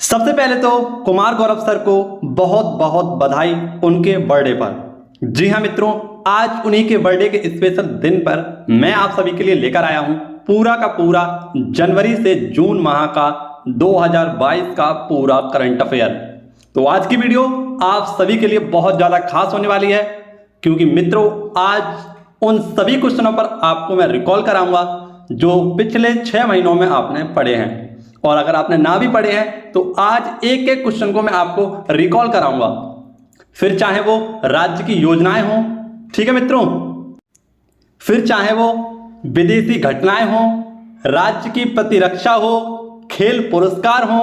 सबसे पहले तो कुमार गौरव सर को बहुत बहुत बधाई उनके बर्थडे पर। जी हाँ मित्रों, आज उन्हीं के बर्थडे के स्पेशल दिन पर मैं आप सभी के लिए लेकर आया हूं पूरा का पूरा जनवरी से जून माह का 2022 का पूरा करंट अफेयर। तो आज की वीडियो आप सभी के लिए बहुत ज़्यादा खास होने वाली है, क्योंकि मित्रों आज उन सभी क्वेश्चनों पर आपको मैं रिकॉल कराऊंगा जो पिछले 6 महीनों में आपने पढ़े हैं, और अगर आपने ना भी पढ़े हैं तो आज एक एक क्वेश्चन को मैं आपको रिकॉल कराऊंगा, फिर चाहे वो राज्य की योजनाएं हों, ठीक है मित्रों, फिर चाहे वो विदेशी घटनाएं हों, राज्य की प्रतिरक्षा हो, खेल पुरस्कार हो,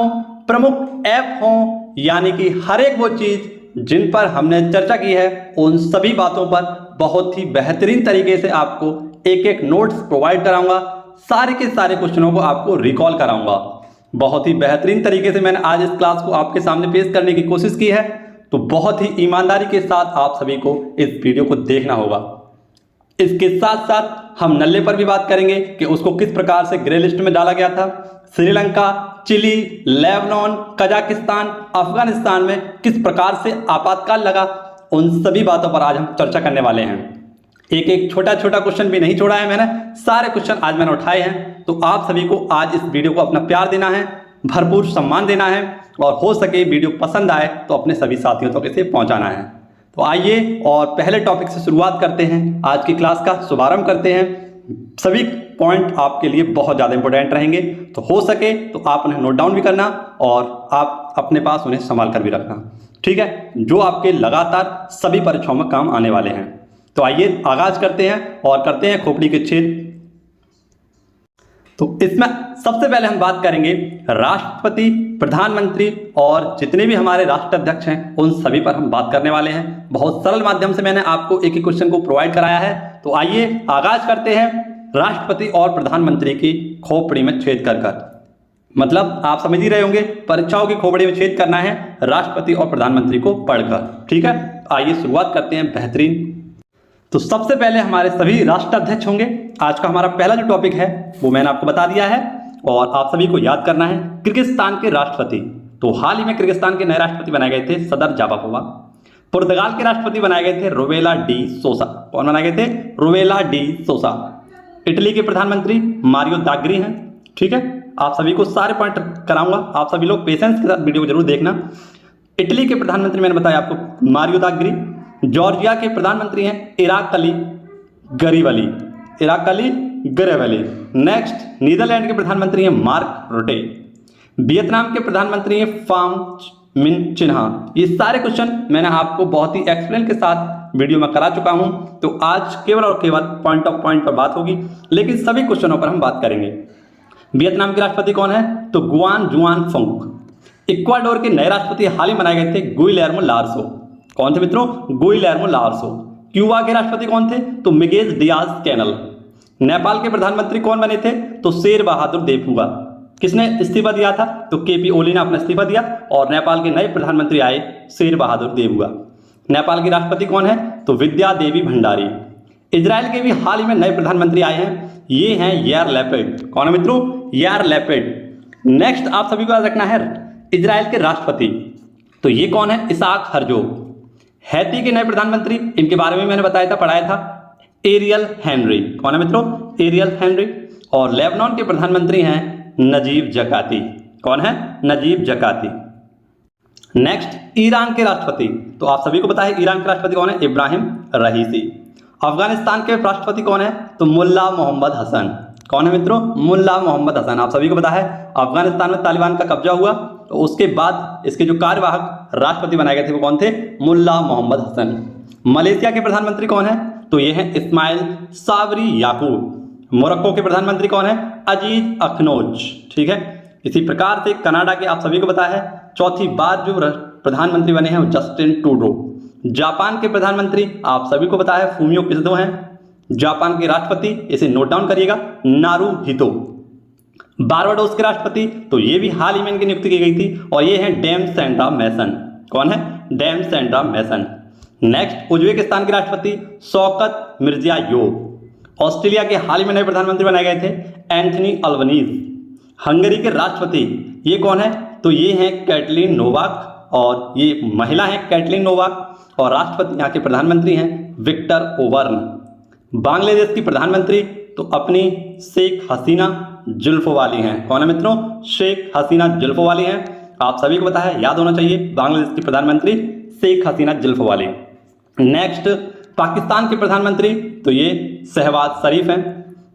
प्रमुख ऐप हो, यानी कि हर एक वो चीज जिन पर हमने चर्चा की है उन सभी बातों पर बहुत ही बेहतरीन तरीके से आपको एक एक नोट्स प्रोवाइड कराऊंगा। सारे के सारे क्वेश्चनों को आपको रिकॉल कराऊंगा। बहुत ही बेहतरीन तरीके से मैंने आज इस क्लास को आपके सामने पेश करने की कोशिश की है, तो बहुत ही ईमानदारी के साथ आप सभी को इस वीडियो को देखना होगा। इसके साथ साथ हम नल्ले पर भी बात करेंगे कि उसको किस प्रकार से ग्रे लिस्ट में डाला गया था। Sri Lanka, chilli, Lebanon, Kazakhstan, Afghanistan में किस प्रकार से आपातकाल लगा, उन सभी बातों पर आज हम चर्चा करने वाले हैं। एक एक छोटा छोटा क्वेश्चन भी नहीं छोड़ा है मैंने, सारे क्वेश्चन आज मैंने उठाए हैं। तो आप सभी को आज इस वीडियो को अपना प्यार देना है, भरपूर सम्मान देना है, और हो सके वीडियो पसंद आए तो अपने सभी साथियों तक इसे पहुंचाना है। तो आइए और पहले टॉपिक से शुरुआत करते हैं, आज की क्लास का शुभारंभ करते हैं। सभी पॉइंट आपके लिए बहुत ज़्यादा इंपॉर्टेंट रहेंगे, तो हो सके तो आप उन्हें नोट डाउन भी करना और आप अपने पास उन्हें संभाल कर भी रखना, ठीक है, जो आपके लगातार सभी परीक्षाओं में काम आने वाले हैं। तो आइए आगाज करते हैं और करते हैं खोपड़ी के छेद। तो इसमें सबसे पहले हम बात करेंगे राष्ट्रपति, प्रधानमंत्री और जितने भी हमारे राष्ट्राध्यक्ष हैं उन सभी पर हम बात करने वाले हैं। बहुत सरल माध्यम से मैंने आपको एक एक क्वेश्चन को प्रोवाइड कराया है। तो आइए आगाज करते हैं राष्ट्रपति और प्रधानमंत्री की खोपड़ी में छेद कर। मतलब आप समझ ही रहे होंगे, परीक्षाओं की खोपड़ी में छेद करना है राष्ट्रपति और प्रधानमंत्री को पढ़कर, ठीक है। आइए शुरुआत करते हैं बेहतरीन। तो सबसे पहले हमारे सभी राष्ट्राध्यक्ष होंगे। आज का हमारा पहला जो टॉपिक है वो मैंने आपको बता दिया है और आप सभी को याद करना है। किर्गिस्तान के राष्ट्रपति, तो हाल ही में किर्गिस्तान के नए राष्ट्रपति बनाए गए थे सदर जापापोवा। पुर्तगाल के राष्ट्रपति बनाए गए थे रुवेला डी सोसा। कौन बनाए गए थे? रुवेला डी सोसा। इटली के प्रधानमंत्री मारियो दाग्री हैं, ठीक है। आप सभी को सारे पॉइंट कराऊंगा, आप सभी लोग पेशेंस के साथ वीडियो को जरूर देखना। इटली के प्रधानमंत्री मैंने बताया आपको मारियो दाग्री। जॉर्जिया के प्रधानमंत्री हैं इराकली गरीवली, इराकली गरीवली। नेक्स्ट नीदरलैंड के प्रधानमंत्री हैं मार्क रुटे। वियतनाम के प्रधानमंत्री हैं फाम मिन चिन्हा। ये सारे क्वेश्चन मैंने आपको बहुत ही एक्सप्लेन के साथ वीडियो में करा चुका हूं, तो आज केवल और केवल पॉइंट ऑफ पॉइंट पर बात होगी, लेकिन सभी क्वेश्चनों पर हम बात करेंगे। वियतनाम के राष्ट्रपति कौन है? तो गुआन जुआन फुंक। इक्वाडोर के नए राष्ट्रपति हाल ही बनाए गए थे गुइलेर्मो लार्सो। कौन थे मित्रों? गुइलेर्मो लार्सो। क्यूबा के राष्ट्रपति कौन थे? तो मिगेल डियाज कैनल। नेपाल के प्रधानमंत्री कौन बने थे? तो शेर बहादुर देवपुगा। किसने इस्तीफा दिया था? तो केपी ओली ने अपना इस्तीफा दिया और नेपाल के नए प्रधानमंत्री आए शेर बहादुर देवपुगा। नेपाल के राष्ट्रपति कौन है? तो विद्या देवी भंडारी। इजराइल के भी हाल ही में नए प्रधानमंत्री आए हैं, ये हैं यार लैपिड। कौन है मित्रों? यार लैपिड। नेक्स्ट आप सभी को याद रखना है इजराइल के राष्ट्रपति, तो ये कौन है? Isaac Herzog. हैती के नए प्रधानमंत्री, इनके बारे में मैंने बताया था, पढ़ाया था, एरियल हेनरी। कौन है मित्रों? Aerial Henry. और लेबनान के प्रधानमंत्री हैं नजीब जकाती। कौन है? नजीब जकाती। नेक्स्ट ईरान के राष्ट्रपति, तो आप सभी को पता है ईरान के राष्ट्रपति कौन है? इब्राहिम रईसी। अफगानिस्तान के राष्ट्रपति कौन है? तो मुल्ला मोहम्मद हसन। कौन है मित्रों? मुल्ला मोहम्मद हसन। आप सभी को पता है अफगानिस्तान में तालिबान का कब्जा हुआ, तो उसके बाद इसके जो कार्यवाहक राष्ट्रपति बनाए गए थे वो कौन थे? मुल्ला मोहम्मद हसन। मलेशिया के प्रधानमंत्री कौन है? तो ये हैं इस्माइल साबरी याकूब। मोरक्को के प्रधानमंत्री कौन है? अजीज अखनोज, ठीक है। इसी प्रकार से कनाडा के आप सभी को पता है चौथी बार जो प्रधानमंत्री बने हैं वो जस्टिन ट्रूडो। जापान के प्रधानमंत्री आप सभी को पता है फूमियो किशिदा हैं। जापान के राष्ट्रपति, इसे नोट डाउन करिएगा, नारुहितो। बारबाडोस के राष्ट्रपति, तो ये भी हाल ही में इनकी नियुक्ति की गई थी और ये हैं डैम सेंड्रा मैसन। कौन है? डैम सेंड्रा मैसन। नेक्स्ट उज्बेकिस्तान के राष्ट्रपति शौकत मिर्जियोयेव। ऑस्ट्रेलिया के हाल ही में नए प्रधानमंत्री बनाए गए थे एंथनी अल्बनीज। हंगरी के राष्ट्रपति ये कौन है? तो ये हैं कैटलीन नोवाक, और ये महिला हैं कैटलीन नोवाक, और राष्ट्रपति यहाँ के प्रधानमंत्री हैं विक्टर ओबर्न। बांग्लादेश की प्रधानमंत्री तो अपनी शेख हसीना जुल्फवाली हैं। कौन है मित्रों? शेख हसीना जुल्फवाली हैं। आप सभी को पता है, याद होना चाहिए, बांग्लादेश की प्रधानमंत्री शेख हसीना जुल्फवाली। नेक्स्ट पाकिस्तान के प्रधानमंत्री तो ये शहबाज शरीफ हैं।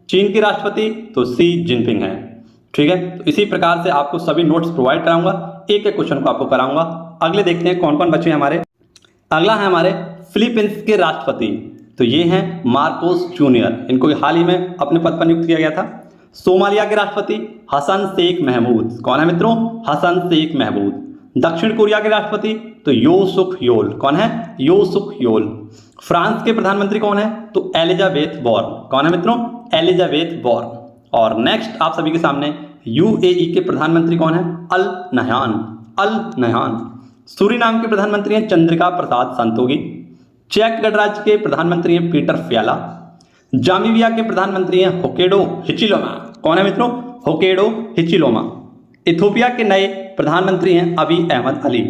चीन के राष्ट्रपति तो शी जिनपिंग हैं। ठीक है, तो इसी प्रकार से आपको सभी नोट्स प्रोवाइड कराऊंगा, एक एक क्वेश्चन को आपको कराऊंगा। अगले देखते हैं कौन कौन बचे हैं हमारे। अगला है हमारे फिलीपींस के राष्ट्रपति, तो ये हैं मार्कोस जूनियर, इनको हाल ही में अपने पद पर नियुक्त किया गया था। सोमालिया के राष्ट्रपति हसन शेख महमूद। कौन है मित्रों? हसन शेख महमूद। दक्षिण कोरिया के राष्ट्रपति तो यो सुक योल। कौन है? यो सुक योल। फ्रांस के प्रधानमंत्री कौन है? तो एलिजाबेथ बोर्न। कौन है मित्रों? Elisabeth Borne. और नेक्स्ट आप सभी के सामने यूएई के प्रधानमंत्री कौन है? अल नह्यान। अल नह्यान। सूरीनाम के प्रधानमंत्री हैं चंद्रिका प्रसाद संतोगी। चेक गणराज्य के प्रधानमंत्री हैं पीटर फ्याला। जामीबिया के प्रधानमंत्री हैं होकेडो हिचिलोमा। कौन है मित्रों? होकेडो हिचिलोमा। इथियोपिया के नए प्रधानमंत्री हैं अबी अहमद अली।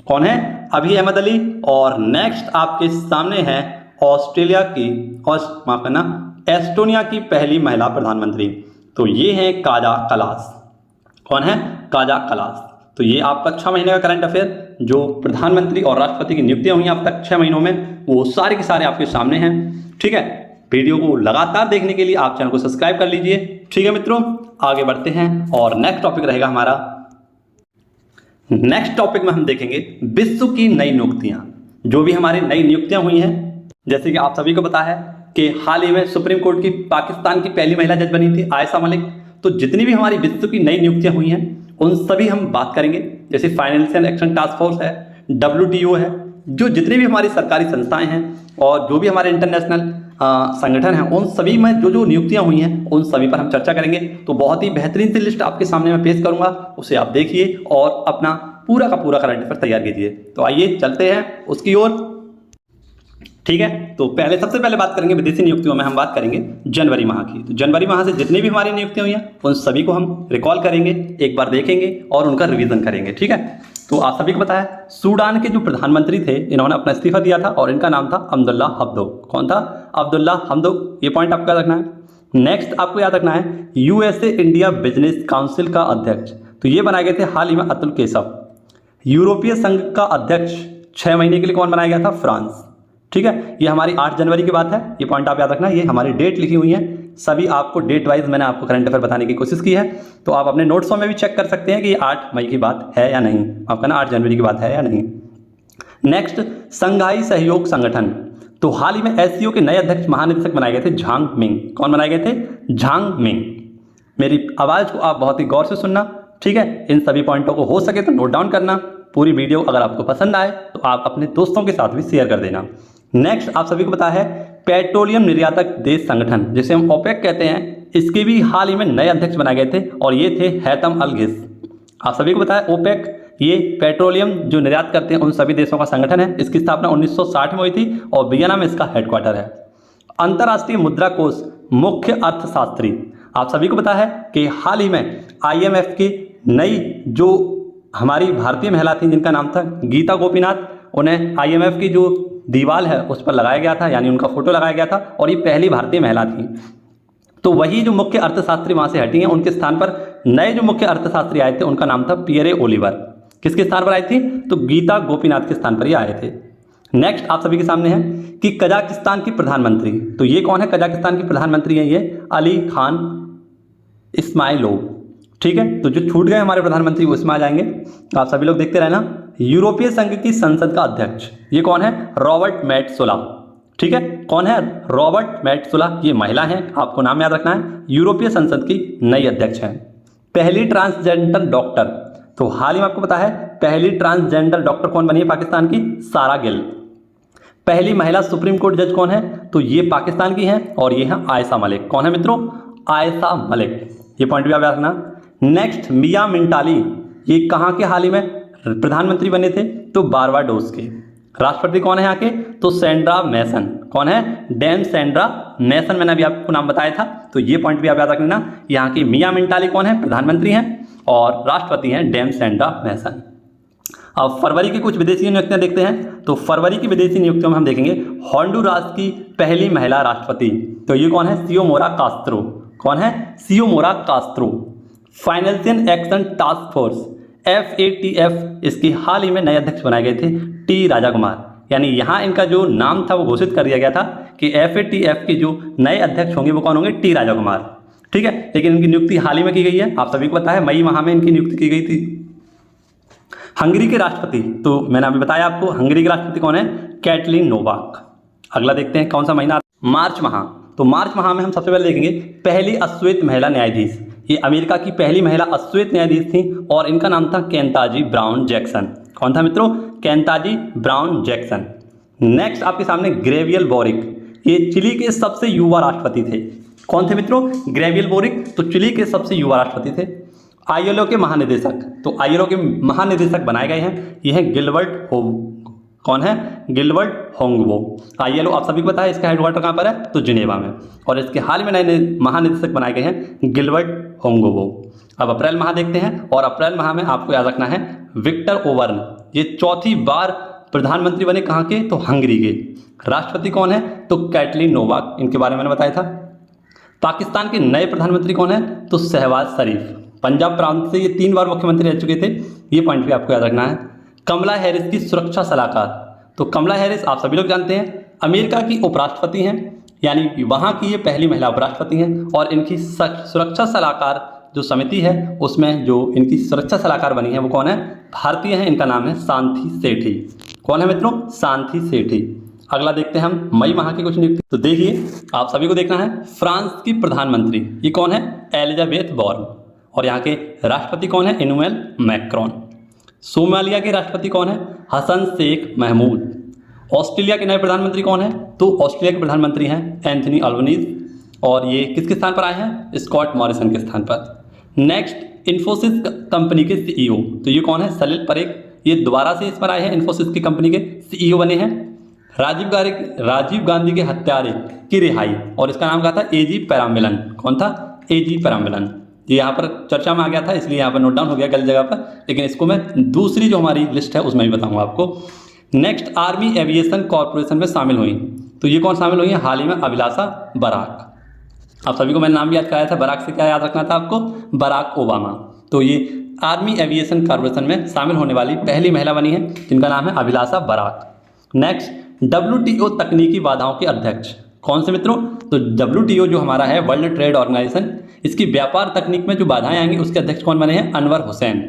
कौन है? अबी अहमद अली। और नेक्स्ट आपके सामने है ऑस्ट्रेलिया की माफ करना एस्टोनिया की पहली महिला प्रधानमंत्री, तो ये हैं काजा कलास। कौन है? Kaja Kallas. तो ये आपका 6 महीने का करंट अफेयर, जो प्रधानमंत्री और राष्ट्रपति की नियुक्तियां हुई अब तक 6 महीनों में, वो सारे के सारे आपके सामने हैं। ठीक है, वीडियो को लगातार देखने के लिए आप चैनल को सब्सक्राइब कर लीजिए। ठीक है मित्रों, आगे बढ़ते हैं और नेक्स्ट टॉपिक रहेगा हमारा। नेक्स्ट टॉपिक में हम देखेंगे विश्व की नई नियुक्तियां, जो भी हमारी नई नियुक्तियां हुई हैं। जैसे कि आप सभी को पता है कि हाल ही में सुप्रीम कोर्ट की पाकिस्तान की पहली महिला जज बनी थी आयशा मलिक। तो जितनी भी हमारी विश्व की नई नियुक्तियां हुई हैं उन सभी हम बात करेंगे। जैसे फाइनेंशियल एक्शन टास्क फोर्स है, WTO है, जो जितनी भी हमारी सरकारी संस्थाएं हैं और जो भी हमारे इंटरनेशनल संगठन हैं, उन सभी में जो जो नियुक्तियां हुई हैं उन सभी पर हम चर्चा करेंगे। तो बहुत ही बेहतरीन सी लिस्ट आपके सामने मैं पेश करूंगा, उसे आप देखिए और अपना पूरा का पूरा करंट अफेयर तैयार कीजिए। तो आइए चलते हैं उसकी ओर। ठीक है, तो सबसे पहले बात करेंगे विदेशी नियुक्तियों में हम बात करेंगे जनवरी माह की। तो जनवरी माह से जितनी भी हमारी नियुक्तियां हुई हैं उन सभी को हम रिकॉल करेंगे, एक बार देखेंगे और उनका रिवीजन करेंगे। ठीक है, तो आप सभी को पता है सूडान के जो प्रधानमंत्री थे, इन्होंने अपना इस्तीफा दिया था और इनका नाम था अब्दुल्ला हमदोक। कौन था? अब्दुल्ला हमदोक। ये पॉइंट आपको याद रखना है। नेक्स्ट आपको याद रखना है USA इंडिया बिजनेस काउंसिल का अध्यक्ष, तो ये बनाए गए थे हाल ही में अतुल केशव। यूरोपीय संघ का अध्यक्ष 6 महीने के लिए कौन बनाया गया था? फ्रांस। ठीक है, ये हमारी 8 जनवरी की बात है, ये पॉइंट आप याद रखना। ये हमारी डेट लिखी हुई है, सभी आपको डेट वाइज मैंने आपको करंट अफेयर बताने की कोशिश की है। तो आप अपने नोट्सों में भी चेक कर सकते हैं कि ये 8 मई की बात है या नहीं, आपका ना 8 जनवरी की बात है या नहीं। नेक्स्ट संघाई सहयोग संगठन, तो हाल ही में SCO के नए अध्यक्ष महानिदेशक बनाए गए थे झांग मिंग। कौन बनाए गए थे? झांग मिंग। मेरी आवाज़ को आप बहुत ही गौर से सुनना। ठीक है, इन सभी पॉइंटों को हो सके तो नोट डाउन करना। पूरी वीडियो अगर आपको पसंद आए तो आप अपने दोस्तों के साथ भी शेयर कर देना। नेक्स्ट आप सभी को पता है पेट्रोलियम निर्यातक देश संगठन, जिसे हम ओपेक कहते हैं, इसके भी हाल ही में नए अध्यक्ष बनाए गए थे और ये थे हैतम अल घिस। आप सभी को पता है ओपेक ये पेट्रोलियम जो निर्यात करते हैं उन सभी देशों का संगठन है। इसकी स्थापना 1960 में हुई थी और वियना में इसका हेडक्वार्टर है। अंतर्राष्ट्रीय मुद्रा कोष मुख्य अर्थशास्त्री, आप सभी को पता है कि हाल ही में IMF की नई जो हमारी भारतीय महिला थी जिनका नाम था गीता गोपीनाथ, उन्हें IMF की जो दीवार है उस पर लगाया गया था, यानी उनका फोटो लगाया गया था और ये पहली भारतीय महिला थी। तो वही जो मुख्य अर्थशास्त्री वहां से हटी हैं, उनके स्थान पर नए जो मुख्य अर्थशास्त्री आए थे उनका नाम था पियरे ओलिवर। किसके स्थान पर आई थी? तो गीता गोपीनाथ के स्थान पर ही आए थे। नेक्स्ट आप सभी के सामने है कि कजाकिस्तान की प्रधानमंत्री, तो ये कौन है? कजाकिस्तान की प्रधानमंत्री है ये अली खान इस्माइलोव। ठीक है, तो जो छूट गए हमारे प्रधानमंत्री वो इसमें आ जाएंगे, आप सभी लोग देखते रहना। यूरोपीय संघ की संसद का अध्यक्ष ये कौन है? रॉबर्ट मैट्सोला। ठीक है, कौन है? रॉबर्ट मैट्सोला। ये महिला हैं, आपको नाम याद रखना है। यूरोपीय संसद की नई अध्यक्ष हैं। पहली ट्रांसजेंडर डॉक्टर, तो हाल ही में आपको पता है पहली ट्रांसजेंडर डॉक्टर कौन बनी है पाकिस्तान की? सारा गिल। पहली महिला सुप्रीम कोर्ट जज कौन है? तो ये पाकिस्तान की हैं और ये है आयशा मलिक। कौन है मित्रों? आयशा मलिक। ये पॉइंट भी आप याद रखना। नेक्स्ट मिया मिंटाली, ये कहाँ के हाल ही में प्रधानमंत्री बने थे? तो बारबाडोस के। राष्ट्रपति कौन है यहाँ के? तो सेंड्रा मैसन। कौन है? डैम सेंड्रा मैसन, मैंने अभी आपको नाम बताया था। तो ये पॉइंट भी आप याद रखना। यहाँ की मिया मिंटाली कौन है? प्रधानमंत्री हैं। और राष्ट्रपति हैं डेम सेंड्रा मैसन। अब फरवरी की कुछ विदेशी नियुक्तियां देखते हैं। तो फरवरी की विदेशी नियुक्तियों में हम देखेंगे होंडुरास की पहली महिला राष्ट्रपति, तो ये कौन है? Xiomara Castro. कौन है? Xiomara Castro. Financial action task force FATF, इसकी हाल ही में नए अध्यक्ष बनाए गए थे टी राजाकुमार, यानी यहाँ इनका जो नाम था वो घोषित कर दिया गया था कि FATF के जो नए अध्यक्ष होंगे वो कौन होंगे? टी राजाकुमार। ठीक है, लेकिन इनकी नियुक्ति हाल ही में की गई है, आप सभी को पता है, मई माह में इनकी नियुक्ति की गई थी। हंगरी के राष्ट्रपति, तो मैंने अभी बताया आपको, हंगरी के राष्ट्रपति कौन है? Katalin Novak. अगला देखते हैं कौन सा महीना? मार्च माह। तो मार्च माह में हम सबसे पहले देखेंगे पहली अश्वेत महिला न्यायाधीश। ये अमेरिका की पहली महिला अश्वेत न्यायाधीश थी और इनका नाम था केंताजी ब्राउन जैक्सन। कौन था मित्रों? केंताजी ब्राउन जैक्सन। नेक्स्ट आपके सामने ग्रेवियल बोरिक, ये चिली के सबसे युवा राष्ट्रपति थे। कौन थे मित्रों? ग्रेवियल बोरिक, तो चिली के सबसे युवा राष्ट्रपति थे। ILO के महानिदेशक, तो ILO के महानिदेशक बनाए गए हैं, ये हैं गिलबर्ट होंगवो। कौन है? गिलबर्ट होंगवो। ILO आप सभी को पता है इसका हेडक्वार्टर कहाँ पर है? तो जिनेवा में, और इसके हाल में नए महानिदेशक बनाए गए हैं गिलबर्ट होंगवो। अब अप्रैल माह देखते हैं, और अप्रैल माह में आपको याद रखना है विक्टर ओबर्न, ये चौथी बार प्रधानमंत्री बने। कहाँ के? तो हंगरी के। राष्ट्रपति कौन है? तो कैटलिन नोवाक, इनके बारे में मैंने बताया था। पाकिस्तान के नए प्रधानमंत्री कौन है? तो शहबाज शरीफ, पंजाब प्रांत से ये 3 बार मुख्यमंत्री रह चुके थे, ये पॉइंट भी आपको याद रखना है। कमला हैरिस की सुरक्षा सलाहकार, तो कमला हैरिस आप सभी लोग जानते हैं अमेरिका की उपराष्ट्रपति हैं, यानी वहाँ की ये पहली महिला उपराष्ट्रपति हैं, और इनकी सुरक्षा सलाहकार जो समिति है उसमें जो इनकी सुरक्षा सलाहकार बनी है वो कौन है? भारतीय हैं, इनका नाम है शांति सेठी। कौन है मित्रों? शांति सेठी। अगला देखते हैं हम मई माह की कुछ नियुक्ति। तो देखिए आप सभी को देखना है फ्रांस की प्रधानमंत्री, ये कौन है? एलिजाबेथ बोर्न, और यहाँ के राष्ट्रपति कौन है? इनुएल मैक्रोन। सोमालिया के राष्ट्रपति कौन है? हसन शेख महमूद। ऑस्ट्रेलिया के नए प्रधानमंत्री कौन है? तो ऑस्ट्रेलिया के प्रधानमंत्री हैं एंथनी अल्बनीज, और ये किसके स्थान पर आए हैं? स्कॉट मॉरिसन के स्थान पर। नेक्स्ट इन्फोसिस कंपनी के CEO, तो ये कौन है? सलिल परेख, ये दोबारा से इस पर आए हैं, इन्फोसिस की कंपनी के CEO बने हैं। राजीव गांधी के हत्यारे की रिहाई, और इसका नाम क्या था? AG पेराम्बिलन। कौन था? AG पेराम्बिलन। ये यहाँ पर चर्चा में आ गया था, इसलिए यहाँ पर नोट डाउन हो गया गलत जगह पर, लेकिन इसको मैं दूसरी जो हमारी लिस्ट है उसमें भी बताऊंगा आपको। नेक्स्ट आर्मी एविएशन कॉरपोरेशन में शामिल हुई, तो ये कौन शामिल हुई है? हाल ही में अभिलाषा बराक। आप सभी को मैंने नाम याद कराया था, बराक से क्या याद रखना था आपको? Barack Obama. तो ये आर्मी एविएशन कॉरपोरेशन में शामिल होने वाली पहली महिला बनी है, जिनका नाम है अभिलाषा बराक। नेक्स्ट WTO तकनीकी बाधाओं के अध्यक्ष, कौन से मित्रों? तो WTO जो हमारा है वर्ल्ड ट्रेड ऑर्गेनाइजेशन, इसकी व्यापार तकनीक में जो बाधाएं आएंगी उसके अध्यक्ष कौन बने हैं? Anwar Hussain.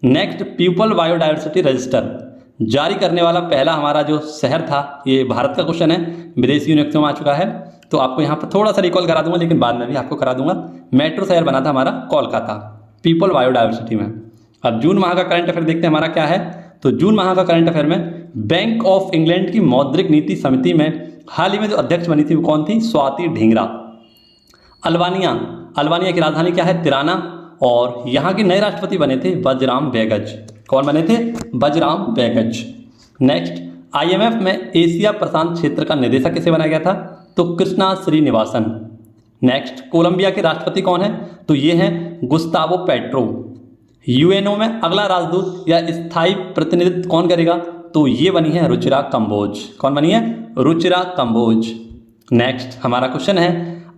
Next people biodiversity register जारी करने वाला पहला हमारा जो शहर था, ये भारत का क्वेश्चन है, विदेशी नियुक्तियों में आ चुका है, तो आपको यहाँ पर थोड़ा सा रिकॉल करा दूंगा, लेकिन बाद में भी आपको करा दूंगा। मेट्रो शहर बना था हमारा कोलकाता, पीपल बायोडायवर्सिटी में। अब जून माह का करंट अफेयर देखते हैं हमारा क्या है। तो जून माह का करंट अफेयर में बैंक ऑफ इंग्लैंड की मौद्रिक नीति समिति में हाल ही में जो अध्यक्ष बनी थी वो कौन थी? स्वाति ढींगरा। अल्बानिया की राजधानी क्या है? तिराना, और यहाँ के नए राष्ट्रपति बने थे बजराम बेगज। कौन बने थे? बजराम बेगज। नेक्स्ट IMF में एशिया प्रशांत क्षेत्र का निदेशक किसे बनाया गया था? तो कृष्णा श्रीनिवासन। नेक्स्ट कोलंबिया के राष्ट्रपति कौन है? तो ये हैं गुस्तावो पेट्रो। UNO में अगला राजदूत या स्थायी प्रतिनिधित्व कौन करेगा? तो ये बनी है रुचिरा कंबोज। कौन बनी है? रुचिरा कंबोज। नेक्स्ट हमारा क्वेश्चन है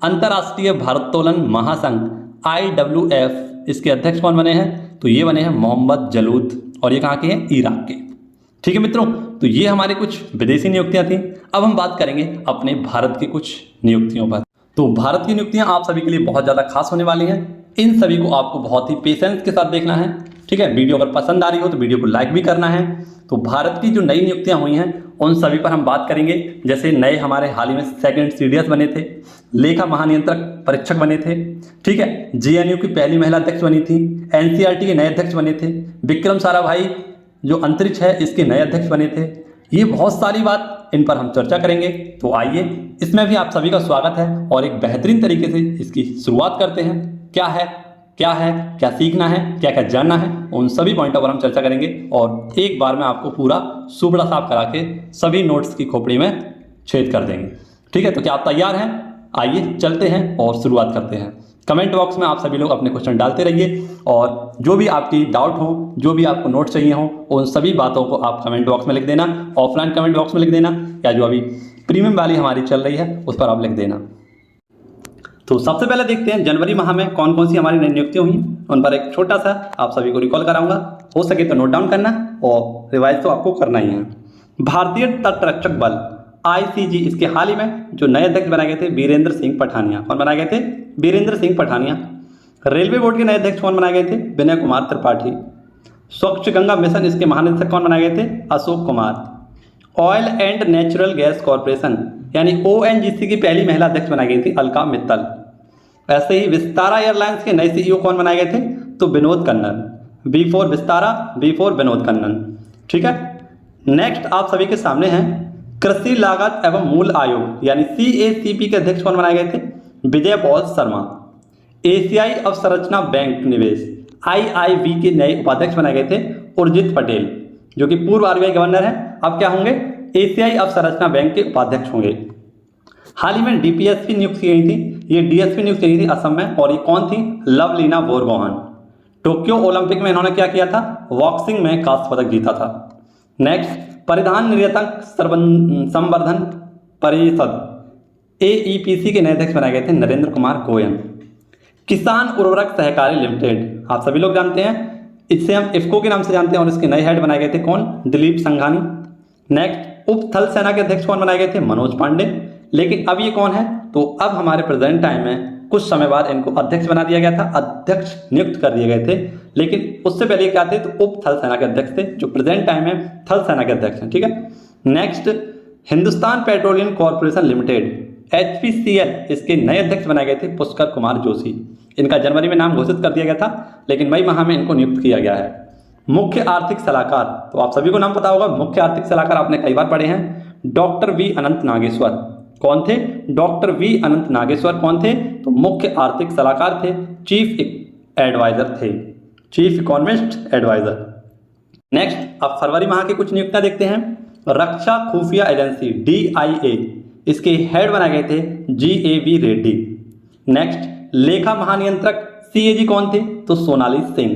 अंतर्राष्ट्रीय भारोत्तोलन महासंघ IWF, इसके अध्यक्ष कौन बने हैं? तो ये बने हैं मोहम्मद जलूद, और ये कहाँ के हैं? इराक के। ठीक है मित्रों, तो ये हमारे कुछ विदेशी नियुक्तियां थी। अब हम बात करेंगे अपने भारत की कुछ नियुक्तियों पर। तो भारत की नियुक्तियां आप सभी के लिए बहुत ज़्यादा खास होने वाली हैं, इन सभी को आपको बहुत ही पेशेंस के साथ देखना है। ठीक है, वीडियो अगर पसंद आ रही हो तो वीडियो को लाइक भी करना है। तो भारत की जो नई नियुक्तियां हुई हैं उन सभी पर हम बात करेंगे। जैसे नए हमारे हाल ही में सेकंड CDS बने थे, लेखा महानियंत्रक परीक्षक बने थे। ठीक है, JNU की पहली महिला अध्यक्ष बनी थी, NCERT के नए अध्यक्ष बने थे, विक्रम साराभाई जो अंतरिक्ष है इसके नए अध्यक्ष बने थे। ये बहुत सारी बात, इन पर हम चर्चा करेंगे। तो आइए इसमें भी आप सभी का स्वागत है और एक बेहतरीन तरीके से इसकी शुरुआत करते हैं। क्या सीखना है, क्या क्या जानना है, उन सभी पॉइंटों पर हम चर्चा करेंगे और एक बार में आपको पूरा सुबड़ा साफ करा के सभी नोट्स की खोपड़ी में छेद कर देंगे। ठीक है, तो क्या आप तैयार हैं? आइए चलते हैं और शुरुआत करते हैं। कमेंट बॉक्स में आप सभी लोग अपने क्वेश्चन डालते रहिए और जो भी आपकी डाउट हो, जो भी आपको नोट चाहिए हो, उन सभी बातों को आप कमेंट बॉक्स में लिख देना। ऑफलाइन कमेंट बॉक्स में लिख देना या जो अभी प्रीमियम वाली हमारी चल रही है उस पर आप लिख देना। तो सबसे पहले देखते हैं जनवरी माह में कौन कौन सी हमारी नई नियुक्तियां हुई, उन पर एक छोटा सा आप सभी को रिकॉल कराऊंगा। हो सके तो नोट डाउन करना और रिवाइज तो आपको करना ही है। भारतीय तटरक्षक बल ICG, इसके हाल ही में जो नए अध्यक्ष बनाए गए थे वीरेंद्र सिंह पठानिया। कौन बनाए गए थे? वीरेंद्र सिंह पठानिया। रेलवे बोर्ड के नए अध्यक्ष कौन बनाए गए थे? विनय कुमार त्रिपाठी। स्वच्छ गंगा मिशन, इसके महानिदेशक कौन बनाए गए थे? Ashok Kumar. Oil and natural gas corporation यानी ONGC की पहली महिला अध्यक्ष बनाई गई थी अलका मित्तल। ऐसे ही विस्तारा एयरलाइंस के नए CEO कौन बनाए गए थे? तो विनोद कन्नन। B4 Vistara, B4 Vinod Kannan. ठीक है, नेक्स्ट आप सभी के सामने है कृषि लागत एवं मूल्य आयोग यानी CACP के अध्यक्ष कौन बनाए गए थे? विजय पॉल शर्मा। एशियाई अवसंरचना बैंक निवेश IIB के नए उपाध्यक्ष बनाए गए थे उर्जित पटेल, जो कि पूर्व RBI गवर्नर हैं, अब क्या होंगे? एशियाई अवसंरचना बैंक के उपाध्यक्ष होंगे। हाल ही में DPSP नियुक्त की गई थी, ये DSP नियुक्त की गई थी असम में, और ये कौन थी? लवलीना बोरगोहान। टोक्यो ओलंपिक में इन्होंने क्या किया था? बॉक्सिंग में कांस्य पदक जीता था। नेक्स्ट, परिधान निर्यातक संवर्धन परिषद AEPC के नए अध्यक्ष बनाए गए थे नरेंद्र कुमार गोयल। किसान उर्वरक सहकारी लिमिटेड आप सभी लोग जानते हैं, इससे हम इफ्को के नाम से जानते हैं, और इसके नए हेड बनाए गए थे कौन? दिलीप संघानी। नेक्स्ट, उप थल सेना के अध्यक्ष कौन बनाए गए थे? मनोज पांडे। लेकिन अब ये कौन है? तो अब हमारे प्रेजेंट टाइम में कुछ समय बाद इनको अध्यक्ष बना दिया गया था, अध्यक्ष नियुक्त कर दिए गए थे, लेकिन उससे पहले क्या थे? तो उप थल सेना के अध्यक्ष थे, जो प्रेजेंट टाइम में थल सेना के अध्यक्ष हैं। ठीक है, next, Hindustan petroleum corporation limited HPCL, इसके नए अध्यक्ष बनाए गए थे पुष्कर कुमार जोशी। इनका जनवरी में नाम घोषित कर दिया गया था, लेकिन मई माह में इनको नियुक्त किया गया है। मुख्य आर्थिक सलाहकार, तो आप सभी को नाम पता होगा, मुख्य आर्थिक सलाहकार आपने कई बार पढ़े हैं, डॉक्टर V अनंत नागेश्वर। कौन थे? डॉक्टर V अनंत नागेश्वर कौन थे? तो मुख्य आर्थिक सलाहकार थे, चीफ एडवाइजर थे, चीफ इकोनॉमिस्ट एडवाइजर। नेक्स्ट, अब फरवरी माह की कुछ नियुक्तियां देखते हैं। रक्षा खुफिया एजेंसी DIA, इसके हेड बनाए गए थे GAV रेड्डी। नेक्स्ट, लेखा महानियंत्रक CAG कौन थे? तो सोनाली सिंह।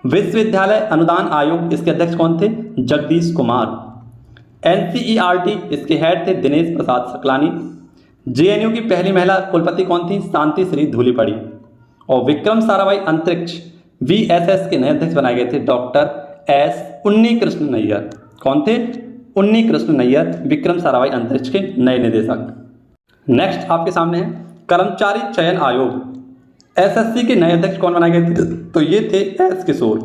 विश्वविद्यालय अनुदान आयोग, इसके अध्यक्ष कौन थे? जगदीश कुमार। NCERT, इसके हेड थे दिनेश प्रसाद सकलानी। JNU की पहली महिला कुलपति कौन थी? शांति श्री धूलीपड़ी। और विक्रम साराभाई अंतरिक्ष VSS के नए अध्यक्ष बनाए गए थे डॉक्टर S उन्नी कृष्ण नैयर। कौन थे? उन्नी कृष्ण नैयर, विक्रम साराभाई अंतरिक्ष के नए निदेशक। नेक्स्ट आपके सामने है कर्मचारी चयन आयोग SSC के नए अध्यक्ष कौन बनाए गए थे? तो ये थे S किशोर।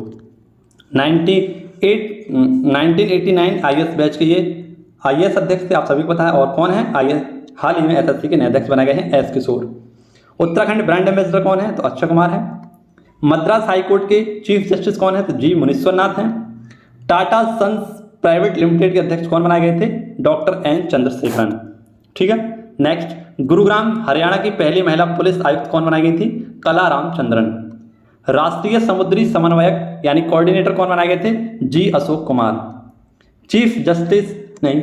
1989 IS बैच के ये IS अध्यक्ष थे, आप सभी को पता है। और कौन है? IS हाल ही में SSC के नए अध्यक्ष बनाए गए हैं S किशोर। उत्तराखंड ब्रांड एम्बेसडर कौन है? तो अक्षय कुमार है। मद्रास हाईकोर्ट के चीफ जस्टिस कौन है? तो G मुनीश्वरनाथ हैं। टाटा सन्स प्राइवेट लिमिटेड के अध्यक्ष कौन बनाए गए थे? Doctor N Chandrasekaran. ठीक है, नेक्स्ट, गुरुग्राम हरियाणा की पहली महिला पुलिस आयुक्त कौन बनाई गई थी? कला रामचंद्रन। राष्ट्रीय समुद्री समन्वयक यानी कोऑर्डिनेटर कौन बनाए गए थे? G Ashok Kumar. Chief justice नहीं,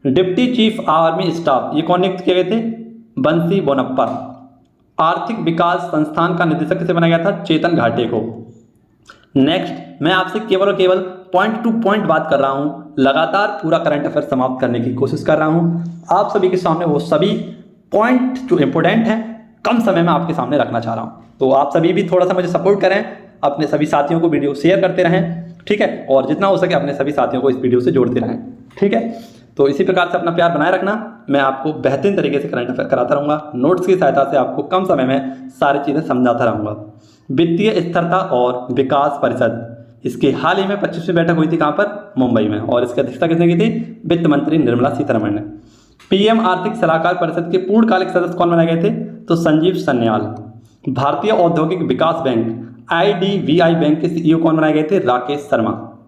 डिप्टी चीफ आर्मी स्टाफ, ये कौन नियुक्त किए गए थे? बंसी बोनप्पा। आर्थिक विकास संस्थान का निदेशक किसे बनाया गया था? चेतन घाटे को। नेक्स्ट, मैं आपसे केवल और केवल पॉइंट टू पॉइंट बात कर रहा हूं, लगातार पूरा करंट अफेयर समाप्त करने की कोशिश कर रहा हूं। आप सभी के सामने वो सभी पॉइंट जो इंपॉर्टेंट हैं कम समय में आपके सामने रखना चाह रहा हूं। तो आप सभी भी थोड़ा सा मुझे सपोर्ट करें, अपने सभी साथियों को वीडियो शेयर करते रहें। ठीक है, और जितना हो सके अपने सभी साथियों को इस वीडियो से जोड़ते रहें। ठीक है, तो इसी प्रकार से अपना प्यार बनाए रखना। मैं आपको बेहतरीन तरीके से करंट अफेयर कराता रहूँगा, नोट्स की सहायता से आपको कम समय में सारी चीज़ें समझाता रहूँगा। वित्तीय स्थिरता और विकास परिषद, इसकी हाल ही में 25वीं बैठक हुई थी, कहाँ पर? मुंबई में, और इसकी अध्यक्षता किसने की थी? वित्त मंत्री निर्मला सीतारमण ने। PM आर्थिक सलाहकार परिषद के पूर्णकालिक सदस्य कौन बनाए गए थे? तो संजीव सन्याल। भारतीय औद्योगिक विकास बैंक IDBI बैंक के CEO कौन बनाए गए थे? राकेश शर्मा।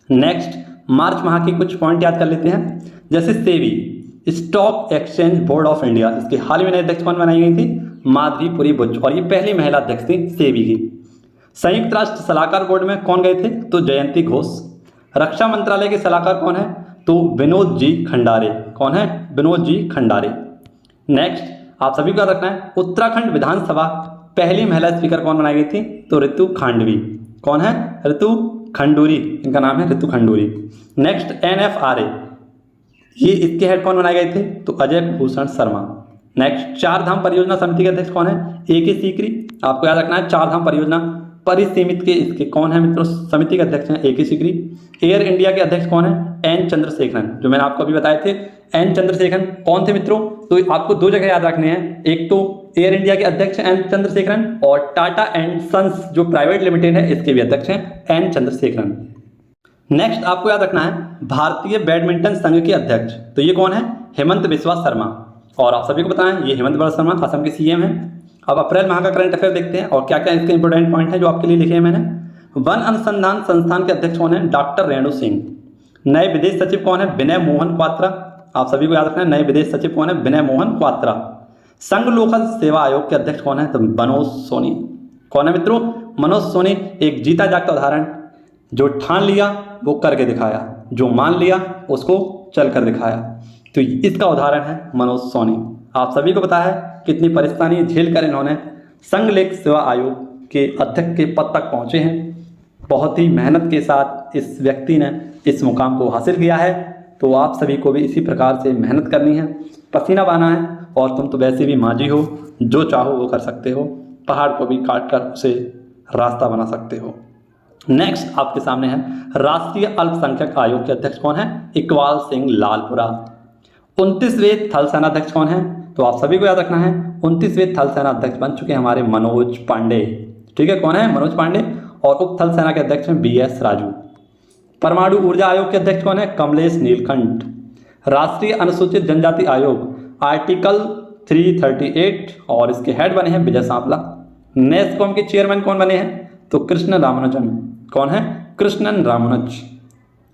नेक्स्ट, मार्च माह के कुछ पॉइंट याद कर लेते हैं, जैसे SEBI stock exchange board of India, इसके हाल ही में नई अध्यक्ष कौन बनाई गई थी? माधवीपुरी बुच, और ये पहली महिला अध्यक्ष थी सेबी की। संयुक्त राष्ट्र सलाहकार बोर्ड में कौन गए थे? तो जयंती घोष। रक्षा मंत्रालय के सलाहकार कौन है? तो विनोद जी खंडारे। कौन है? विनोद जी खंडारे। नेक्स्ट, आप सभी को याद रखना है। उत्तराखंड विधानसभा पहली महिला स्पीकर कौन बनाई गई थी? तो ऋतु खांडवी। कौन है? ऋतु खंडूरी, इनका नाम है ऋतु खंडूरी। नेक्स्ट NFRA, ये इसके हेड कौन बनाए गए थे? तो अजय भूषण शर्मा। नेक्स्ट चार धाम परियोजना समिति के अध्यक्ष कौन है? AK सीकरी। आपको याद रखना है, चार धाम परियोजना परिसीमित के इसके कौन है मित्रों? समिति के अध्यक्ष हैं AK सीकरी। एयर इंडिया के अध्यक्ष कौन है? N चंद्रशेखरन, जो मैंने आपको अभी बताए थे। N चंद्रशेखरन कौन थे मित्रों? तो आपको दो जगह याद रखने हैं, एक तो एयर इंडिया के अध्यक्ष N चंद्रशेखरन और टाटा एंड सन्स जो प्राइवेट लिमिटेड है इसके भी अध्यक्ष हैं N चंद्रशेखरन। नेक्स्ट आपको याद रखना है भारतीय बैडमिंटन संघ के अध्यक्ष, तो ये कौन है? हेमंत बिस्वा शर्मा। और आप सभी को पता है ये हेमंत बिस्वा शर्मा असम के CM हैं। अब अप्रैल माह का करंट अफेयर देखते हैं और क्या क्या इसके इंपोर्टेंट पॉइंट है जो आपके लिए लिखे हैं मैंने। वन अनुसंधान संस्थान के अध्यक्ष कौन है? डॉक्टर रेणु सिंह। नए विदेश सचिव कौन है? विनय मोहन क्वात्रा। आप सभी को याद रखना है नए विदेश सचिव कौन है? विनय मोहन क्वात्रा। संघ लोक सेवा आयोग के अध्यक्ष कौन है? तो मनोज सोनी। कौन है मित्रों? मनोज सोनी। एक जीता जागता उदाहरण, जो ठान लिया वो करके दिखाया, जो मान लिया उसको चल कर दिखाया, तो इसका उदाहरण है मनोज सोनी। आप सभी को पता है कितनी परेशानी झेल कर इन्होंने संघ लोक सेवा आयोग के अध्यक्ष के पद तक पहुंचे हैं। बहुत ही मेहनत के साथ इस व्यक्ति ने इस मुकाम को हासिल किया है। तो आप सभी को भी इसी प्रकार से मेहनत करनी है, पसीना बहाना है। और तुम तो वैसे भी मांझी हो, जो चाहो वो कर सकते हो, पहाड़ को भी काट कर उसे रास्ता बना सकते हो। नेक्स्ट आपके सामने है राष्ट्रीय अल्पसंख्यक आयोग के अध्यक्ष कौन है? इकबाल सिंह लालपुरा। 29वें थल सेना अध्यक्ष कौन है? तो आप सभी को याद रखना है 29वें थल सेना अध्यक्ष बन चुके हैं हमारे मनोज पांडे। ठीक है, कौन है? मनोज पांडे। और उप थल सेना के अध्यक्ष हैं BS राजू। परमाणु ऊर्जा आयोग के अध्यक्ष कौन है? कमलेश नीलकंठ। राष्ट्रीय अनुसूचित जनजाति आयोग आर्टिकल 338 और इसके हेड बने हैं विजय सांपला। नेस्कॉम के चेयरमैन कौन बने हैं? तो कृष्ण रामानुजन। कौन है? कृष्णन रामानुज।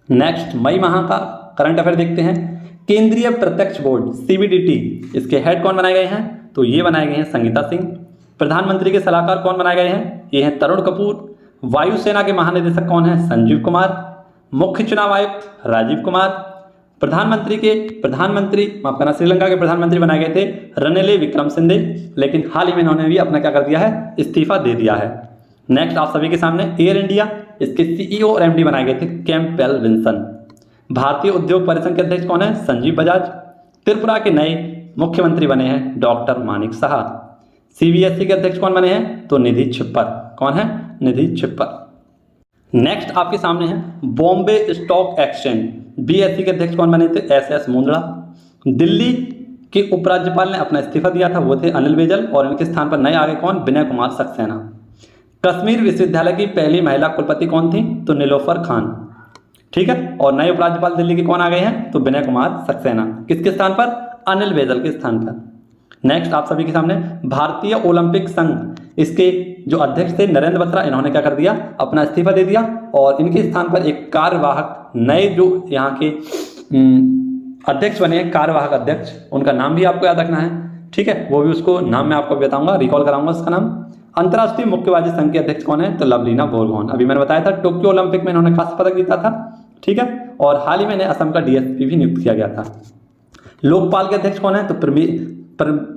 नेक्स्ट मई माह का करंट अफेयर देखते हैं। केंद्रीय प्रत्यक्ष बोर्ड CBDT, इसके हेड कौन बनाए गए हैं? तो ये बनाए गए हैं संगीता सिंह। प्रधानमंत्री के सलाहकार कौन बनाए गए हैं? ये हैं तरुण कपूर। वायुसेना के महानिदेशक कौन है? संजीव कुमार। मुख्य चुनाव आयुक्त राजीव कुमार। श्रीलंका के प्रधानमंत्री बनाए गए थे रनिल विक्रमसिंघे, लेकिन हाल ही में इन्होंने भी अपना क्या कर दिया है? इस्तीफा दे दिया है। नेक्स्ट आप सभी के सामने एयर इंडिया, इसके CEO और MD बनाए गए थे कैंपबेल विल्सन। भारतीय उद्योग परिसंघ के अध्यक्ष कौन है? संजीव बजाज। त्रिपुरा के नए मुख्यमंत्री बने हैं डॉक्टर मानिक साहा। CBSE के अध्यक्ष कौन बने हैं? तो निधि छिप्पर। कौन है? निधि छिप्पर। नेक्स्ट आपके सामने है बॉम्बे स्टॉक एक्सचेंज BSE के अध्यक्ष कौन बने थे? SS मुंदड़ा। दिल्ली के उपराज्यपाल ने अपना इस्तीफा दिया था, वो थे अनिल बैजल। और इनके स्थान पर नए आ गए कौन? विनय कुमार सक्सेना। कश्मीर विश्वविद्यालय की पहली महिला कुलपति कौन थी? तो नीलोफर खान। ठीक है, और नए उपराज्यपाल दिल्ली के कौन आ गए हैं? तो विनय कुमार सक्सेना। किसके स्थान पर? अनिल बैजल के स्थान पर। नेक्स्ट आप सभी के सामने भारतीय ओलंपिक संघ, इसके जो अध्यक्ष थे नरेंद्र बत्रा, इन्होंने क्या कर दिया? अपना इस्तीफा दे दिया। और इनके स्थान पर एक कार्यवाहक नए जो यहाँ के अध्यक्ष बने हैं, कार्यवाहक अध्यक्ष, उनका नाम भी आपको याद रखना है। ठीक है, वो भी उसको नाम मैं आपको बताऊंगा, रिकॉल कराऊंगा उसका नाम। अंतर्राष्ट्रीय मुक्केबाजी संघ के अध्यक्ष कौन है? तो लवलीना बोरगोहन। अभी मैंने बताया था टोक्यो ओलंपिक में इन्होंने कांस्य पदक जीता था। ठीक है, और हाल ही में असम का DSP भी नियुक्त किया गया था। लोकपाल के अध्यक्ष कौन है? तो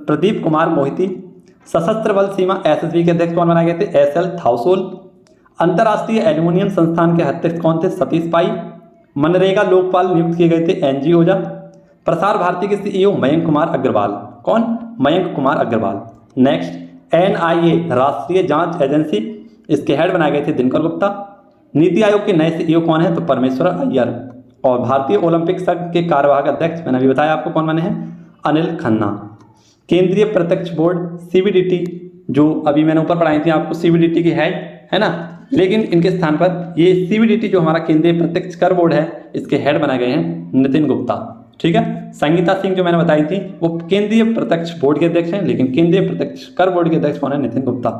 प्रदीप कुमार मोहिती। सशस्त्र बल सीमा SSB के अध्यक्ष कौन बनाए गए थे? SL थाउसोल। अंतर्राष्ट्रीय एल्यूमिनियम संस्थान के अध्यक्ष कौन थे? सतीश पाई। मनरेगा लोकपाल नियुक्त किए गए थे NG ओझा। प्रसार भारती के CEO मयंक कुमार अग्रवाल। कौन? मयंक कुमार अग्रवाल। नेक्स्ट NIA राष्ट्रीय जांच एजेंसी, इसके हेड बनाए गए थे दिनकर गुप्ता। नीति आयोग के नए CEO कौन है? तो परमेश्वर अय्यर। और भारतीय ओलंपिक संघ के कार्यवाहक अध्यक्ष मैंने अभी बताया आपको कौन बने हैं? अनिल खन्ना। केंद्रीय प्रत्यक्ष बोर्ड CBDT, जो अभी मैंने ऊपर पढ़ाई थी आपको, CBDT की हेड है ना, लेकिन इनके स्थान पर ये CBDT जो हमारा केंद्रीय प्रत्यक्ष कर बोर्ड है, इसके हेड बनाए गए हैं नितिन गुप्ता। ठीक है, संगीता सिंह जो मैंने बताई थी वो केंद्रीय प्रत्यक्ष बोर्ड के अध्यक्ष हैं, लेकिन केंद्रीय प्रत्यक्ष कर बोर्ड के अध्यक्ष कौन है? नितिन गुप्ता।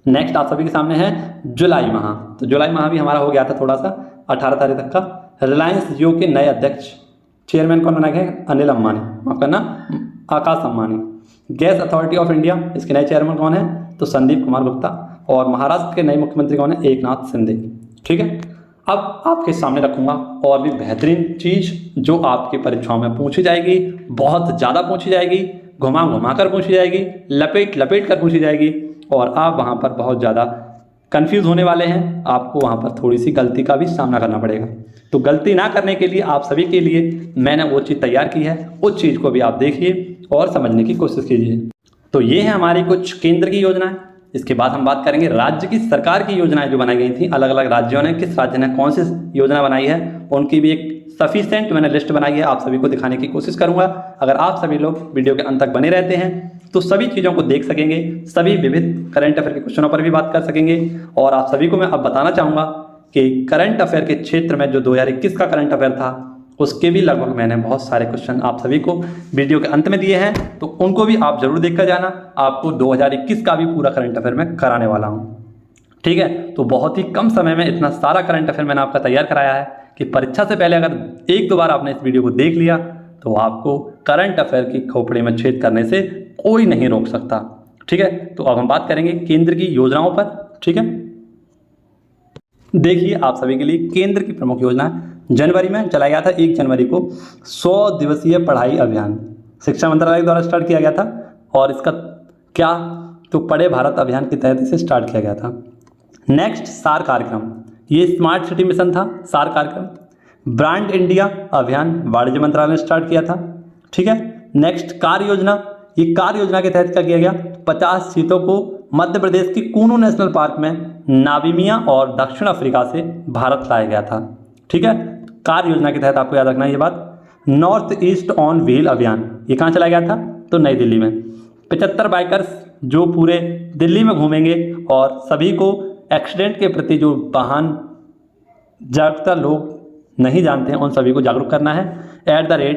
नेक्स्ट आप सभी के सामने है जुलाई माह। तो जुलाई माह भी हमारा हो गया था थोड़ा सा, 18 तारीख तक का। रिलायंस जियो के नए अध्यक्ष चेयरमैन कौन बनाए गए? अनिल अंबानी, माफ करना Akash Ambani. Gas authority of India, इसके नए चेयरमैन कौन है? तो संदीप कुमार गुप्ता। और महाराष्ट्र के नए मुख्यमंत्री कौन है? एकनाथ शिंदे। ठीक है, अब आपके सामने रखूंगा और भी बेहतरीन चीज जो आपकी परीक्षाओं में पूछी जाएगी, बहुत ज़्यादा पूछी जाएगी। घुमा घुमा कर पूछी जाएगी, लपेट लपेट कर पूछी जाएगी और आप वहाँ पर बहुत ज़्यादा कंफ्यूज होने वाले हैं। आपको वहाँ पर थोड़ी सी गलती का भी सामना करना पड़ेगा। तो गलती ना करने के लिए आप सभी के लिए मैंने वो चीज़ तैयार की है, उस चीज़ को भी आप देखिए और समझने की कोशिश कीजिए। तो ये है हमारी कुछ केंद्र की योजनाएं। इसके बाद हम बात करेंगे राज्य की सरकार की योजनाएं जो बनाई गई थी। अलग अलग राज्यों ने, किस राज्य ने कौन सी योजना बनाई है, उनकी भी एक सफिशिएंट मैंने लिस्ट बनाई है, आप सभी को दिखाने की कोशिश करूंगा। अगर आप सभी लोग वीडियो के अंत तक बने रहते हैं तो सभी चीज़ों को देख सकेंगे, सभी विविध करंट अफेयर के क्वेश्चनों पर भी बात कर सकेंगे। और आप सभी को मैं अब बताना चाहूँगा कि करंट अफेयर के क्षेत्र में जो 2021 का करंट अफेयर था उसके भी लगभग मैंने बहुत सारे क्वेश्चन आप सभी को वीडियो के अंत में दिए हैं, तो उनको भी आप जरूर देख कर जाना। आपको 2021 का भी पूरा करंट अफेयर मैं कराने वाला हूँ, ठीक है। तो बहुत ही कम समय में इतना सारा करंट अफेयर मैंने आपका तैयार कराया है कि परीक्षा से पहले अगर एक दो बार आपने इस वीडियो को देख लिया तो आपको करंट अफेयर की खोपड़ी में छेद करने से कोई नहीं रोक सकता, ठीक है। तो अब हम बात करेंगे केंद्र की योजनाओं पर, ठीक है। देखिए आप सभी के लिए केंद्र की प्रमुख योजना जनवरी में चलाया गया था। 1 जनवरी को 100 दिवसीय पढ़ाई अभियान शिक्षा मंत्रालय द्वारा स्टार्ट किया गया था। और इसका क्या, तो पढ़े भारत अभियान के तहत इसे स्टार्ट किया गया था। नेक्स्ट सार कार्यक्रम, ये स्मार्ट सिटी मिशन था। सार कार्यक्रम ब्रांड इंडिया अभियान वाणिज्य मंत्रालय ने स्टार्ट किया था, ठीक है। नेक्स्ट कार्य योजना, ये कार्य योजना के तहत क्या किया गया, 50 चीतों को मध्य प्रदेश की कूनू नेशनल पार्क में नामीबिया और दक्षिण अफ्रीका से भारत लाया गया था, ठीक है। कार्य योजना के तहत आपको याद रखना है ये बात। नॉर्थ ईस्ट ऑन व्हील अभियान, ये कहाँ चलाया गया था, तो नई दिल्ली में। 75 बाइकर्स जो पूरे दिल्ली में घूमेंगे और सभी को एक्सीडेंट के प्रति जो वाहन जागरूकता लोग नहीं जानते हैं उन सभी को जागरूक करना है @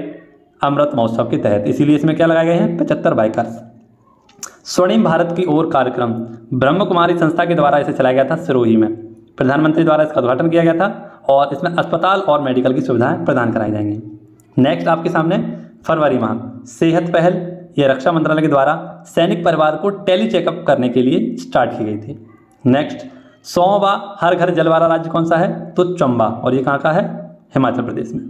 अमृत महोत्सव के तहत। इसीलिए इसमें क्या लगाए गए हैं, 75 बाइकर्स। स्वर्णिम भारत की ओर कार्यक्रम ब्रह्म कुमारी संस्था के द्वारा इसे चलाया गया था सिरोही में। प्रधानमंत्री द्वारा इसका उद्घाटन किया गया था और इसमें अस्पताल और मेडिकल की सुविधाएं प्रदान कराई जाएंगी। नेक्स्ट आपके सामने फरवरी माह सेहत पहल, ये रक्षा मंत्रालय के द्वारा सैनिक परिवार को टेली चेकअप करने के लिए स्टार्ट की गई थी। नेक्स्ट 100वां हर घर जल वाला राज्य कौन सा है, तो चंबा, और ये कहाँ का है, हिमाचल प्रदेश में।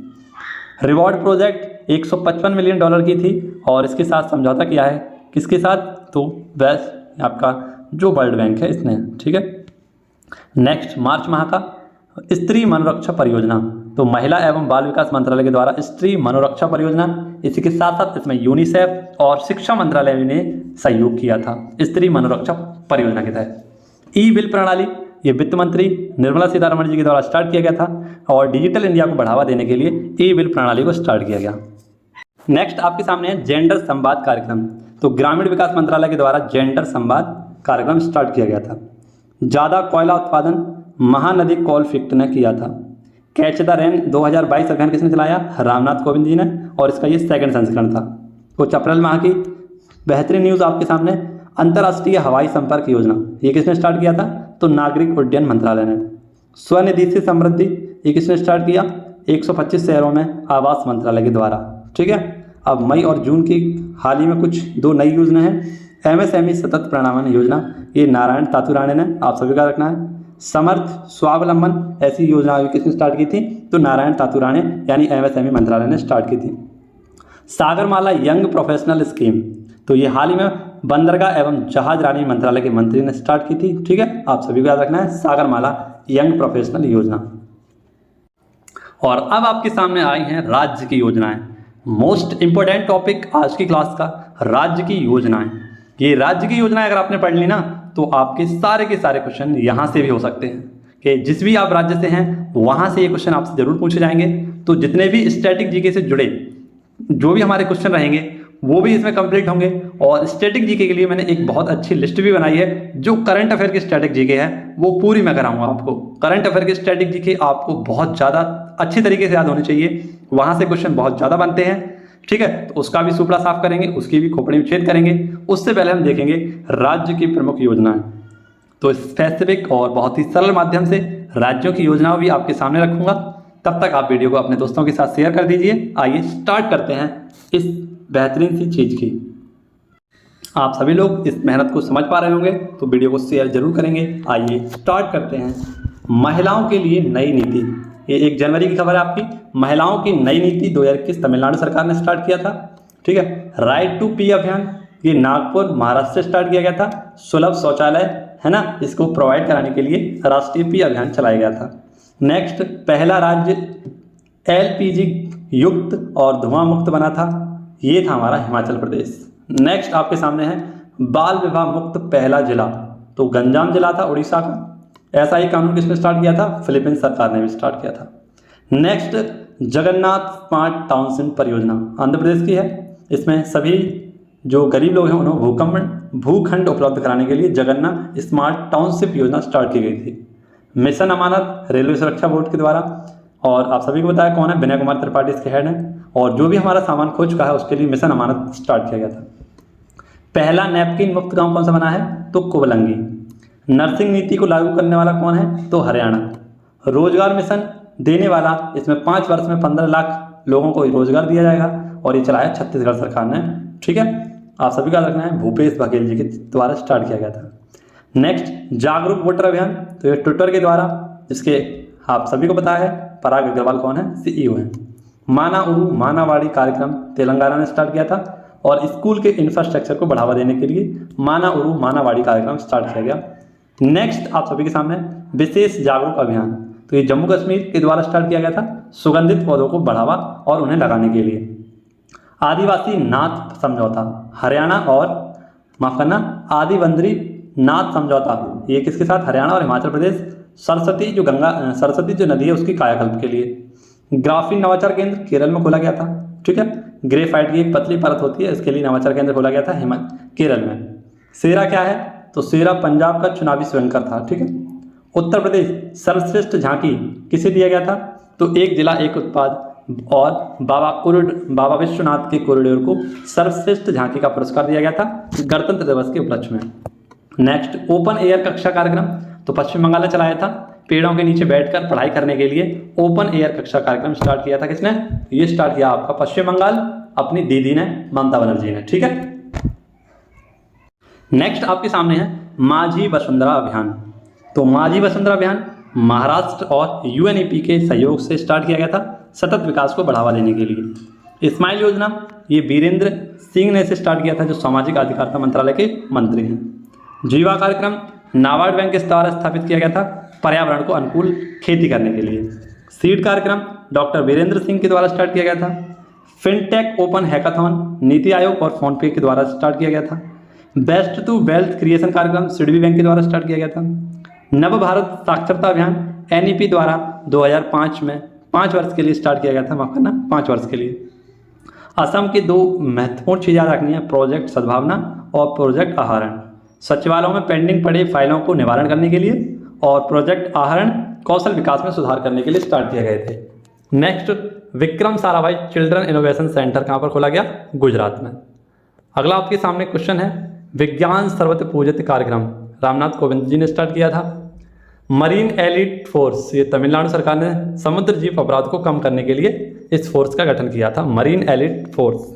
रिवॉर्ड प्रोजेक्ट 155 मिलियन डॉलर की थी और इसके साथ समझौता किया है, किसके साथ, तो वेस्ट आपका जो वर्ल्ड बैंक है इसने, ठीक है। नेक्स्ट मार्च माह का स्त्री मनोरक्षा परियोजना, तो महिला एवं बाल विकास मंत्रालय के द्वारा स्त्री मनोरक्षा परियोजना। इसी के साथ साथ इसमें यूनिसेफ और शिक्षा मंत्रालय ने सहयोग किया था स्त्री मनोरक्षा परियोजना के तहत। ई बिल प्रणाली, ये वित्त मंत्री निर्मला सीतारमण जी के द्वारा स्टार्ट किया गया था और डिजिटल इंडिया को बढ़ावा देने के लिए ई बिल प्रणाली को स्टार्ट किया गया। नेक्स्ट आपके सामने है जेंडर संवाद कार्यक्रम, तो ग्रामीण विकास मंत्रालय के द्वारा जेंडर संवाद कार्यक्रम स्टार्ट किया गया था। ज़्यादा कोयला उत्पादन महानदी कोलफिल्ड ने किया था। कैच द रेन 2022 अभियान किसने चलाया, रामनाथ कोविंद जी ने, और इसका ये 2nd संस्करण था। कुछ अप्रैल माह की बेहतरीन न्यूज़ आपके सामने, अंतर्राष्ट्रीय हवाई संपर्क योजना, ये किसने स्टार्ट किया था, तो नागरिक उड्डयन मंत्रालय ने। स्वनिधि से समृद्धि, ये किसने स्टार्ट किया, 125 शहरों में आवास मंत्रालय के द्वारा, ठीक है। अब मई और जून की हाल ही में कुछ 2 नई योजना है। MSME सतत प्रणामन योजना, ये नारायण तातुराणे ने, आप सभी का रखना है। समर्थ स्वावलंबन, ऐसी योजना भी किसने स्टार्ट की थी, तो नारायण तातुराणे यानी MSME मंत्रालय ने स्टार्ट की थी। सागरमाला यंग प्रोफेशनल स्कीम, तो ये हाल ही में बंदरगाह एवं जहाज रानी मंत्रालय के मंत्री ने स्टार्ट की थी, ठीक है। आप सभी को याद रखना है सागरमाला यंग प्रोफेशनल योजना। और अब आपके सामने आई हैं राज्य की योजनाएं। मोस्ट इंपोर्टेंट टॉपिक आज की क्लास का, राज्य की योजनाएं। ये राज्य की योजनाएं अगर आपने पढ़ ली ना तो आपके सारे के सारे क्वेश्चन यहाँ से भी हो सकते हैं कि जिस भी आप राज्य से हैं वहाँ से ये क्वेश्चन आपसे जरूर पूछे जाएंगे। तो जितने भी स्टैटिक जीके से जुड़े जो भी हमारे क्वेश्चन रहेंगे वो भी इसमें कंप्लीट होंगे। और स्टैटिक जीके के लिए मैंने एक बहुत अच्छी लिस्ट भी बनाई है। जो करंट अफेयर की स्टैटिक जीके है वो पूरी मैं कराऊंगा आपको। करंट अफेयर की स्टैटिक जीके आपको बहुत ज़्यादा अच्छी तरीके से याद होनी चाहिए, वहाँ से क्वेश्चन बहुत ज़्यादा बनते हैं, ठीक है। तो उसका भी सुपड़ा साफ करेंगे, उसकी भी खोपड़ी में छेद करेंगे। उससे पहले हम देखेंगे राज्य की प्रमुख योजनाएं। तो स्पेसिफिक और बहुत ही सरल माध्यम से राज्यों की योजनाओं भी आपके सामने रखूंगा। तब तक आप वीडियो को अपने दोस्तों के साथ शेयर कर दीजिए। आइए स्टार्ट करते हैं इस बेहतरीन सी चीज़ की। आप सभी लोग इस मेहनत को समझ पा रहे होंगे तो वीडियो को शेयर जरूर करेंगे। आइए स्टार्ट करते हैं। महिलाओं के लिए नई नीति, ये 1 जनवरी की खबर है आपकी। महिलाओं की नई नीति 2021 तमिलनाडु सरकार ने स्टार्ट किया था, ठीक है। राइट टू पी अभियान ये नागपुर महाराष्ट्र से स्टार्ट किया गया था। सुलभ शौचालय है ना, इसको प्रोवाइड कराने के लिए राष्ट्रीय पी अभियान चलाया गया था। नेक्स्ट, पहला राज्य एलपीजी युक्त और धुआं मुक्त बना था, ये था हमारा हिमाचल प्रदेश। नेक्स्ट आपके सामने है बाल विवाह मुक्त पहला जिला, तो गंजाम जिला था उड़ीसा का। ऐसा ही कानून किसने स्टार्ट किया था? फिलीपींस सरकार ने भी स्टार्ट किया था। नेक्स्ट, जगन्नाथ स्मार्ट टाउनशिप परियोजना आंध्र प्रदेश की है। इसमें सभी जो गरीब लोग हैं उन्हें भूखंड उपलब्ध कराने के लिए जगन्नाथ स्मार्ट टाउनशिप योजना स्टार्ट की गई थी। मिशन अमानत रेलवे सुरक्षा बोर्ड के द्वारा, और आप सभी को बताया कौन है, विनय कुमार त्रिपाठी इसके हेड हैं। और जो भी हमारा सामान खो चुका है उसके लिए मिशन अमानत स्टार्ट किया गया था। पहला नैपकिन मुक्त गांव कौन सा बना है? तो कुबलंगी। नर्सिंग नीति को लागू करने वाला कौन है? तो हरियाणा। रोजगार मिशन देने वाला, इसमें 5 वर्ष में 15 लाख लोगों को रोजगार दिया जाएगा, और ये चलाया छत्तीसगढ़ सरकार ने। ठीक है, आप सभी का रखना है, भूपेश बघेल जी के द्वारा स्टार्ट किया गया था। नेक्स्ट, जागरूक वोटर अभियान, तो ये ट्विटर के द्वारा, जिसके आप सभी को पता है पराग अग्रवाल कौन है? सीईओ हैं। माना उरु मानावाड़ी कार्यक्रम तेलंगाना ने स्टार्ट किया था, और स्कूल के इंफ्रास्ट्रक्चर को बढ़ावा देने के लिए माना उरु मानावाड़ी कार्यक्रम स्टार्ट किया गया। नेक्स्ट आप सभी के सामने विशेष जागरूक अभियान, तो ये जम्मू कश्मीर के द्वारा स्टार्ट किया गया था, सुगंधित पौधों को बढ़ावा और उन्हें लगाने के लिए। आदिवासी नाथ समझौता हरियाणा और माफ करना आदिबंदरी नाथ समझौता, ये किसके साथ? हरियाणा और हिमाचल प्रदेश। सरस्वती जो नदी है उसकी कायाकल्प के लिए। ग्राफीन नवाचार केंद्र केरल में खोला गया था। ठीक है, ग्रेफाइट की एक पतली परत होती है, इसके लिए नवाचार केंद्र खोला गया था केरल में। सेरा क्या है? तो सेरा पंजाब का चुनावी स्वयंकर था। ठीक है। उत्तर प्रदेश सर्वश्रेष्ठ झांकी किसे दिया गया था? तो एक जिला एक उत्पाद, और बाबा विश्वनाथ के कॉरिडोर को सर्वश्रेष्ठ झांकी का पुरस्कार दिया गया था गणतंत्र दिवस के उपलक्ष्य में। नेक्स्ट, ओपन एयर कक्षा कार्यक्रम, तो पश्चिम बंगाल ने चलाया था। पेड़ों के नीचे बैठकर पढ़ाई करने के लिए ओपन एयर कक्षा कार्यक्रम स्टार्ट किया था। किसने? ये स्टार्ट किया आपका पश्चिम बंगाल, अपनी दीदी ने, ममता बनर्जी ने। ठीक है। नेक्स्ट आपके सामने है माझी वसुंधरा अभियान, तो माझी वसुंधरा अभियान महाराष्ट्र और यूएनईपी के सहयोग से स्टार्ट किया गया था सतत विकास को बढ़ावा देने के लिए। स्माइल योजना ये वीरेंद्र सिंह ने इसे स्टार्ट किया था, जो सामाजिक अधिकारिता मंत्रालय के मंत्री हैं। जीवा कार्यक्रम नाबार्ड बैंक के द्वारा स्थापित किया गया था पर्यावरण को अनुकूल खेती करने के लिए। सीड कार्यक्रम डॉक्टर वीरेंद्र सिंह के द्वारा स्टार्ट किया गया था। Fintech open hackathon NITI Aayog और फोनपे के द्वारा स्टार्ट किया गया था। बेस्ट टू वेल्थ क्रिएशन कार्यक्रम सिडबी बैंक के द्वारा स्टार्ट किया गया था। नव भारत साक्षरता अभियान एनईपी द्वारा 2005 में 5 वर्ष के लिए स्टार्ट किया गया था, माफ करना 5 वर्ष के लिए। असम की 2 महत्वपूर्ण चीज़ याद रखनी है, प्रोजेक्ट सद्भावना और प्रोजेक्ट आहरण। सचिवालयों में पेंडिंग पड़े फाइलों को निवारण करने के लिए, और प्रोजेक्ट आहरण कौशल विकास में सुधार करने के लिए स्टार्ट किए गए थे। Next, Vikram Sarabhai children innovation centre कहाँ पर खोला गया? गुजरात में। अगला आपके सामने क्वेश्चन है, विज्ञान सर्वत्र पूजित कार्यक्रम रामनाथ कोविंद जी ने स्टार्ट किया था। मरीन एलिट फोर्स ये तमिलनाडु सरकार ने समुद्र जीव अपराध को कम करने के लिए इस फोर्स का गठन किया था, मरीन एलिट फोर्स।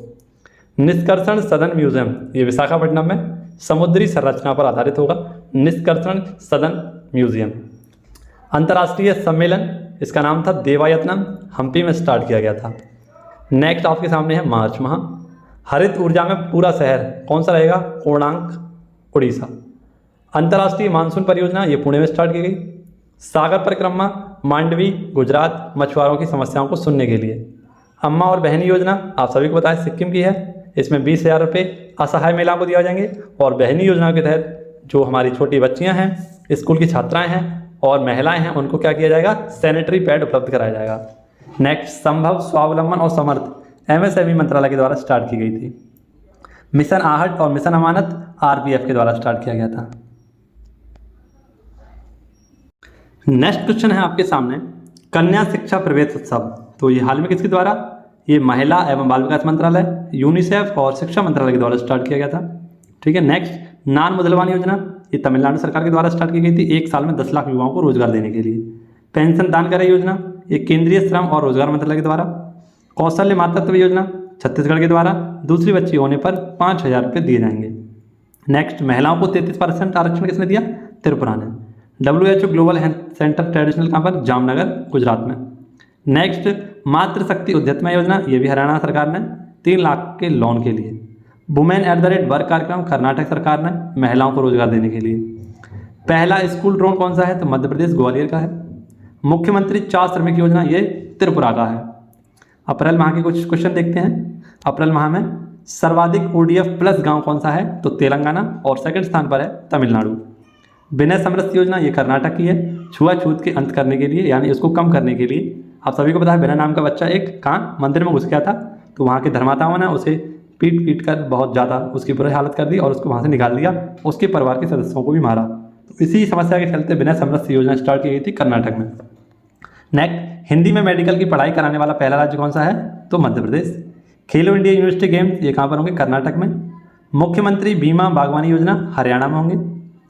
निष्कर्षण सदन म्यूजियम ये विशाखापट्टनम में समुद्री संरचना पर आधारित होगा, निष्कर्षण सदन म्यूजियम। अंतर्राष्ट्रीय सम्मेलन इसका नाम था देवायतनम, हम्पी में स्टार्ट किया गया था। नेक्स्ट आपके सामने है मार्च माह। हरित ऊर्जा में पूरा शहर कौन सा रहेगा? कोणार्क उड़ीसा। अंतर्राष्ट्रीय मानसून परियोजना ये पुणे में स्टार्ट की गई। सागर परिक्रमा मांडवी गुजरात, मछुआरों की समस्याओं को सुनने के लिए। अम्मा और बहनी योजना आप सभी को पता है सिक्किम की है, इसमें 20,000 रुपये असहाय महिलाओं को दिया जाएंगे, और बहनी योजना के तहत जो हमारी छोटी बच्चियां हैं, स्कूल की छात्राएं हैं और महिलाएं हैं, उनको क्या किया जाएगा? सैनिटरी पैड उपलब्ध कराया जाएगा। नेक्स्ट, संभव स्वावलंबन और समर्थ एमएसएमई मंत्रालय के द्वारा स्टार्ट की गई थी। मिशन आहट और मिशन अमानत आरपीएफ के द्वारा स्टार्ट किया गया था। नेक्स्ट क्वेश्चन है आपके सामने, कन्या शिक्षा प्रवेश उत्सव, तो ये हाल में किसके द्वारा? ये महिला एवं बाल विकास मंत्रालय, यूनिसेफ और शिक्षा मंत्रालय के द्वारा स्टार्ट किया गया था। ठीक है। नेक्स्ट, नान मुदलवान योजना ये तमिलनाडु सरकार के द्वारा स्टार्ट की गई थी, 1 साल में 10 लाख युवाओं को रोजगार देने के लिए। पेंशन दान करे योजना ये केंद्रीय श्रम और रोजगार मंत्रालय के द्वारा। कौशल्य मातृत्व योजना छत्तीसगढ़ के द्वारा, दूसरी बच्ची होने पर 5,000 रुपये दिए जाएंगे। नेक्स्ट, महिलाओं को 33% आरक्षण किसने दिया? त्रिपुरा ने। WHO global health centre traditional कहाँ पर? जामनगर गुजरात में। नेक्स्ट, मातृशक्ति उद्यतमा योजना ये भी हरियाणा सरकार ने 3 लाख के लोन के लिए। Women at the rate work कार्यक्रम कर्नाटक सरकार ने महिलाओं को रोजगार देने के लिए। पहला स्कूल ड्रोन कौन सा है? तो मध्य प्रदेश ग्वालियर का है। मुख्यमंत्री 4 श्रमिक योजना ये त्रिपुरा का है। अप्रैल माह के कुछ क्वेश्चन देखते हैं। अप्रैल माह में सर्वाधिक ODF प्लस गांव कौन सा है? तो तेलंगाना, और सेकंड स्थान पर है तमिलनाडु। विनय समरस योजना ये कर्नाटक की है, छुआछूत के अंत करने के लिए, यानी उसको कम करने के लिए। आप सभी को पता है विनय नाम का बच्चा एक कहाँ मंदिर में घुस गया था, तो वहाँ के धर्माताओं ने उसे पीट पीट कर बहुत ज़्यादा उसकी बुरी हालत कर दी और उसको वहाँ से निकाल दिया, उसके परिवार के सदस्यों को भी मारा। तो इसी समस्या के चलते विनय समरस योजना स्टार्ट की गई थी कर्नाटक में। नेक्स्ट, हिंदी में मेडिकल की पढ़ाई कराने वाला पहला राज्य कौन सा है? तो मध्य प्रदेश। खेलो इंडिया यूनिवर्सिटी गेम्स ये कहाँ पर होंगे? कर्नाटक में। मुख्यमंत्री बीमा बागवानी योजना हरियाणा में होंगे,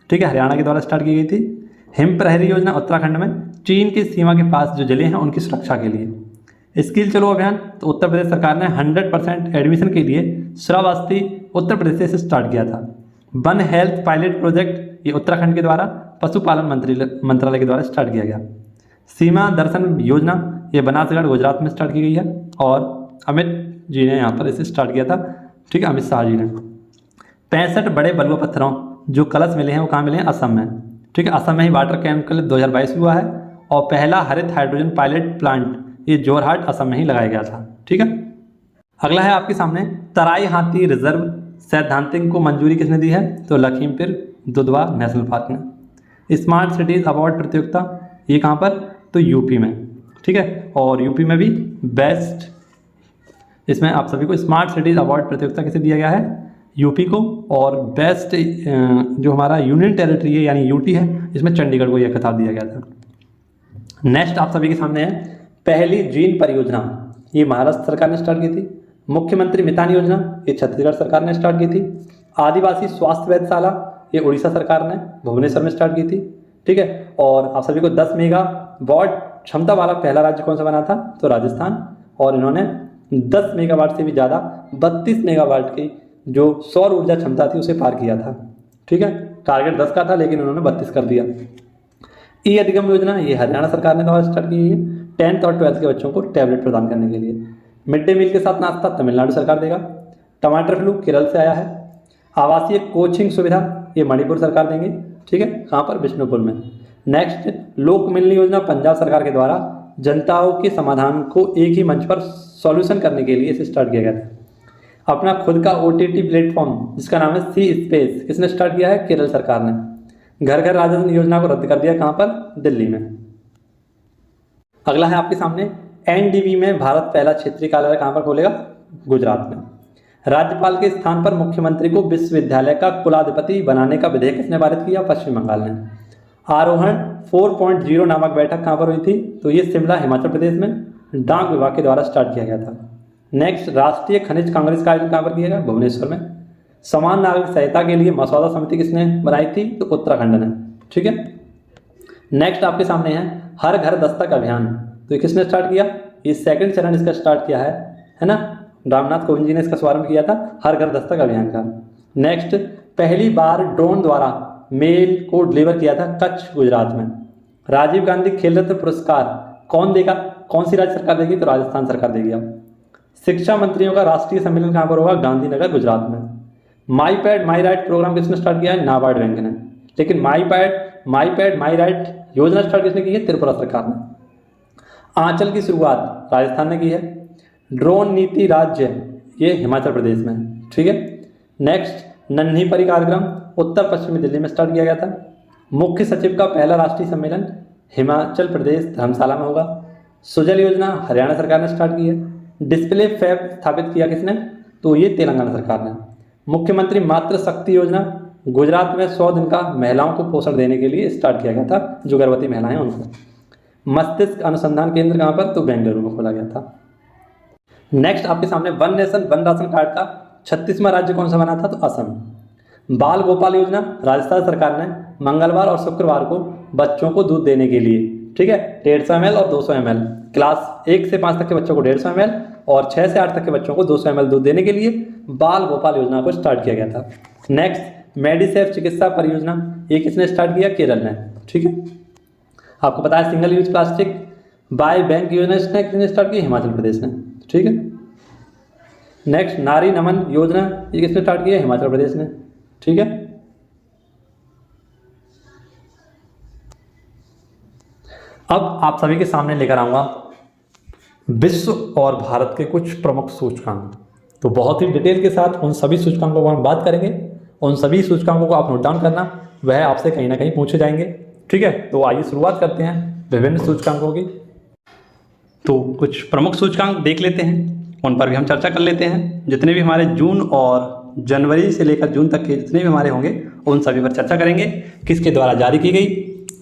ठीक है, हरियाणा के द्वारा स्टार्ट की गई थी। हिम प्रहरी योजना उत्तराखंड में, चीन की सीमा के पास जो जिले हैं उनकी सुरक्षा के लिए। स्किल चलो अभियान तो उत्तर प्रदेश सरकार ने 100% एडमिशन के लिए श्रावस्ती उत्तर प्रदेश से स्टार्ट किया था। वन हेल्थ पायलट प्रोजेक्ट ये उत्तराखंड के द्वारा पशुपालन मंत्रालय के द्वारा स्टार्ट किया गया। सीमा दर्शन योजना ये बनासगढ़ गुजरात में स्टार्ट की गई है और अमित जी ने यहाँ पर इसे स्टार्ट किया था, ठीक है, अमित शाह जी ने। 65 बड़े बलुआ पत्थरों जो कलश मिले हैं वो कहाँ मिले हैं? असम में, ठीक है। असम में ही वाटर कैंप 2022 हुआ है और पहला हरित हाइड्रोजन पायलट प्लांट ये जोरहाट असम में ही लगाया गया था, ठीक है। अगला है आपके सामने तराई हाथी रिजर्व सैद्धांतिक को मंजूरी किसने दी है? तो लखीमपुर दुधवा नेशनल पार्क ने। स्मार्ट सिटीज अवार्ड प्रतियोगिता ये कहाँ पर? तो यूपी में, ठीक है, और यूपी में भी बेस्ट, इसमें आप सभी को स्मार्ट सिटीज अवार्ड प्रतियोगिता किसे दिया गया है? यूपी को, और बेस्ट जो हमारा यूनियन टेरिटरी है यानी यूटी है, इसमें चंडीगढ़ को यह खिताब दिया गया था। नेक्स्ट आप सभी के सामने है पहली जीन परियोजना, ये महाराष्ट्र सरकार ने स्टार्ट की थी। मुख्यमंत्री मितान योजना ये छत्तीसगढ़ सरकार ने स्टार्ट की थी। आदिवासी स्वास्थ्य वेधशाला ये उड़ीसा सरकार ने भुवनेश्वर में स्टार्ट की थी, ठीक है। और आप सभी को 10 मेगावाट क्षमता वाला पहला राज्य कौन सा बना था? तो राजस्थान, और इन्होंने 10 मेगावाट से भी ज़्यादा 32 मेगावाट की जो सौर ऊर्जा क्षमता थी उसे पार किया था, ठीक है। टारगेट 10 का था लेकिन उन्होंने 32 कर दिया। ई अधिगम योजना ये हरियाणा सरकार ने द्वारा स्टार्ट की है 10th और 12th के बच्चों को टैबलेट प्रदान करने के लिए। मिड डे मील के साथ नाश्ता तमिलनाडु सरकार देगा। टमाटर फ्लू केरल से आया है। आवासीय कोचिंग सुविधा ये मणिपुर सरकार देंगे, ठीक है, कहाँ पर? बिष्णुपुर में। नेक्स्ट, लोक मिलनी योजना पंजाब सरकार के द्वारा जनताओं के समाधान को एक ही मंच पर सॉल्यूशन करने के लिए इसे स्टार्ट किया गया था। अपना खुद का OTT प्लेटफॉर्म जिसका नाम है सी स्पेस किसने स्टार्ट किया है? केरल सरकार ने। घर घर राशन योजना को रद्द कर दिया, कहाँ पर? दिल्ली में। अगला है आपके सामने NDB में भारत पहला क्षेत्रीय कार्यालय कहाँ पर खोलेगा? गुजरात में। राज्यपाल के स्थान पर मुख्यमंत्री को विश्वविद्यालय का कुलाधिपति बनाने का विधेयक किसने पारित किया? पश्चिम बंगाल ने। आरोहण 4.0 नामक बैठक कहाँ पर हुई थी? तो ये शिमला हिमाचल प्रदेश में डाक विभाग के द्वारा स्टार्ट किया गया था। नेक्स्ट, राष्ट्रीय खनिज कांग्रेस का आयोजन कहाँ पर किया गया? भुवनेश्वर में। समान नागरिक संहिता के लिए मसौदा समिति किसने बनाई थी? तो उत्तराखंड ने, ठीक है। नेक्स्ट आपके सामने है हर घर दस्तक अभियान, तो ये किसने स्टार्ट किया? ये सेकंड चरण इसका स्टार्ट किया है ना, रामनाथ कोविंद जी ने इसका शुभारंभ किया था हर घर दस्तक अभियान का। नेक्स्ट, पहली बार ड्रोन द्वारा मेल को डिलीवर किया था कच्छ गुजरात में। राजीव गांधी खेल रत्न पुरस्कार कौन देगा? कौन सी राज्य सरकार देगी? तो राजस्थान सरकार देगी। अब शिक्षा मंत्रियों का राष्ट्रीय सम्मेलन कहाँ पर होगा? गांधीनगर गुजरात में। माई पैड माई राइट प्रोग्राम किसने स्टार्ट किया है? नाबार्ड बैंक ने। लेकिन माई पैड माई राइट योजना स्टार्ट किसने की है? त्रिपुरा सरकार ने। आंचल की शुरुआत राजस्थान ने की है। ड्रोन नीति राज्य ये हिमाचल प्रदेश में, ठीक है। नेक्स्ट, नन्ही परी कार्यक्रम उत्तर पश्चिमी दिल्ली में स्टार्ट किया गया था। मुख्य सचिव का पहला राष्ट्रीय सम्मेलन हिमाचल प्रदेश धर्मशाला में होगा। सुजल योजना हरियाणा सरकार ने स्टार्ट की है। डिस्प्ले फैब स्थापित किया किसने? तो ये तेलंगाना सरकार ने। मुख्यमंत्री मातृ शक्ति योजना गुजरात में 100 दिन का महिलाओं को पोषण देने के लिए स्टार्ट किया गया था, जो गर्भवती महिलाएं उनको। मस्तिष्क अनुसंधान केंद्र कहाँ पर? तो बेंगलुरु में खोला गया था। नेक्स्ट आपके सामने one nation one ration card का 36वां राज्य कौन सा बना था? तो असम। बाल गोपाल योजना राजस्थान सरकार ने मंगलवार और शुक्रवार को बच्चों को दूध देने के लिए, ठीक है, 150 ml और 200 ml, क्लास 1 से 5 तक के बच्चों को 150 ml और 6 से 8 तक के बच्चों को 200 ml दूध देने के लिए बाल गोपाल योजना को स्टार्ट किया गया था। नेक्स्ट, मेडिसेफ चिकित्सा परियोजना ये किसने स्टार्ट किया? केरल ने, ठीक है। आपको पता है single use plastic by bank योजना किसने स्टार्ट की? हिमाचल प्रदेश ने, ठीक है। नेक्स्ट नारी नमन योजना, ये किसने स्टार्ट किया है? हिमाचल प्रदेश ने। ठीक है, अब आप सभी के सामने लेकर आऊंगा विश्व और भारत के कुछ प्रमुख सूचकांक। तो बहुत ही डिटेल के साथ उन सभी सूचकांकों को हम बात करेंगे। उन सभी सूचकांकों को आप नोट डाउन करना, वह आपसे कहीं ना कहीं पूछे जाएंगे। ठीक है, तो आइए शुरुआत करते हैं विभिन्न सूचकांकों की। तो कुछ प्रमुख सूचकांक देख लेते हैं, उन पर भी हम चर्चा कर लेते हैं। जितने भी हमारे जून और जनवरी से लेकर जून तक के जितने भी हमारे होंगे उन सभी पर चर्चा करेंगे। किसके द्वारा जारी की गई,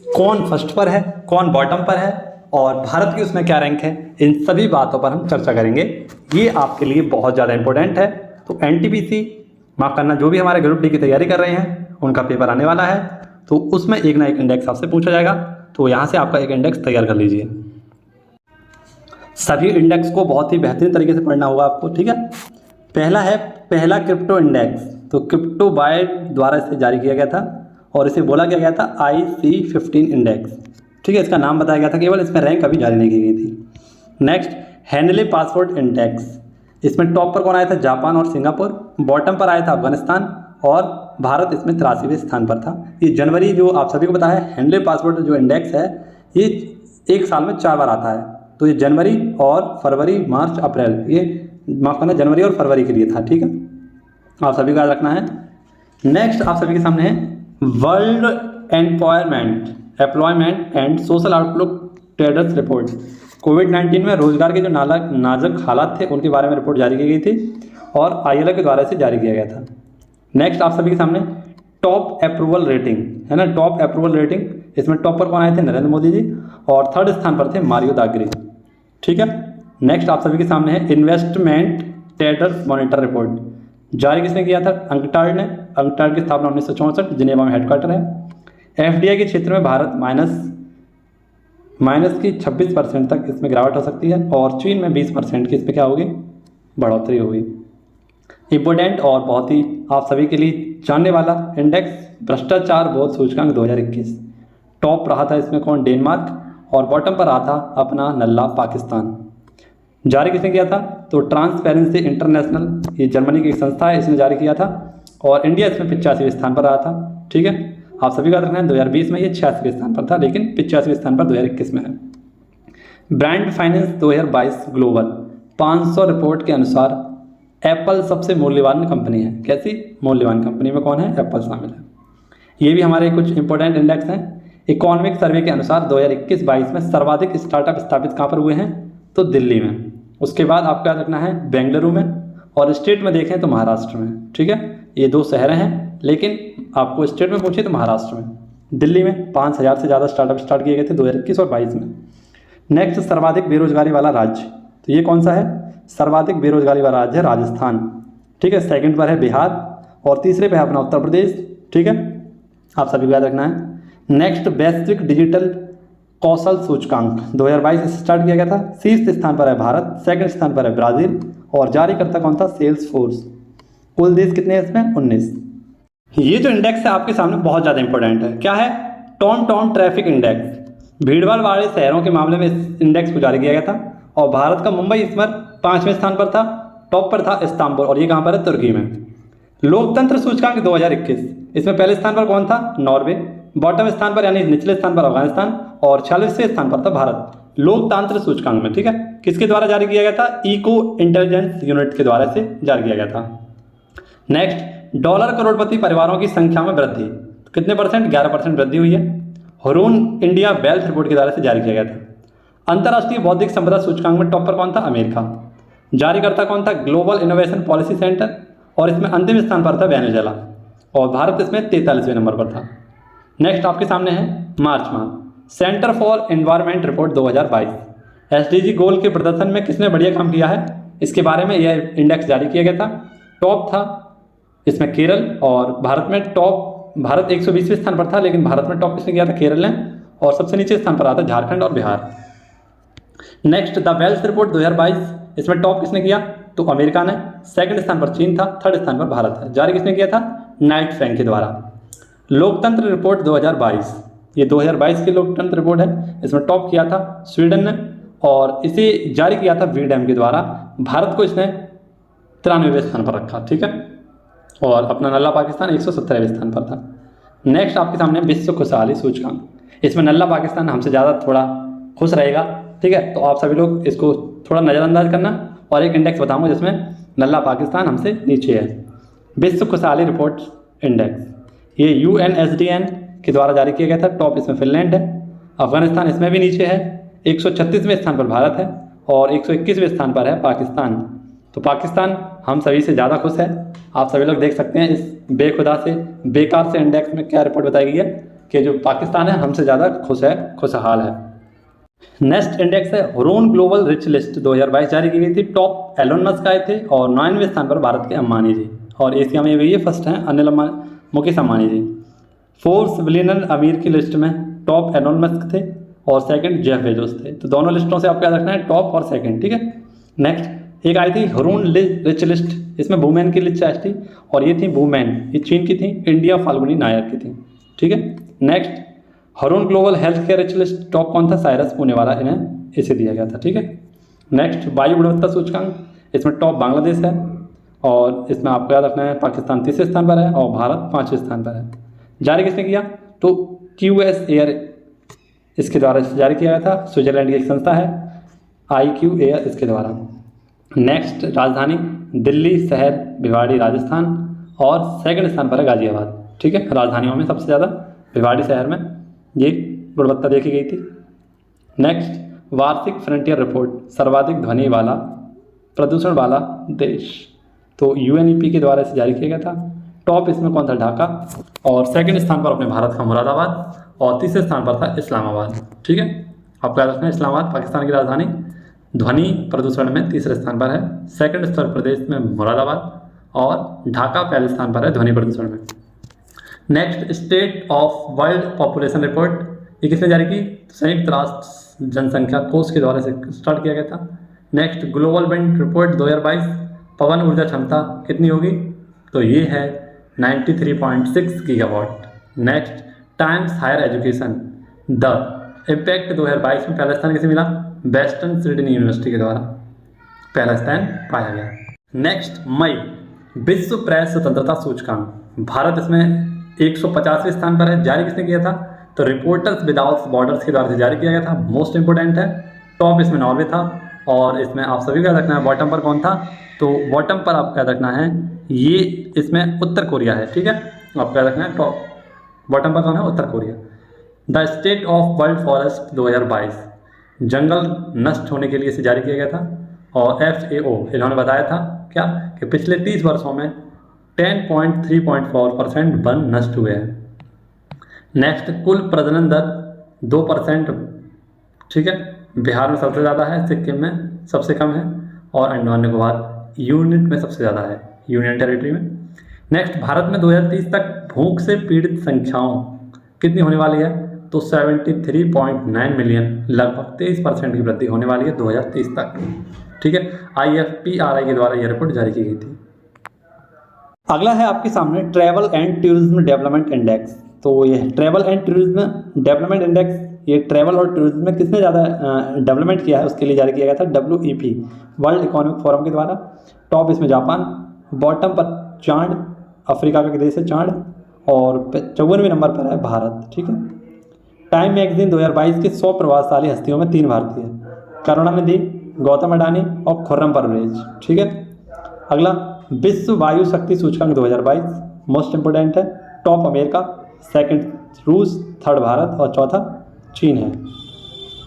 कौन फर्स्ट पर है, कौन बॉटम पर है और भारत की उसमें क्या रैंक है, इन सभी बातों पर हम चर्चा करेंगे। ये आपके लिए बहुत ज़्यादा इंपॉर्टेंट है। तो एनटीपीसी माफ करना, जो भी हमारे ग्रुप डी की तैयारी कर रहे हैं उनका पेपर आने वाला है, तो उसमें एक ना एक इंडेक्स आपसे पूछा जाएगा। तो यहाँ से आपका एक इंडेक्स तैयार कर लीजिए। सभी इंडेक्स को बहुत ही बेहतरीन तरीके से पढ़ना होगा आपको। ठीक है, पहला है पहला क्रिप्टो इंडेक्स। तो क्रिप्टो बाय द्वारा इसे जारी किया गया था और इसे बोला गया था IC15 इंडेक्स। ठीक है, इसका नाम बताया गया था, केवल इसमें रैंक अभी जारी नहीं की गई थी। नेक्स्ट हैंडले पासवर्ड इंडेक्स, इसमें टॉप पर कौन आया था? जापान और सिंगापुर। बॉटम पर आया था अफगानिस्तान और भारत इसमें 83वें स्थान पर था। ये जनवरी जो आप सभी को पता है हैंडले पासवर्ड जो इंडेक्स है ये एक साल में 4 बार आता है। तो ये जनवरी और फरवरी, मार्च, अप्रैल, ये माफ करना जनवरी और फरवरी के लिए था। ठीक है, आप सभी को याद रखना है। नेक्स्ट आप सभी के सामने है world employment and social outlook traders report. कोविड-19 में रोजगार के जो नाजुक हालात थे उनके बारे में रिपोर्ट जारी की गई थी और ILO के द्वारा इसे जारी किया गया था। नेक्स्ट आप सभी के सामने टॉप अप्रूवल रेटिंग है ना, टॉप अप्रूवल रेटिंग। इसमें टॉप पर कौन आए थे? नरेंद्र मोदी जी और थर्ड स्थान पर थे मारियो दागरी। ठीक है, नेक्स्ट आप सभी के सामने है इन्वेस्टमेंट ट्रेडर्स मॉनिटर रिपोर्ट। जारी किसने किया था? अंकटाड ने। अंकटाड की स्थापना 1964, जिनेवा में हेडक्वार्टर है। FDI के क्षेत्र में भारत माइनस की 26% तक इसमें गिरावट हो सकती है और चीन में 20% की इसमें क्या होगी? बढ़ोतरी होगी। इंपॉर्टेंट और बहुत ही आप सभी के लिए जानने वाला इंडेक्स भ्रष्टाचार बोध सूचकांक 2021। टॉप रहा था इसमें कौन? डेनमार्क और बॉटम पर रहा था अपना नल्ला पाकिस्तान। जारी किसने किया था? तो ट्रांसपेरेंसी इंटरनेशनल, ये जर्मनी की एक संस्था है, इसने जारी किया था और इंडिया इसमें 85वें स्थान पर रहा था। ठीक है, आप सभी का रखना है 2020 में ये 86वें स्थान पर था, लेकिन 85वें स्थान पर 2021 में है। ब्रांड फाइनेंस 2022 ग्लोबल 500 रिपोर्ट के अनुसार एप्पल सबसे मूल्यवान कंपनी है। कैसी मूल्यवान कंपनी में कौन है? एप्पल शामिल है। ये भी हमारे कुछ इंपॉर्टेंट इंडेक्स हैं। इकोनॉमिक सर्वे के अनुसार 2021-22 में सर्वाधिक स्टार्टअप स्थापित कहाँ पर हुए हैं? तो दिल्ली में। उसके बाद आपको याद रखना है बेंगलुरु में और स्टेट में देखें तो महाराष्ट्र में। ठीक है, ये 2 शहर हैं, लेकिन आपको स्टेट में पूछे तो महाराष्ट्र में। दिल्ली में 5000 से ज़्यादा स्टार्टअप स्टार्ट किए गए थे 2021 और 22 में। नेक्स्ट सर्वाधिक बेरोजगारी वाला राज्य, तो ये कौन सा है? सर्वाधिक बेरोजगारी वाला राज्य है राजस्थान। ठीक है, सेकंड पर है बिहार और तीसरे पे है अपना उत्तर प्रदेश। ठीक है, आप सभी को याद रखना है। नेक्स्ट वैश्विक डिजिटल कौशल सूचकांक 2022 से स्टार्ट किया गया था। शीर्ष स्थान पर है भारत, सेकंड स्थान पर है ब्राजील और जारी करता कौन था? Salesforce. कुल देश कितने हैं इसमें? 19। ये जो इंडेक्स है आपके सामने बहुत ज़्यादा इंपॉर्टेंट है। क्या है? Town traffic index. भीड़भाड़ वाले शहरों के मामले में इस इंडेक्स को जारी किया गया था और भारत का मुंबई इस पर 5वें स्थान पर था। टॉप पर था इस्तांबुल और ये कहाँ पर है? तुर्की में। लोकतंत्र सूचकांक 2021, इसमें पहले स्थान पर कौन था? नॉर्वे। बॉटम स्थान पर यानी निचले स्थान पर अफगानिस्तान और 46वें स्थान पर था भारत लोकतंत्र सूचकांक में। ठीक है, किसके द्वारा जारी किया गया था? इको इंटेलिजेंस यूनिट के द्वारा से जारी किया गया था। नेक्स्ट डॉलर करोड़पति परिवारों की संख्या में वृद्धि, कितने परसेंट? 11% वृद्धि हुई है। रून इंडिया वेल्थ रिपोर्ट के द्वारा से जारी किया गया था। अंतर्राष्ट्रीय बौद्धिक संपदा सूचकांक में टॉप पर कौन था? अमेरिका। जारीकर्ता कौन था? ग्लोबल इनोवेशन पॉलिसी सेंटर और इसमें अंतिम स्थान पर था वेनेजुएला और भारत इसमें 43वें नंबर पर था। नेक्स्ट आपके सामने है मार्च माह centre for environment report 2022। SDG गोल के प्रदर्शन में किसने बढ़िया काम किया है, इसके बारे में यह इंडेक्स जारी किया गया था। टॉप था इसमें केरल और भारत में टॉप, भारत 120वें स्थान पर था, लेकिन भारत में टॉप किसने किया था? केरल ने। और सबसे नीचे स्थान पर आता झारखंड और Bihar. Next the wealth report 2022, इसमें टॉप किसने किया? तो अमेरिका ने। सेकंड स्थान पर चीन था, थर्ड स्थान पर भारत है। जारी किसने किया था? नाइट फ्रैंक के द्वारा। लोकतंत्र रिपोर्ट 2022, ये 2022 की लोकतंत्र रिपोर्ट है। इसमें टॉप किया था स्वीडन ने और इसे जारी किया था वीडैम के द्वारा। भारत को इसने 93वें स्थान पर रखा, ठीक है। और अपना नल्ला पाकिस्तान 117वें स्थान पर था। नेक्स्ट आपके सामने विश्व खुशहाली सूचकांक, इसमें नल्ला पाकिस्तान हमसे ज़्यादा थोड़ा खुश रहेगा, ठीक है। तो आप सभी लोग इसको थोड़ा नज़रअंदाज करना, और एक इंडेक्स बताऊंगा जिसमें नल्ला पाकिस्तान हमसे नीचे है। विश्व खुशहाली रिपोर्ट इंडेक्स, ये UNSDN के द्वारा जारी किया गया था। टॉप इसमें फिनलैंड है, अफगानिस्तान इसमें भी नीचे है, 136वें स्थान पर भारत है और 121वें स्थान पर है पाकिस्तान। तो पाकिस्तान हम सभी से ज़्यादा खुश है। आप सभी लोग देख सकते हैं इस बेखुदा से बेकार से इंडेक्स में क्या रिपोर्ट बताई गई है कि जो पाकिस्तान है हमसे ज़्यादा खुश है, खुशहाल है। नेक्स्ट इंडेक्स है हुरून ग्लोबल रिच लिस्ट 2022 जारी की गई थी। टॉप एलोन मस्क आए थे और 9वें स्थान पर भारत के अंबानी जी, और एशिया में ये फर्स्ट हैं अनिल अंबानी, मुकेश अंबानी जी। फोर्ब्स बिलियनर अमीर की लिस्ट में टॉप एलोन मस्क थे और सेकंड जेफ बेजोस थे। तो दोनों लिस्टों से आपको याद रखना है टॉप और सेकंड, ठीक है। नेक्स्ट एक आई थी हुरून रिच लिस्ट, इसमें वुमेन की लिस्ट आई थी और ये थी वुमेन, ये चीन की थी, इंडिया फाल्गुनी नायर की थी, ठीक है। Next Hurun global health care rich list, top कौन था? साइरस पुणेवाला, इन्हें इसे दिया गया था, ठीक है। नेक्स्ट वायु गुणवत्ता सूचकांक, इसमें टॉप बांग्लादेश है और इसमें आपको याद रखना है पाकिस्तान 3रे स्थान पर है और भारत 5वें स्थान पर है। जारी किसने किया? तो QS एयर इसके द्वारा जारी किया गया था, स्विट्जरलैंड की एक संस्था है IQ एयर इसके द्वारा। नेक्स्ट राजधानी दिल्ली, शहर भिवाड़ी राजस्थान और सेकंड स्थान पर है गाजियाबाद, ठीक है। राजधानियों में सबसे ज़्यादा भिवाड़ी शहर में ये गुणवत्ता देखी गई थी। नेक्स्ट वार्षिक फ्रंटियर रिपोर्ट, सर्वाधिक ध्वनि वाला प्रदूषण वाला देश, तो UNEP के द्वारा इसे जारी किया गया था। टॉप इसमें कौन था? ढाका, और सेकंड स्थान पर अपने भारत का मुरादाबाद और 3रे स्थान पर था इस्लामाबाद, ठीक है। आपको याद रखना है इस्लामाबाद पाकिस्तान की राजधानी ध्वनि प्रदूषण में 3रे स्थान पर है, सेकंड उत्तर प्रदेश में मुरादाबाद और ढाका पहले स्थान पर है ध्वनि प्रदूषण में। Next state of world population report, ये किसने जारी की? संयुक्त राष्ट्र जनसंख्या कोष के द्वारा से स्टार्ट किया गया था। नेक्स्ट ग्लोबल विंड रिपोर्ट 2022, पवन ऊर्जा क्षमता कितनी होगी? तो ये है 93.6 gigawatt. Next Times Higher Education the impact 2022 में पहला स्थान किसे मिला? वेस्टर्न सिडनी यूनिवर्सिटी के द्वारा पहला स्थान पाया गया। नेक्स्ट मई विश्व प्रेस स्वतंत्रता सूचकांक, भारत इसमें 150वें स्थान पर है। जारी किसने किया था? तो रिपोर्टर्स विदाउट बॉर्डर्स के द्वारा से जारी किया गया था, मोस्ट इंपोर्टेंट है। टॉप इसमें नॉर्वे था और इसमें आप सभी को याद रखना है बॉटम पर कौन था? तो बॉटम पर आपको याद रखना है ये इसमें उत्तर कोरिया है, ठीक है। आपको याद रखना है टॉप बॉटम पर कौन है? उत्तर Korea. The state of world forest 2022, जंगल नष्ट होने के लिए इसे जारी किया गया था और FAO इन्होंने बताया था क्या कि पिछले 30 वर्षों में 10.3.4% वन नष्ट हुए हैं। नेक्स्ट कुल प्रजनन दर 2%, ठीक है। बिहार में सबसे ज़्यादा है, सिक्किम में सबसे कम है और अंडमान निकोबार यूनिट में सबसे ज़्यादा है, यूनियन टेरिटरी में। नेक्स्ट भारत में 2030 तक भूख से पीड़ित संख्याओं कितनी होने वाली है? तो 73.9 मिलियन, लगभग 23% की वृद्धि होने वाली है 2030 तक, ठीक है। IFPRI के द्वारा यह रिपोर्ट जारी की गई थी। अगला है आपके सामने travel and tourism development index. तो ये travel and tourism development index, ये ट्रैवल और टूरिज्म में किसने ज़्यादा डेवलपमेंट किया है उसके लिए जारी किया गया था WEF वर्ल्ड इकोनॉमिक फोरम के द्वारा। टॉप इसमें जापान, बॉटम पर चांद, अफ्रीका का देश है चांद, और 54वें नंबर पर है भारत, ठीक है। टाइम मैगजीन 2022 के 100 प्रभावशाली हस्तियों में 3 भारतीय, करुणानिधि, गौतम अडानी और खुर्रम परवेज, ठीक है। अगला विश्व वायु शक्ति सूचकांक 2022, मोस्ट इंपोर्टेंट है। टॉप अमेरिका, सेकंड रूस, थर्ड भारत और चौथा चीन है।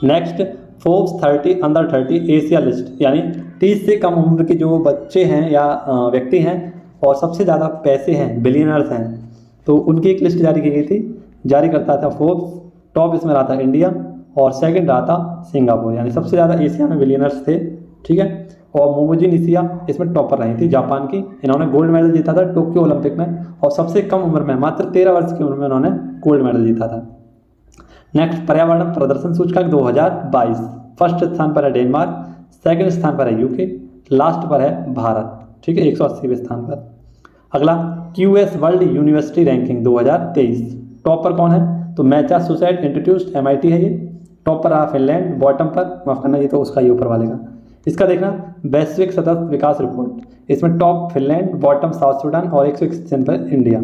Next Forbes 30 under 30 Asia list, यानी 30 से कम उम्र के जो बच्चे हैं या व्यक्ति हैं और सबसे ज़्यादा पैसे हैं, बिलियनर्स हैं, तो उनकी एक लिस्ट जारी की गई थी। जारी करता था फोर्ब्स। टॉप इसमें रहा था इंडिया और सेकंड रहा था सिंगापुर, यानी सबसे ज़्यादा एशिया में बिलियनर्स थे, ठीक है। और मोमोजी निशिया इसमें टॉपर रही थी, जापान की। इन्होंने गोल्ड मेडल जीता था टोक्यो ओलंपिक में और सबसे कम उम्र में, मात्र 13 वर्ष की उम्र में इन्होंने गोल्ड मेडल जीता था। नेक्स्ट पर्यावरण प्रदर्शन सूचकांक 2022, फर्स्ट स्थान पर है डेनमार्क, सेकंड स्थान पर है UK, लास्ट पर है भारत, ठीक है, 180वें स्थान पर। अगला QS world university ranking 2023, top पर कौन है? तो मैसाचुसेट्स इंस्टीट्यूट MIT है ये। टॉप पर रहा फिनलैंड, बॉटम पर, माफ करना ये तो उसका ही ऊपर वाले का, इसका देखना, वैश्विक सतत विकास रिपोर्ट, इसमें top Finland, bottom south Sudan और 161 पर इंडिया।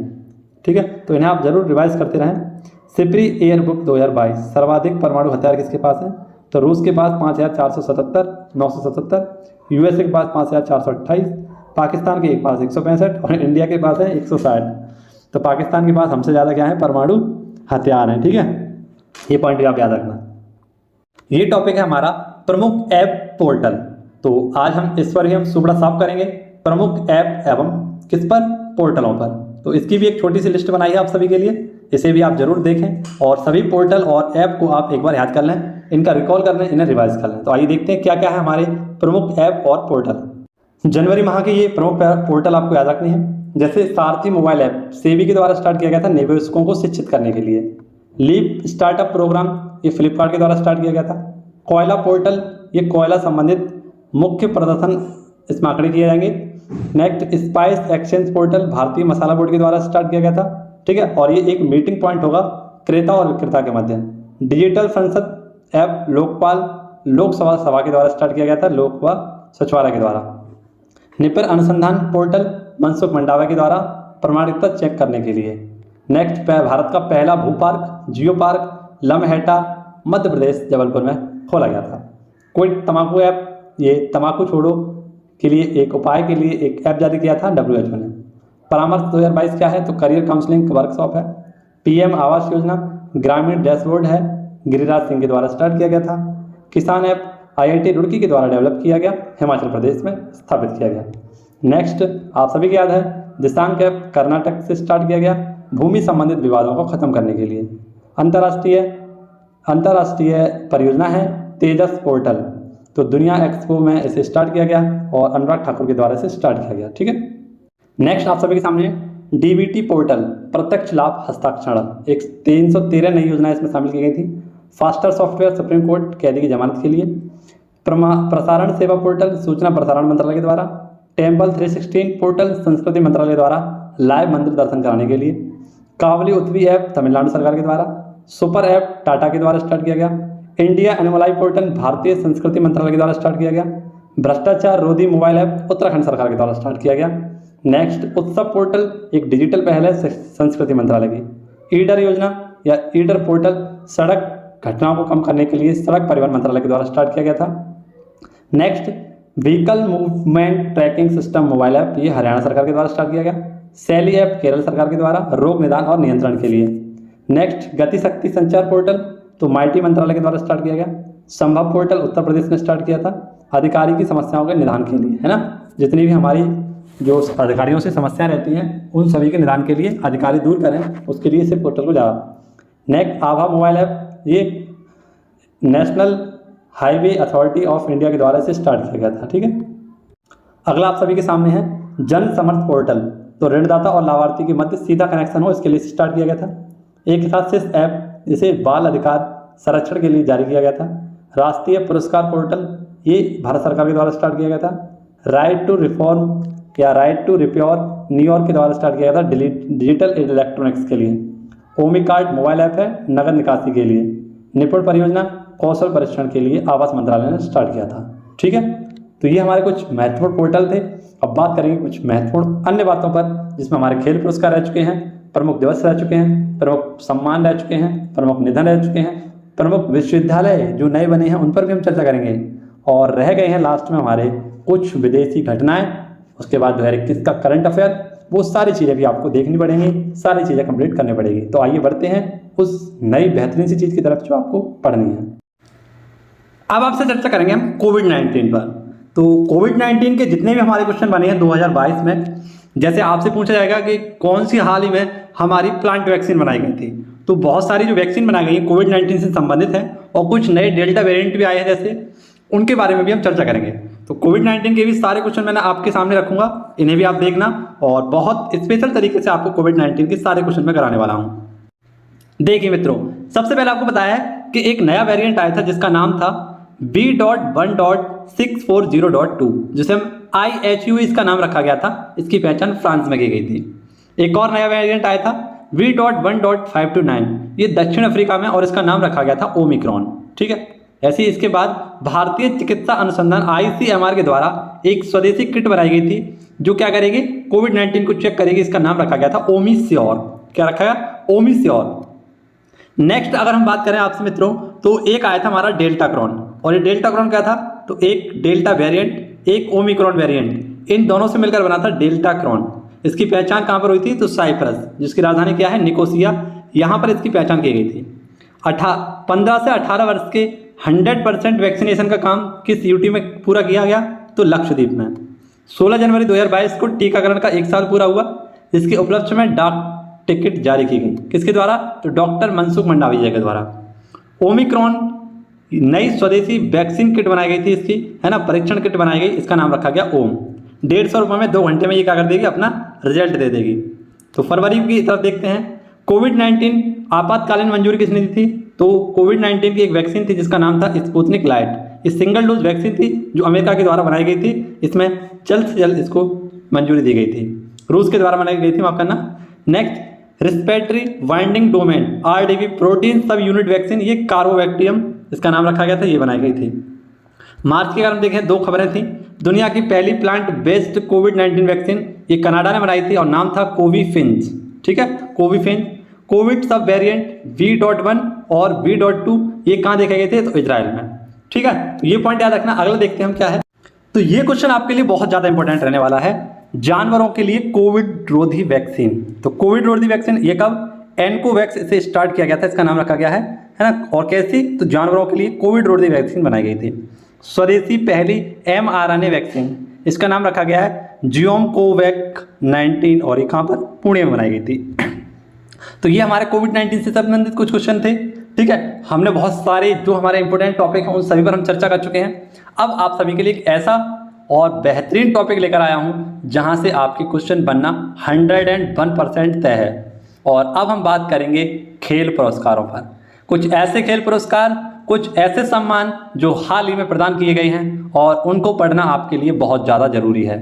ठीक है, तो इन्हें आप जरूर रिवाइज करते रहें। सिप्री एयर बुक 2022, सर्वाधिक परमाणु हथियार किसके पास है? तो रूस के पास 5,477, यूएसए के पास 5,428, पाकिस्तान के पास 165 और इंडिया के पास है 160। तो पाकिस्तान के पास हमसे ज़्यादा क्या है? परमाणु हथियार हैं। ठीक है, ये पॉइंट भी आप याद रखना। ये टॉपिक है हमारा प्रमुख ऐप पोर्टल। तो आज हम इस पर भी हम सुबड़ा साफ करेंगे, प्रमुख ऐप एवं किस पर? पोर्टलों पर। तो इसकी भी एक छोटी सी लिस्ट बनाई है आप सभी के लिए, इसे भी आप जरूर देखें और सभी पोर्टल और ऐप को आप एक बार याद कर लें, इनका रिकॉल कर लें, इन्हें रिवाइज कर लें। तो आइए देखते हैं क्या क्या है हमारे प्रमुख ऐप और पोर्टल। जनवरी माह के ये प्रमुख पोर्टल आपको याद रखनी है। जैसे सारथी मोबाइल ऐप सेबी के द्वारा स्टार्ट किया गया था निवेशकों को शिक्षित करने के लिए। लीप स्टार्टअप प्रोग्राम ये फ्लिपकार्ट के द्वारा स्टार्ट किया गया था। कोयला पोर्टल ये कोयला संबंधित मुख्य प्रदर्शन इसमें आंकड़े किए जाएंगे। नेक्स्ट स्पाइस एक्सचेंज पोर्टल भारतीय मसाला बोर्ड के द्वारा स्टार्ट किया गया था। ठीक है, और ये एक मीटिंग पॉइंट होगा क्रेता और विक्रेता के मध्य। डिजिटल संसद ऐप लोकपाल लोकसभा के द्वारा स्टार्ट किया गया था, लोकसभा सचिवालय के द्वारा। निपर अनुसंधान पोर्टल मनसुख मंडावा के द्वारा प्रमाणिकता चेक करने के लिए। नेक्स्ट भारत का पहला भू park geo park Lamheta Madhya Pradesh Jabalpur में खोला गया था। कोई तंबाकू ऐप ये तंबाकू छोड़ो के लिए एक उपाय के लिए एक ऐप जारी किया था WHO ने। परामर्श 2022 क्या है? तो करियर काउंसलिंग वर्कशॉप है। PM आवास योजना ग्रामीण डैशबोर्ड है, गिरिराज सिंह के द्वारा स्टार्ट किया गया था। किसान ऐप IIT रुड़की के द्वारा डेवलप किया गया, हिमाचल प्रदेश में स्थापित किया गया। नेक्स्ट आप सभी को याद है दिशांक ऐप कर्नाटक से स्टार्ट किया गया, भूमि संबंधित विवादों को खत्म करने के लिए। अंतर्राष्ट्रीय परियोजना है तेजस पोर्टल, तो दुनिया एक्सपो में इसे स्टार्ट किया गया और अनुराग ठाकुर के द्वारा इसे स्टार्ट किया गया। ठीक है, नेक्स्ट आप सभी के सामने DBT पोर्टल प्रत्यक्ष लाभ हस्ताक्षर, एक 313 नई योजनाएं इसमें शामिल की गई थी। फास्टर सॉफ्टवेयर सुप्रीम कोर्ट कैदी की जमानत के लिए। प्रसारण सेवा पोर्टल सूचना प्रसारण मंत्रालय के द्वारा। टेम्पल 316 पोर्टल संस्कृति मंत्रालय द्वारा लाइव मंदिर दर्शन कराने के लिए। कावली उत्वी ऐप तमिलनाडु सरकार के द्वारा। सुपर ऐप टाटा के द्वारा स्टार्ट किया गया। इंडिया एनिमलाई पोर्टल भारतीय संस्कृति मंत्रालय के द्वारा स्टार्ट किया गया। भ्रष्टाचार रोधी मोबाइल ऐप उत्तराखंड सरकार के द्वारा स्टार्ट किया गया। नेक्स्ट उत्सव पोर्टल एक डिजिटल पहल है संस्कृति मंत्रालय की। ईडर योजना या ईडर पोर्टल सड़क घटनाओं को कम करने के लिए सड़क परिवहन मंत्रालय के द्वारा स्टार्ट किया गया था। Next vehicle movement tracking system mobile app ये हरियाणा सरकार के द्वारा स्टार्ट किया गया। सैली ऐप केरल सरकार के द्वारा रोग निदान और नियंत्रण के लिए। नेक्स्ट गति शक्ति संचार पोर्टल तो माइटी मंत्रालय के द्वारा स्टार्ट किया गया। संभव पोर्टल उत्तर प्रदेश ने स्टार्ट किया था अधिकारी की समस्याओं के निदान के लिए, है ना। जितनी भी हमारी जो अधिकारियों से समस्याएं रहती हैं उन सभी के निदान के लिए अधिकारी दूर करें, उसके लिए इसे पोर्टल को जा। नेक्स्ट आभा मोबाइल ऐप ये national highway authority of India के द्वारा इसे स्टार्ट किया गया था। ठीक है, अगला आप सभी के सामने है जन समर्थ पोर्टल, तो ऋणदाता और लाभार्थी के मध्य सीधा कनेक्शन हो इसके लिए स्टार्ट किया गया था। एक साथ शिष्ट ऐप इसे बाल अधिकार संरक्षण के लिए जारी किया गया था। राष्ट्रीय पुरस्कार पोर्टल ये भारत सरकार के द्वारा स्टार्ट किया गया था। राइट टू रिफॉर्म या राइट टू रिप्योर न्यूयॉर्क के द्वारा स्टार्ट किया गया था डिजिटल इलेक्ट्रॉनिक्स के लिए। ओमी कार्ड मोबाइल ऐप है नगद निकासी के लिए। निपुण परियोजना कौशल परीक्षण के लिए आवास मंत्रालय ने स्टार्ट किया था। ठीक है, तो ये हमारे कुछ महत्वपूर्ण पोर्टल थे। अब बात करेंगे कुछ महत्वपूर्ण अन्य बातों पर, जिसमें हमारे खेल पुरस्कार रह चुके हैं, प्रमुख दिवस रह चुके हैं, प्रमुख सम्मान रह चुके हैं, प्रमुख निधन रह चुके हैं, प्रमुख विश्वविद्यालय जो नए बने हैं उन पर भी हम चर्चा करेंगे, और रह गए हैं लास्ट में हमारे कुछ विदेशी घटनाएं, उसके बाद 2021 का करंट अफेयर, वो सारी चीज़ें भी आपको देखनी पड़ेंगी, सारी चीज़ें कंप्लीट करनी पड़ेगी। तो आइए बढ़ते हैं उस नई बेहतरीन सी चीज़ की तरफ जो आपको पढ़नी है। अब आपसे चर्चा करेंगे हम कोविड-19 पर। तो कोविड-19 के जितने भी हमारे क्वेश्चन बने हैं 2022 में, जैसे आपसे पूछा जाएगा कि कौन सी हाल ही में हमारी प्लांट वैक्सीन बनाई गई थी, तो बहुत सारी जो वैक्सीन बनाई गई है कोविड-19 से संबंधित है, और कुछ नए डेल्टा वेरिएंट भी आए हैं जैसे, उनके बारे में भी हम चर्चा करेंगे। तो कोविड-19 के भी सारे क्वेश्चन मैंने आपके सामने रखूंगा, इन्हें भी आप देखना, और बहुत स्पेशल तरीके से आपको कोविड-19 के सारे क्वेश्चन में कराने वाला हूँ। देखिए मित्रों, सबसे पहले आपको बताया है कि एक नया वेरिएंट आया था जिसका नाम था B.1.640.2, जिसे हम IHU इसका नाम रखा गया था। इसकी पहचान फ्रांस में की गई थी। एक और नया वेरिएंट आया था V.1.529, ये दक्षिण अफ्रीका में, और इसका नाम रखा गया था ओमिक्रॉन। ठीक है, ऐसे ही इसके बाद भारतीय चिकित्सा अनुसंधान ICMR के द्वारा एक स्वदेशी किट बनाई गई थी जो क्या करेगी, कोविड-19 को चेक करेगी। इसका नाम रखा गया था ओमिस्योर। क्या रखा गया? ओमिस्योर। नेक्स्ट अगर हम बात करें आपसे मित्रों, तो एक आया था हमारा डेल्टा क्रॉन, और ये डेल्टा क्रॉन क्या था, तो एक डेल्टा वेरिएंट, एक ओमिक्रॉन वेरिएंट, इन दोनों से मिलकर बना था डेल्टा क्रॉन। इसकी पहचान कहाँ पर हुई थी, तो साइप्रस, जिसकी राजधानी क्या है, निकोसिया, यहाँ पर इसकी पहचान की गई थी। 15 से 18 वर्ष के 100% वैक्सीनेशन का काम किस यूटी में पूरा किया गया, तो लक्षद्वीप में। 16 जनवरी 2022 को टीकाकरण का 1 साल पूरा हुआ, जिसके उपलक्ष्य में डाक टिकट जारी की गई। किसके द्वारा, तो डॉक्टर मनसुख मंडाविया के द्वारा। ओमिक्रॉन नई स्वदेशी वैक्सीन किट बनाई गई थी, इसकी है ना, परीक्षण किट बनाई गई, इसका नाम रखा गया ओम। 150 रुपये में 2 घंटे में ये क्या कर देगी, अपना रिजल्ट दे देगी। तो फरवरी की तरफ देखते हैं। कोविड-19 आपातकालीन मंजूरी किसने दी थी, तो कोविड-19 की एक वैक्सीन थी जिसका नाम था स्पुतनिक लाइट। ये सिंगल डोज वैक्सीन थी जो अमेरिका के द्वारा बनाई गई थी। इसमें जल्द से जल्द इसको मंजूरी दी गई थी, रूस के द्वारा बनाई गई थी, माफ करना। Next respiratory winding domain RDV protein सब यूनिट वैक्सीन, ये कार्बोवैक्टियम इसका नाम रखा गया था, ये बनाई गई थी। मार्च के अगर हम देखें 2 खबरें थी। दुनिया की पहली प्लांट बेस्ड कोविड-19 वैक्सीन ये कनाडा ने बनाई थी और नाम था कोविफिन्स। ठीक है, कोविफिन्स। कोविड सब वेरिएंट V.1 और V.2 ये कहाँ देखे गए थे, तो इजराइल में। ठीक है, तो ये पॉइंट याद रखना। अगला देखते हैं हम क्या है। तो ये क्वेश्चन आपके लिए बहुत ज़्यादा इंपॉर्टेंट रहने वाला है। जानवरों के लिए कोविड रोधी वैक्सीन। तो कोविड रोधी वैक्सीन ये कब, एनकोवैक्स से स्टार्ट किया गया था, इसका नाम रखा गया है ना। और कैसी, तो जानवरों के लिए कोविड रोधी वैक्सीन बनाई गई थी। स्वदेशी पहली mRNA वैक्सीन, इसका नाम रखा गया है जियोमकोवैक 19, और ये कहाँ पर, पुणे में बनाई गई थी। तो ये हमारे कोविड-19 से संबंधित कुछ क्वेश्चन थे। ठीक है, हमने बहुत सारे जो हमारे इंपॉर्टेंट टॉपिक हैं उन सभी पर हम चर्चा कर चुके हैं। अब आप सभी के लिए एक ऐसा और बेहतरीन टॉपिक लेकर आया हूं जहां से आपके क्वेश्चन बनना 101% तय है। और अब हम बात करेंगे खेल पुरस्कारों पर। कुछ ऐसे खेल पुरस्कार, कुछ ऐसे सम्मान जो हाल ही में प्रदान किए गए हैं और उनको पढ़ना आपके लिए बहुत ज़्यादा जरूरी है।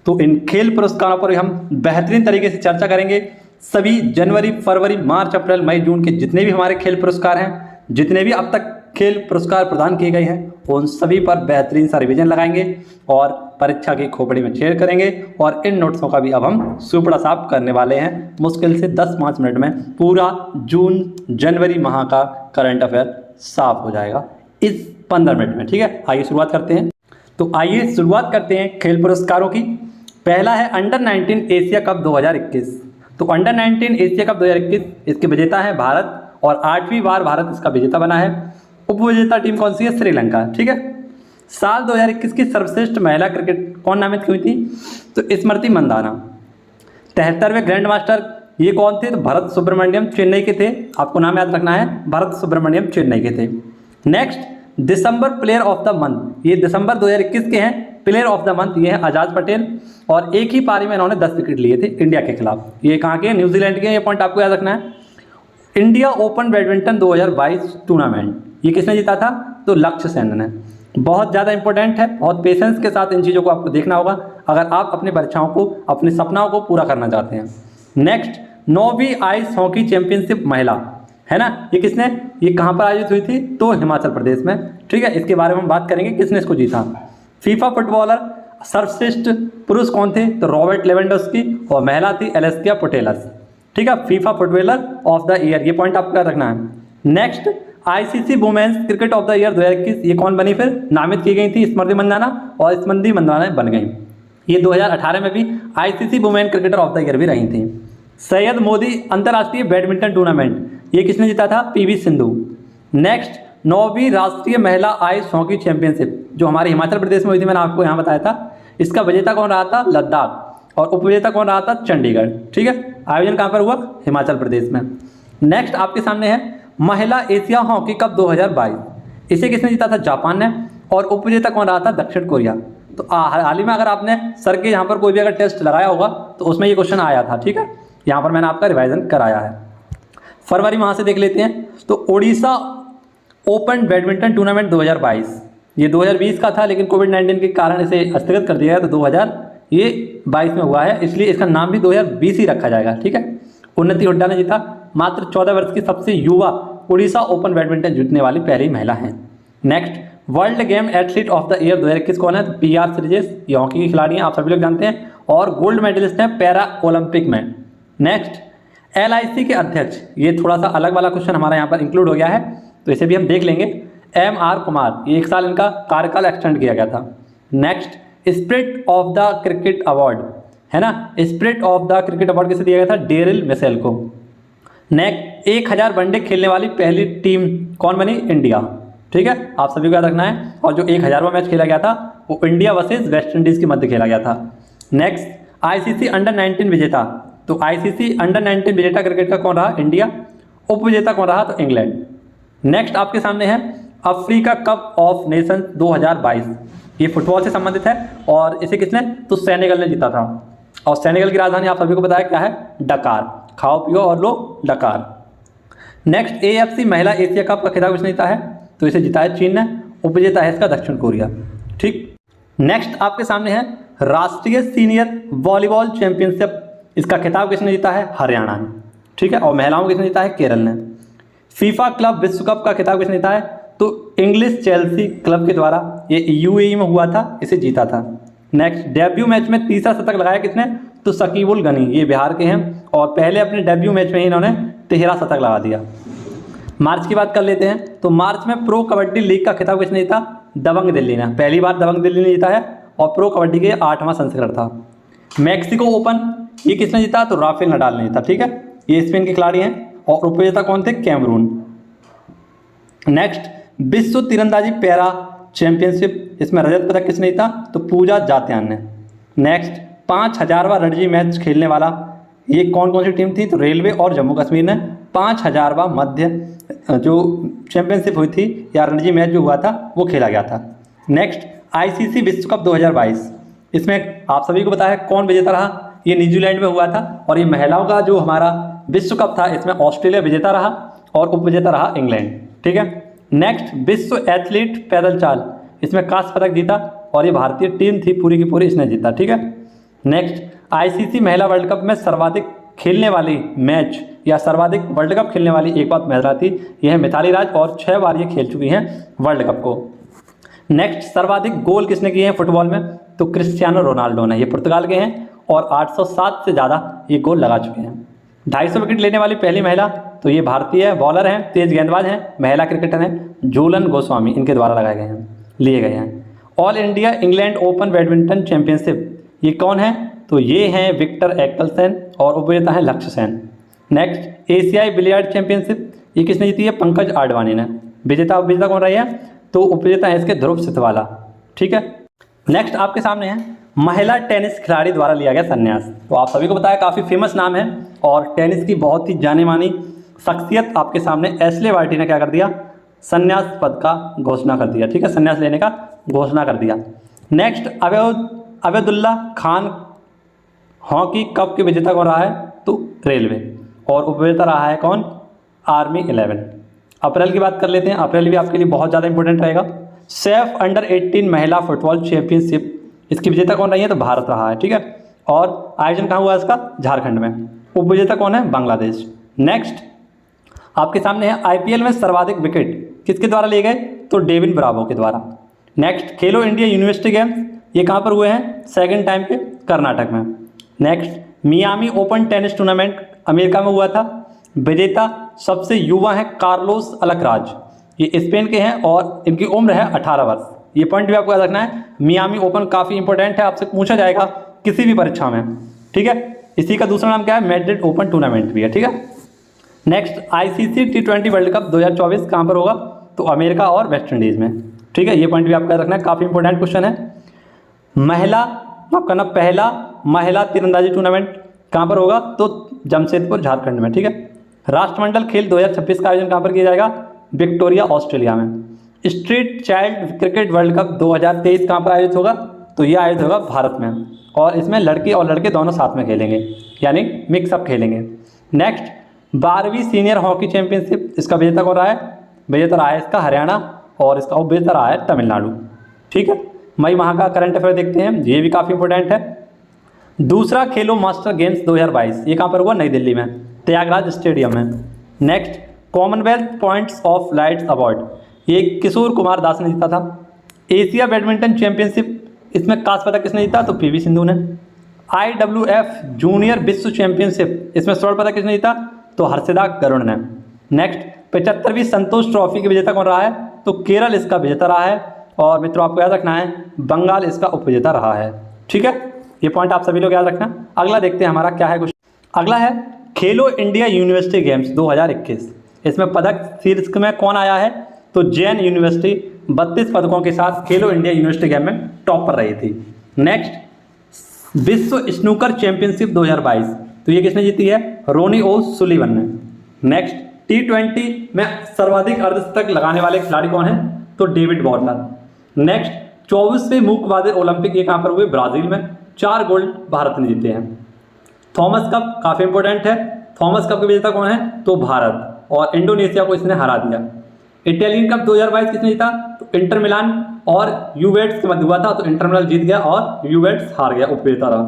तो इन खेल पुरस्कारों पर हम बेहतरीन तरीके से चर्चा करेंगे। सभी जनवरी, फरवरी, मार्च, अप्रैल, मई, जून के जितने भी हमारे खेल पुरस्कार हैं, जितने भी अब तक खेल पुरस्कार प्रदान किए गए हैं, उन सभी पर बेहतरीन सा रिवीजन लगाएंगे और परीक्षा की खोपड़ी में शेयर करेंगे। और इन नोट्सों का भी अब हम सुपड़ा साफ करने वाले हैं। मुश्किल से 10-5 मिनट में पूरा जून जनवरी माह का करंट अफेयर साफ हो जाएगा इस 15 मिनट में। ठीक है, आइए शुरुआत करते हैं। तो आइए शुरुआत करते हैं खेल पुरस्कारों की। पहला है अंडर-19 एशिया कप 2021। तो अंडर-19 एशिया कप 2021 इसके विजेता है भारत और 8वीं बार भारत इसका विजेता बना है। उपविजेता टीम कौन सी है, श्रीलंका। ठीक है, साल 2021 की सर्वश्रेष्ठ महिला क्रिकेट कौन नामित हुई थी, तो स्मृति मंदाना। 73वें ग्रैंड मास्टर ये कौन थे, तो भरत सुब्रमण्यम, चेन्नई के थे। आपको नाम याद रखना है, भरत सुब्रमण्यम चेन्नई के थे। Next December player of the month, ये दिसंबर 2021 के हैं प्लेयर ऑफ द मंथ, ये है आजाद पटेल। और एक ही पारी में इन्होंने 10 विकेट लिए थे इंडिया के खिलाफ। ये कहाँ के, न्यूजीलैंड के, ये पॉइंट आपको याद रखना है। इंडिया ओपन बैडमिंटन 2022 टूर्नामेंट ये किसने जीता था, तो लक्ष्य सेन ने। बहुत ज़्यादा इंपॉर्टेंट है, बहुत पेशेंस के साथ इन चीज़ों को आपको देखना होगा अगर आप अपनी परीक्षाओं को, अपने सपनाओं को पूरा करना चाहते हैं। नेक्स्ट 9वीं आइस हॉकी चैंपियनशिप महिला है ना, ये किसने, ये कहाँ पर आयोजित हुई थी, तो हिमाचल प्रदेश में। ठीक है, इसके बारे में हम बात करेंगे किसने इसको जीता। फीफा फुटबॉलर सर्वश्रेष्ठ पुरुष कौन थे, तो रॉबर्ट लेवेंडोस्की, और महिला थी एलेस्किया पुटेलस। ठीक है, FIFA footballer of the year, ये पॉइंट आपको याद रखना है। Next ICC women's cricket of the year 2021 ये कौन बनी, फिर नामित की गई थी स्मृति मंदाना, और स्मृति मंदाना बन गई। ये 2018 में भी ICC women cricketer of the year भी रही थी। सैयद मोदी अंतर्राष्ट्रीय बैडमिंटन टूर्नामेंट ये किसने जीता था, PV सिंधु। नेक्स्ट 9वीं राष्ट्रीय महिला आइस हॉकी चैंपियनशिप जो हमारे हिमाचल प्रदेश में हुई थी, मैंने आपको यहाँ बताया था। इसका विजेता कौन रहा था, लद्दाख, और उपविजेता कौन रहा था, चंडीगढ़। ठीक है, आयोजन कहाँ पर हुआ, हिमाचल प्रदेश में। नेक्स्ट आपके सामने है महिला एशिया हॉकी कप 2022, इसे किसने जीता था, जापान ने, और उपविजेता कौन रहा था, दक्षिण कोरिया। तो हाल ही में अगर आपने सर के यहाँ पर कोई भी अगर टेस्ट लगाया होगा तो उसमें ये क्वेश्चन आया था। ठीक है, यहाँ पर मैंने आपका रिवाइजन कराया है। फरवरी माह से देख लेते हैं। तो ओडिशा ओपन बैडमिंटन टूर्नामेंट 2022 ये 2020 का था, लेकिन कोविड-19 के कारण इसे स्थगित कर दिया गया, तो 2022 में हुआ है, इसलिए इसका नाम भी 2020 ही रखा जाएगा। ठीक है, उन्नति हुड्डा ने जीता। मात्र 14 वर्ष की सबसे युवा ओडिशा ओपन बैडमिंटन जीतने वाली पहली महिला हैं। Next, world game athlete of the year 2021 कौन है? तो PR श्रीजेश, ये हॉकी की खिलाड़ी हैं, आप सभी लोग जानते हैं, और गोल्ड मेडलिस्ट हैं पैरा ओलंपिक में। नेक्स्ट, LIC के अध्यक्ष, ये थोड़ा सा अलग वाला क्वेश्चन हमारा यहाँ पर इंक्लूड हो गया है, तो इसे भी हम देख लेंगे। MR कुमार, ये 1 साल इनका कार्यकाल एक्सटेंड किया गया था। Next, spirit of the cricket award है ना, spirit of the cricket award किसे दिया गया था? डेरिल मिशेल को। नेक्स्ट, 1000 वनडे खेलने वाली पहली टीम कौन बनी? इंडिया। ठीक है, आप सभी को याद रखना है। और जो 1000वां मैच खेला गया था वो इंडिया वर्सेस वेस्ट इंडीज के मध्य खेला गया था। नेक्स्ट, ICC अंडर 19 विजेता, तो ICC अंडर 19 विजेता क्रिकेट का कौन रहा? इंडिया। उप विजेता कौन रहा? तो इंग्लैंड। नेक्स्ट आपके सामने है अफ्रीका कप ऑफ नेशंस 2022, ये फुटबॉल से संबंधित है और इसे किसने? तो सेनेगल ने जीता था। और सेनेगल की राजधानी आप सभी को बताया क्या है? डकार। खाओ पियो और लो डकार। नेक्स्ट, AFC महिला एशिया कप का खिताब किसने जीता है? तो इसे जीता है चीन ने। उपविजेता है इसका दक्षिण कोरिया। ठीक, नेक्स्ट आपके सामने है राष्ट्रीय सीनियर वॉलीबॉल चैंपियनशिप, इसका खिताब किसने जीता है? हरियाणा ने। ठीक है, और महिलाओं किसने जीता है? केरल ने। फीफा क्लब विश्व कप का खिताब किसने जीता है? तो इंग्लिश चेल्सी क्लब के द्वारा, ये UAE में हुआ था, इसे जीता था। नेक्स्ट, डेब्यू मैच में तीसरा शतक लगाया किसने? तो शकीबुल गनी, ये बिहार के हैं और पहले अपने डेब्यू मैच में ही इन्होंने 13 शतक लगा दिया। मार्च की बात कर लेते हैं, तो मार्च में प्रो कबड्डी लीग का खिताब किसने जीता? दबंग दिल्ली ने। पहली बार दबंग दिल्ली ने जीता है और प्रो कबड्डी के 8वां संस्करण था। मैक्सिको ओपन, ये किसने जीता? तो राफेल नडाल ने जीता। ठीक है, ये स्पेन के खिलाड़ी हैं और उपविजेता कौन थे? कैमरून। नेक्स्ट, विश्व तीरंदाजी पैरा चैंपियनशिप, इसमें रजत पदक किसने जीता? तो पूजा जात्यान ने। नेक्स्ट, 5000वां रणजी मैच खेलने वाला, ये कौन कौन सी टीम थी? तो रेलवे और जम्मू कश्मीर ने 5000वां मध्य जो चैंपियनशिप हुई थी या रणजी मैच जो हुआ था वो खेला गया था। नेक्स्ट, ICC विश्व कप 2022, इसमें आप सभी को बताया कौन विजेता रहा? ये न्यूजीलैंड में हुआ था और ये महिलाओं का जो हमारा विश्व कप था इसमें ऑस्ट्रेलिया विजेता रहा और उप विजेता रहा इंग्लैंड। ठीक है, नेक्स्ट, विश्व एथलीट पैदल चाल, इसमें कांस्य पदक जीता और ये भारतीय टीम थी पूरी की पूरी, इसने जीता। ठीक है, नेक्स्ट, ICC महिला वर्ल्ड कप में सर्वाधिक खेलने वाली मैच या सर्वाधिक वर्ल्ड कप खेलने वाली एक बात महिला थी, यह है मिताली राज और 6 बार ये खेल चुकी हैं वर्ल्ड कप को। नेक्स्ट, सर्वाधिक गोल किसने किए हैं फुटबॉल में? तो क्रिस्टियानो रोनाल्डो ने, ये पुर्तगाल के हैं और 807 से ज़्यादा ये गोल लगा चुके हैं। 250 विकेट लेने वाली पहली महिला, तो ये भारतीय बॉलर हैं, तेज गेंदबाज हैं, महिला क्रिकेटर हैं, झूलन गोस्वामी, इनके द्वारा लगाए गए हैं, लिए गए हैं। All India England open badminton championship, ये कौन है? तो ये हैं विक्टर एक्कलसेन और उपविजेता है लक्ष्य सेन। नेक्स्ट, एशियाई बिलियर्ड चैंपियनशिप, ये किसने जीती है? पंकज आडवाणी ने। विजेता उपविजेता कौन रही है? तो उपविजेता है इसके ध्रुव सितवाला। ठीक है, नेक्स्ट आपके सामने है महिला टेनिस खिलाड़ी द्वारा लिया गया संन्यास, तो आप सभी को बताया काफ़ी फेमस नाम है और टेनिस की बहुत ही जानी मानी शख्सियत आपके सामने एशले बार्टी ने क्या कर दिया? संन्यास पद का घोषणा कर दिया। ठीक है, संन्यास लेने का घोषणा कर दिया। नेक्स्ट, अबेदुल्ला खान हॉकी कप के विजेता कौन रहा है? तो रेलवे, और उपविजेता रहा है कौन? आर्मी 11। अप्रैल की बात कर लेते हैं, अप्रैल भी आपके लिए बहुत ज़्यादा इंपॉर्टेंट रहेगा। सेफ अंडर 18 महिला फुटबॉल चैंपियनशिप, इसकी विजेता कौन रही है? तो भारत रहा है। ठीक है, और आयोजन कहाँ हुआ इसका? झारखंड में। उपविजेता कौन है? बांग्लादेश। नेक्स्ट आपके सामने है IPL में सर्वाधिक विकेट किसके द्वारा लिए गए? तो डेविन ब्रावो के द्वारा। नेक्स्ट, खेलो इंडिया यूनिवर्सिटी गेम्स, ये कहाँ पर हुए हैं? सेकंड टाइम पे कर्नाटक में। Next, Miami open tennis tournament America में हुआ था, विजेता सबसे युवा है कार्लोस अलकराज, ये स्पेन के हैं और इनकी उम्र है 18 वर्ष। ये पॉइंट भी आपको याद रखना है। मियामी ओपन काफ़ी इंपॉर्टेंट है, आपसे पूछा जाएगा किसी भी परीक्षा में। ठीक है, इसी का दूसरा नाम क्या है? मैड्रिड ओपन टूर्नामेंट भी है। ठीक है, next, ICC T20 world cup 2024 कहाँ पर होगा? तो अमेरिका और वेस्ट इंडीज़ में। ठीक है, ये पॉइंट भी आपको याद रखना है, काफ़ी इंपॉर्टेंट क्वेश्चन है। आपका ना पहला महिला तीरंदाजी टूर्नामेंट कहाँ पर होगा? तो जमशेदपुर झारखंड में। ठीक है, राष्ट्रमंडल खेल 2026 का आयोजन कहाँ पर किया जाएगा? विक्टोरिया ऑस्ट्रेलिया में। Street child cricket world cup 2023 कहाँ पर आयोजित होगा? तो ये आयोजित होगा भारत में और इसमें लड़की और लड़के दोनों साथ में खेलेंगे, यानी मिक्सअप खेलेंगे। नेक्स्ट, 12वीं सीनियर हॉकी चैंपियनशिप, इसका विजेता कौन रहा है? विजेता रहा है इसका हरियाणा और इसका उपविजेता रहा है तमिलनाडु। ठीक है, मई माह का करंट अफेयर देखते हैं, ये भी काफ़ी इंपॉर्टेंट है। दूसरा खेलो मास्टर गेम्स 2022, ये कहाँ पर हुआ? नई दिल्ली में, त्यागराज स्टेडियम में। Next, Commonwealth points of lights award, ये किशोर कुमार दास ने जीता था। एशिया बैडमिंटन चैंपियनशिप इसमें कांस्य पदक किसने जीता? तो पीवी सिंधु ने। IWF जूनियर विश्व चैंपियनशिप इसमें स्वर्ण पदक किसने जीता? तो हर्षिता गरुड़ ने। नेक्स्ट 75वीं संतोष ट्रॉफी के विजेता कौन रहा है? तो केरल इसका विजेता रहा है। और मित्रों आपको याद रखना है बंगाल इसका उपविजेता रहा है। ठीक है, ये पॉइंट आप सभी लोग याद रखना। अगला देखते हैं हमारा क्या है क्वेश्चन। अगला है खेलो इंडिया यूनिवर्सिटी गेम्स 2021। इसमें पदक शीर्ष में कौन आया है? तो जैन यूनिवर्सिटी 32 पदकों के साथ खेलो इंडिया यूनिवर्सिटी गेम में टॉप पर रही थी। नेक्स्ट विश्व स्नूकर चैंपियनशिप 2022, तो ये किसने जीती है? रोनी ओ सुलीवन ने। नेक्स्ट T20 में सर्वाधिक अर्धशतक लगाने वाले खिलाड़ी कौन है? तो डेविड वार्नर। नेक्स्ट 24वें मुक्केबाजी ओलंपिक ये कहाँ पर हुए? ब्राजील में। 4 गोल्ड भारत ने जीते हैं। थॉमस कप काफ़ी इंपॉर्टेंट है। थॉमस कप के विजेता कौन है? तो भारत, और इंडोनेशिया को इसने हरा दिया। इटालियन कप 2022 किसने जीता? तो इंटर मिलान और यूवेंटस के मध्य हुआ था, तो इंटर मिलान जीत गया और यूवेंटस हार गया, उपविजेता रहा।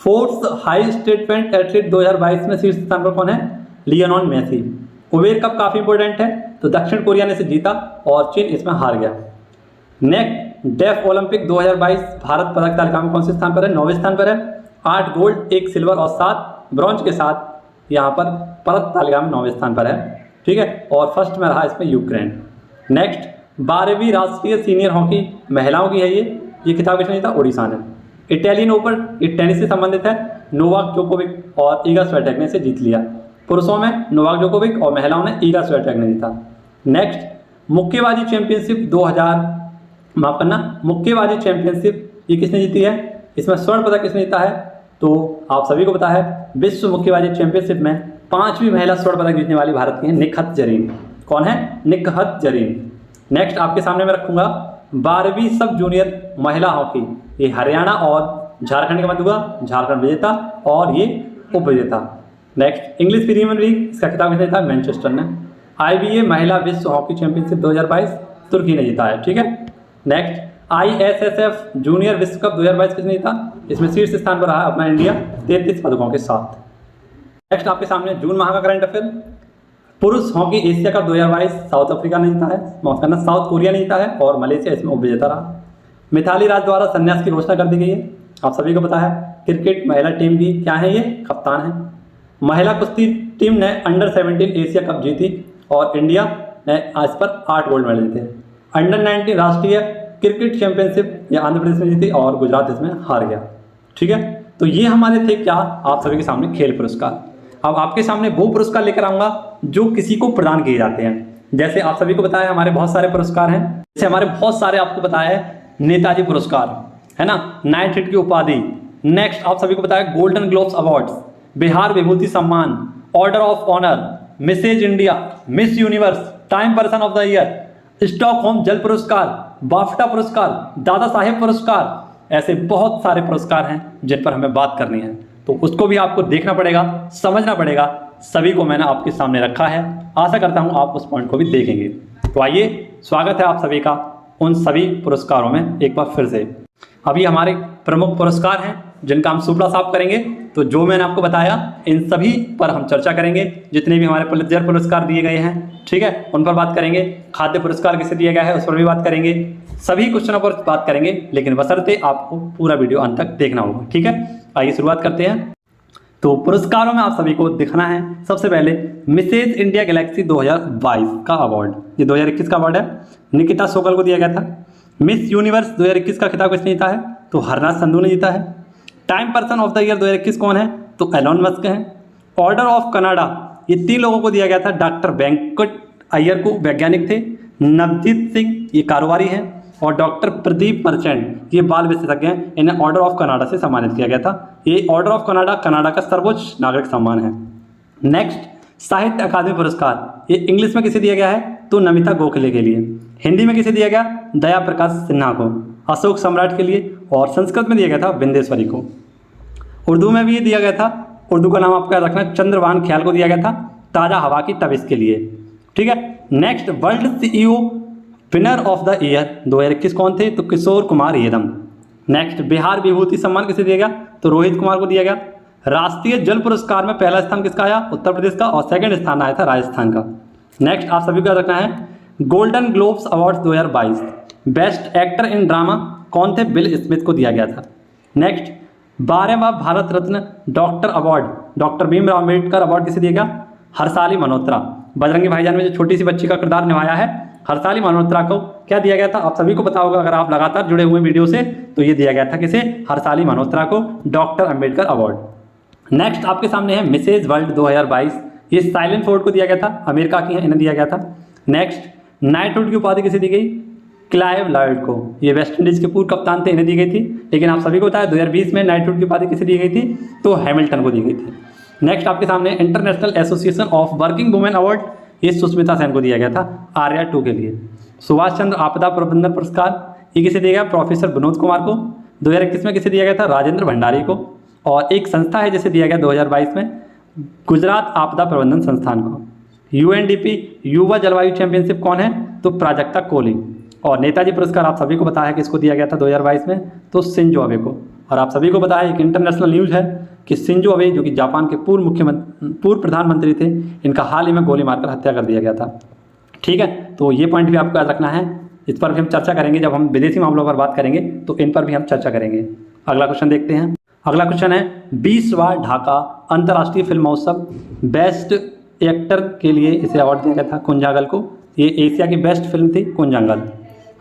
फोर्थ हाई स्टेटमेंट एथलीट 2022 में शीर्ष स्थान पर कौन है? Lionel Messi. उबेर कप काफ़ी इंपॉर्टेंट है, तो दक्षिण कोरिया ने इसे जीता और चीन इसमें हार गया। नेक्स्ट डेफ ओलंपिक 2022 भारत पदक तालिका में कौन से स्थान पर है? 9वें स्थान पर है। 8 गोल्ड, 1 सिल्वर और 7 ब्रॉन्ज के साथ यहाँ पर पदक तालिका में 9वें स्थान पर है। ठीक है, और फर्स्ट में रहा इसमें यूक्रेन। नेक्स्ट 12वीं राष्ट्रीय सीनियर हॉकी महिलाओं की है ये खिताब किसने जीता? ओडिशा ने। इटालियन ओपन ये टेनिस से संबंधित है। नोवाक जोकोविक और ईगा स्वियाटेक ने इसे जीत लिया। पुरुषों में नोवाक जोकोविक और महिलाओं में ईगा स्वियाटेक ने जीता। नेक्स्ट मुक्केबाजी चैंपियनशिप मुक्केबाजी चैंपियनशिप ये किसने जीती है? इसमें स्वर्ण पदक किसने जीता है? तो आप सभी को पता है विश्व मुक्केबाजी चैंपियनशिप में 5वीं महिला स्वर्ण पदक जीतने वाली भारत की है निकहत जरीन। कौन है? निकहत जरीन। नेक्स्ट आपके सामने मैं रखूंगा 12वीं सब जूनियर महिला हॉकी, ये हरियाणा और झारखंड के मध्य हुआ। झारखंड विजेता और ये उपविजेता। नेक्स्ट इंग्लिश प्रीमियर लीग इसका खिताब किसने जीता? मैनचेस्टर ने। IBA महिला विश्व हॉकी चैंपियनशिप 2022 तुर्की ने जीता है। ठीक है, नेक्स्ट ISSF जूनियर विश्व कप 2022 किसने जीता? इसमें शीर्ष स्थान पर रहा अपना इंडिया 33 पदकों के साथ। नेक्स्ट आपके सामने जून माह का करंट अफेयर। पुरुष hockey Asia cup 2022 south Africa ने जीता है, माफ करना साउथ कोरिया ने जीता है और मलेशिया इसमें उपविजेता रहा। मिताली राज द्वारा संन्यास की घोषणा कर दी गई है, आप सभी को पता है। क्रिकेट महिला टीम की क्या है? ये कप्तान है। महिला कुश्ती टीम ने अंडर 17 एशिया कप जीती और इंडिया ने इस पर 8 गोल्ड मेडल जीते। अंडर 19 राष्ट्रीय क्रिकेट चैंपियनशिप ये आंध्र प्रदेश में जीती और गुजरात इसमें हार गया। ठीक है, तो ये हमारे थे क्या आप सभी के सामने खेल पुरस्कार। अब आपके सामने वो पुरस्कार लेकर आऊँगा जो किसी को प्रदान किए जाते हैं। जैसे आप सभी को पता है हमारे बहुत सारे पुरस्कार हैं, जैसे हमारे बहुत सारे आपको पता है नेताजी पुरस्कार है ना, नाइटहिट की उपाधि। नेक्स्ट आप सभी को पता है गोल्डन ग्लोब्स अवार्ड्स, बिहार विभूति सम्मान, order of honour, Mrs India, Miss Universe, Time person of the year, Stockholm जल पुरस्कार, बाफ्टा पुरस्कार, दादा साहेब पुरस्कार। ऐसे बहुत सारे पुरस्कार हैं जिन पर हमें बात करनी है, तो उसको भी आपको देखना पड़ेगा, समझना पड़ेगा। सभी को मैंने आपके सामने रखा है, आशा करता हूं आप उस पॉइंट को भी देखेंगे। तो आइए, स्वागत है आप सभी का उन सभी पुरस्कारों में एक बार फिर से। अभी हमारे प्रमुख पुरस्कार हैं जिनका हम सुपड़ा साफ करेंगे, तो जो मैंने आपको बताया इन सभी पर हम चर्चा करेंगे। जितने भी हमारे पुलित्जर पुरस्कार दिए गए हैं, ठीक है, उन पर बात करेंगे। खाद्य पुरस्कार किसे दिया गया है उस पर भी बात करेंगे। सभी क्वेश्चनों पर बात करेंगे, लेकिन बशर्ते आपको पूरा वीडियो अंत तक देखना होगा। ठीक है, आइए शुरुआत करते हैं। तो पुरस्कारों में आप सभी को दिखना है सबसे पहले मिसेज इंडिया गैलेक्सी 2022 का अवार्ड। ये 2021 का अवार्ड है, निकिता सोगल को दिया गया था। मिस यूनिवर्स 2021 का खिताब किसने जीता है? तो हरनाथ संधू ने जीता है। Time person of the year 2021 कौन है? तो एलोन मस्क हैं। ऑर्डर ऑफ कनाडा ये 3 लोगों को दिया गया था। डॉक्टर वेंकट अय्यर को वैज्ञानिक थे, नवजीत सिंह ये कारोबारी हैं, और डॉक्टर प्रदीप मर्चेंट ये बाल विशेषज्ञ हैं। इन्हें ऑर्डर ऑफ कनाडा से सम्मानित किया गया था। ये ऑर्डर ऑफ कनाडा कनाडा का सर्वोच्च नागरिक सम्मान है। नेक्स्ट साहित्य अकादमी पुरस्कार ये इंग्लिश में किसे दिया गया है? तो नमिता गोखले के लिए। हिंदी में किसे दिया गया? दया प्रकाश सिन्हा को। अशोक सम्राट के लिए, और संस्कृत में दिया गया था बिंदेश्वरी को। उर्दू में भी ये दिया गया था, उर्दू का नाम आपको याद रखना, चंद्रभान ख्याल को दिया गया था ताज़ा हवा की तविश के लिए। ठीक है, next world CEO winner of the year 2021 कौन थे? तो किशोर कुमार येदम। नेक्स्ट बिहार विभूति सम्मान किसे दिया गया? तो रोहित कुमार को दिया गया। राष्ट्रीय जल पुरस्कार में पहला स्थान किसका आया? उत्तर प्रदेश का, और सेकंड स्थान आया था राजस्थान का। नेक्स्ट आप सभी को याद रखना है golden globes awards 2022 best actor in drama कौन थे? विल स्मिथ को दिया गया था। नेक्स्ट 12वां Bharat Ratna doctor award doctor Bhimrao Ambedkar award किसे दिया गया? हर्षाली मल्होत्रा। बजरंगी भाईजान में जो छोटी सी बच्ची का किरदार निभाया है हर्षाली मल्होत्रा को क्या दिया गया था? आप सभी को पता होगा अगर आप लगातार जुड़े हुए वीडियो से, तो ये दिया गया था किसे? हर्षाली मल्होत्रा को डॉक्टर अम्बेडकर अवार्ड। नेक्स्ट आपके सामने है मिसेज वर्ल्ड 2022, ये साइलेंट फोर्ड को दिया गया था, अमेरिका की है, इन्हें दिया गया था। नेक्स्ट नाइटहुड की उपाधि किसे दी गई? क्लाइव लॉयड को, ये वेस्ट इंडीज के पूर्व कप्तान थे, इन्हें दी गई थी। लेकिन आप सभी को पता है 2020 में नाइटहुड की उपाधि किसे दी गई थी? तो हैमिल्टन को दी गई थी। नेक्स्ट आपके सामने international association of working women award, ये सुष्मिता सेन को दिया गया था आर्या 2 के लिए। सुभाष चंद्र आपदा प्रबंधन पुरस्कार, ये किसे दिया गया? प्रोफेसर विनोद कुमार को। 2021 में किसे दिया गया था? राजेंद्र भंडारी को। और एक संस्था है जिसे दिया गया 2022 में, गुजरात आपदा प्रबंधन संस्थान को। UNDP युवा जलवायु चैंपियनशिप कौन है? तो प्राजक्ता कोहली। और नेताजी पुरस्कार आप सभी को पता है किसको दिया गया था 2022 में? तो शिंजो अबे को। और आप सभी को पता है एक इंटरनेशनल न्यूज़ है कि शिंजो अबे जो कि जापान के पूर्व प्रधानमंत्री थे, इनका हाल ही में गोली मारकर हत्या कर दिया गया था। ठीक है, तो ये पॉइंट भी आपको याद रखना है, इस पर भी हम चर्चा करेंगे जब हम विदेशी मामलों पर बात करेंगे, तो इन पर भी हम चर्चा करेंगे। अगला क्वेश्चन देखते हैं। अगला क्वेश्चन है 20वां ढाका अंतर्राष्ट्रीय फिल्म महोत्सव बेस्ट एक्टर के लिए इसे अवार्ड दिया गया था कुंजांगल को। ये एशिया की बेस्ट फिल्म थी कुंजांगल।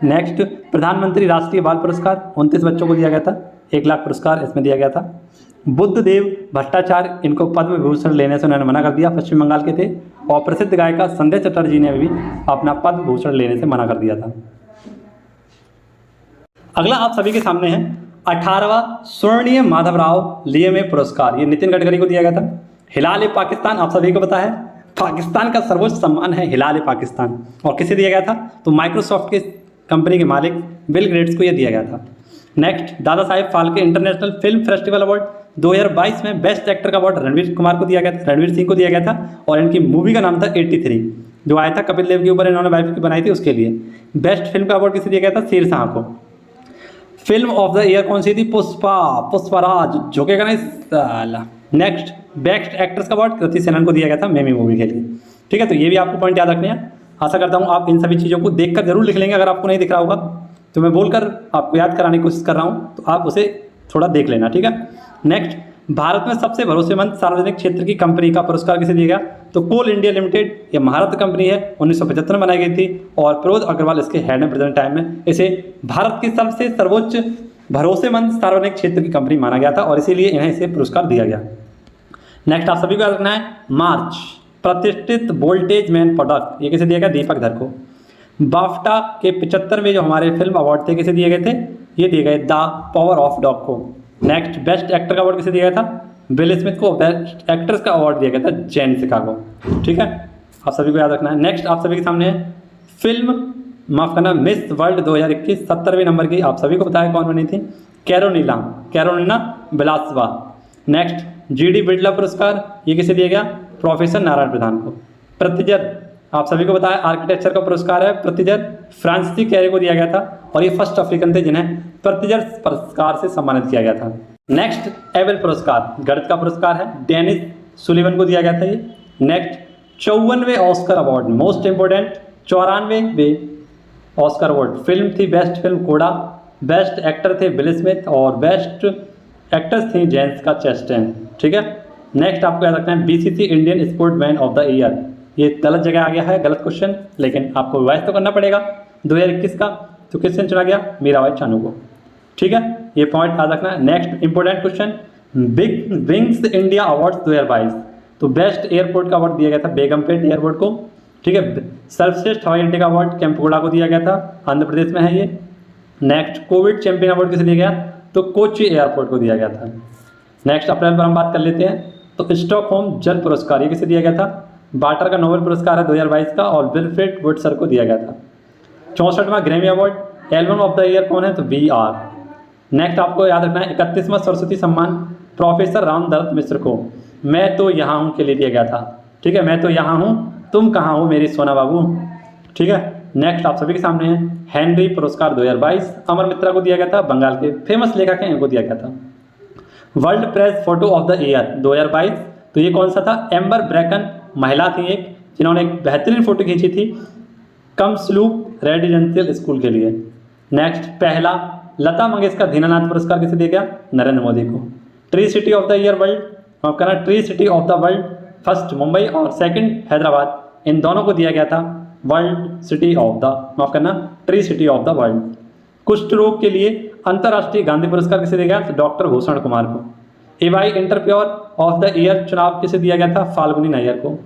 नेक्स्ट प्रधानमंत्री राष्ट्रीय बाल पुरस्कार 29 बच्चों को दिया गया था, 1 लाख पुरस्कार इसमें दिया गया था। बुद्धदेव भट्टाचार्य, इनको पद्म विभूषण लेने से उन्होंने मना कर दिया, पश्चिम बंगाल के थे। और प्रसिद्ध गायिका संध्या चटर्जी ने भी अपना पद्म भूषण लेने से मना कर दिया था। अगला आप सभी के सामने है 18वां स्वर्णीय माधवराव लियमे पुरस्कार, ये नितिन गडकरी को दिया गया था। हिलाल पाकिस्तान आप सभी को पता है पाकिस्तान का सर्वोच्च सम्मान है हिलाल पाकिस्तान, और किसे दिया गया था? तो माइक्रोसॉफ्ट के कंपनी के मालिक बिल गेट्स को यह दिया गया था। Next Dada Saheb Phalke international film festival award 2022 में बेस्ट एक्टर का अवार्ड रणवीर कुमार को दिया गया था, रणवीर सिंह को दिया गया था। और इनकी मूवी का नाम था 83 जो आया था कपिल देव के ऊपर, इन्होंने वाइफ की बनाई थी, उसके लिए। बेस्ट फिल्म का अवार्ड किसे दिया गया था? शेरशाह को। फिल्म ऑफ द ईयर कौन सी थी? पुष्पराज, झुकेगा नहीं साला। नेक्स्ट बेस्ट एक्ट्रेस का अवार्ड कृति सेनन को दिया गया था मेमी मूवी के लिए। ठीक है, तो ये भी आपको पॉइंट याद रखने हैं। आशा करता हूँ आप इन सभी चीज़ों को देखकर जरूर लिख लेंगे। अगर आपको नहीं दिख रहा होगा तो मैं बोलकर आपको याद कराने की कोशिश कर रहा हूँ, तो आप उसे थोड़ा देख लेना। ठीक है, नेक्स्ट भारत में सबसे भरोसेमंद सार्वजनिक क्षेत्र की कंपनी का पुरस्कार किसे दिया गया? तो कोल इंडिया लिमिटेड, ये महारत कंपनी है, 1975 में बनाई गई थी। और प्रमोद अग्रवाल इसके हेड में प्रेजेंट टाइम में। इसे भारत की सबसे सर्वोच्च भरोसेमंद सार्वजनिक क्षेत्र की कंपनी माना गया था, और इसीलिए इन्हें इसे पुरस्कार दिया गया। नेक्स्ट आप सभी को याद रखना है मार्च प्रतिष्ठित वोल्टेज मैन प्रोडक्ट, ये किसे दिया गया? दीपक धर को। बाफ्टा के 75वें जो हमारे फिल्म अवार्ड थे किसे दिए गए थे? ये दिए गए द पावर ऑफ डॉग को। नेक्स्ट बेस्ट एक्टर का अवार्ड किसे दिया गया था? विल स्मिथ को। बेस्ट एक्ट्रेस का अवार्ड दिया गया था जैन सिका को। ठीक है, आप सभी को याद रखना है। नेक्स्ट आप सभी के सामने है फिल्म, माफ करना, मिस वर्ल्ड 2021 70वें नंबर की, आप सभी को पता है कौन बनी थी? कैरोलिना बिलासवा। नेक्स्ट GD बिरला पुरस्कार, ये किसे दिया गया? प्रोफेसर नारायण प्रधान को। प्रतिजर, आप सभी को पता है आर्किटेक्चर का पुरस्कार है प्रतिजर, फ्रांसिस कैरे को दिया गया था। और ये फर्स्ट अफ्रीकन थे जिन्हें प्रतिजर पुरस्कार से सम्मानित किया गया था। नेक्स्ट एबेल पुरस्कार गणित का पुरस्कार है, डेनिस सुलिवन को दिया गया था ये। नेक्स्ट 54वें ऑस्कर अवार्ड, मोस्ट इंपोर्टेंट 94वें ऑस्कर अवार्ड, फिल्म थी best film CODA, best actor थे विल स्मिथ, और बेस्ट एक्ट्रेस थी जेन्सिका चेस्टेन। ठीक है, नेक्स्ट आपको याद रखना है BCC Indian sportsman of the year, ये गलत जगह आ गया है, गलत क्वेश्चन, लेकिन आपको रिवाइज तो करना पड़ेगा 2021 का। तो किसने चुना गया? मीराबाई चानू को। ठीक है, ये पॉइंट याद रखना है। Next important question big wings India awards 2022, तो बेस्ट एयरपोर्ट का अवार्ड दिया गया था बेगमपेट एयरपोर्ट को। ठीक है, सर्वश्रेष्ठ हवाई अड्डे का अवार्ड केम्पेगौड़ा को दिया गया था, आंध्र प्रदेश में है ये। नेक्स्ट कोविड चैंपियन अवार्ड किसे दिया गया? तो कोची एयरपोर्ट को दिया गया था। नेक्स्ट अप्रैल पर हम बात कर लेते हैं, तो स्टॉकहोम जल पुरस्कार ये किसे दिया गया था? बाटर का नोबेल पुरस्कार है 2022 का, और विल्फ्रेड वुडसर को दिया गया था। 64वां Grammy award, album of the year कौन है? तो VR। नेक्स्ट आपको याद रखना है 31वां सरस्वती सम्मान प्रोफेसर रामदत्त मिश्र को मैं तो यहाँ हूँ के लिए दिया गया था। ठीक है, मैं तो यहाँ हूँ, तुम कहाँ हो मेरी सोना बाबू। ठीक है, नेक्स्ट आप सभी के सामने है हेनरी पुरस्कार 2022, अमर मित्रा को दिया गया था, बंगाल के फेमस लेखक हैं, इनको दिया गया था। World press photo of the year 2022, तो ये कौन सा था? एम्बर ब्रैकन महिला थी एक, जिन्होंने एक बेहतरीन फोटो खींची थी कमस्लू रेजिडेंशियल स्कूल के लिए। नेक्स्ट, पहला लता मंगेशकर दीननाथ पुरस्कार किसे दिया गया? नरेंद्र मोदी को। Tree city of the year world, माफ करना, tree city of the world, first Mumbai और सेकंड हैदराबाद, इन दोनों को दिया गया था वर्ल्ड सिटी ऑफ द, माफ करना, tree city of the world. कुष्ठ रोग के लिए अंतर्राष्ट्रीय गांधी पुरस्कार किसे दिया गया? तो डॉक्टर भूषण कुमार को। एवाई इंटरप्योर ऑफ द ईयर चुनाव किसे दिया गया था? फाल्गुनी नैयर को।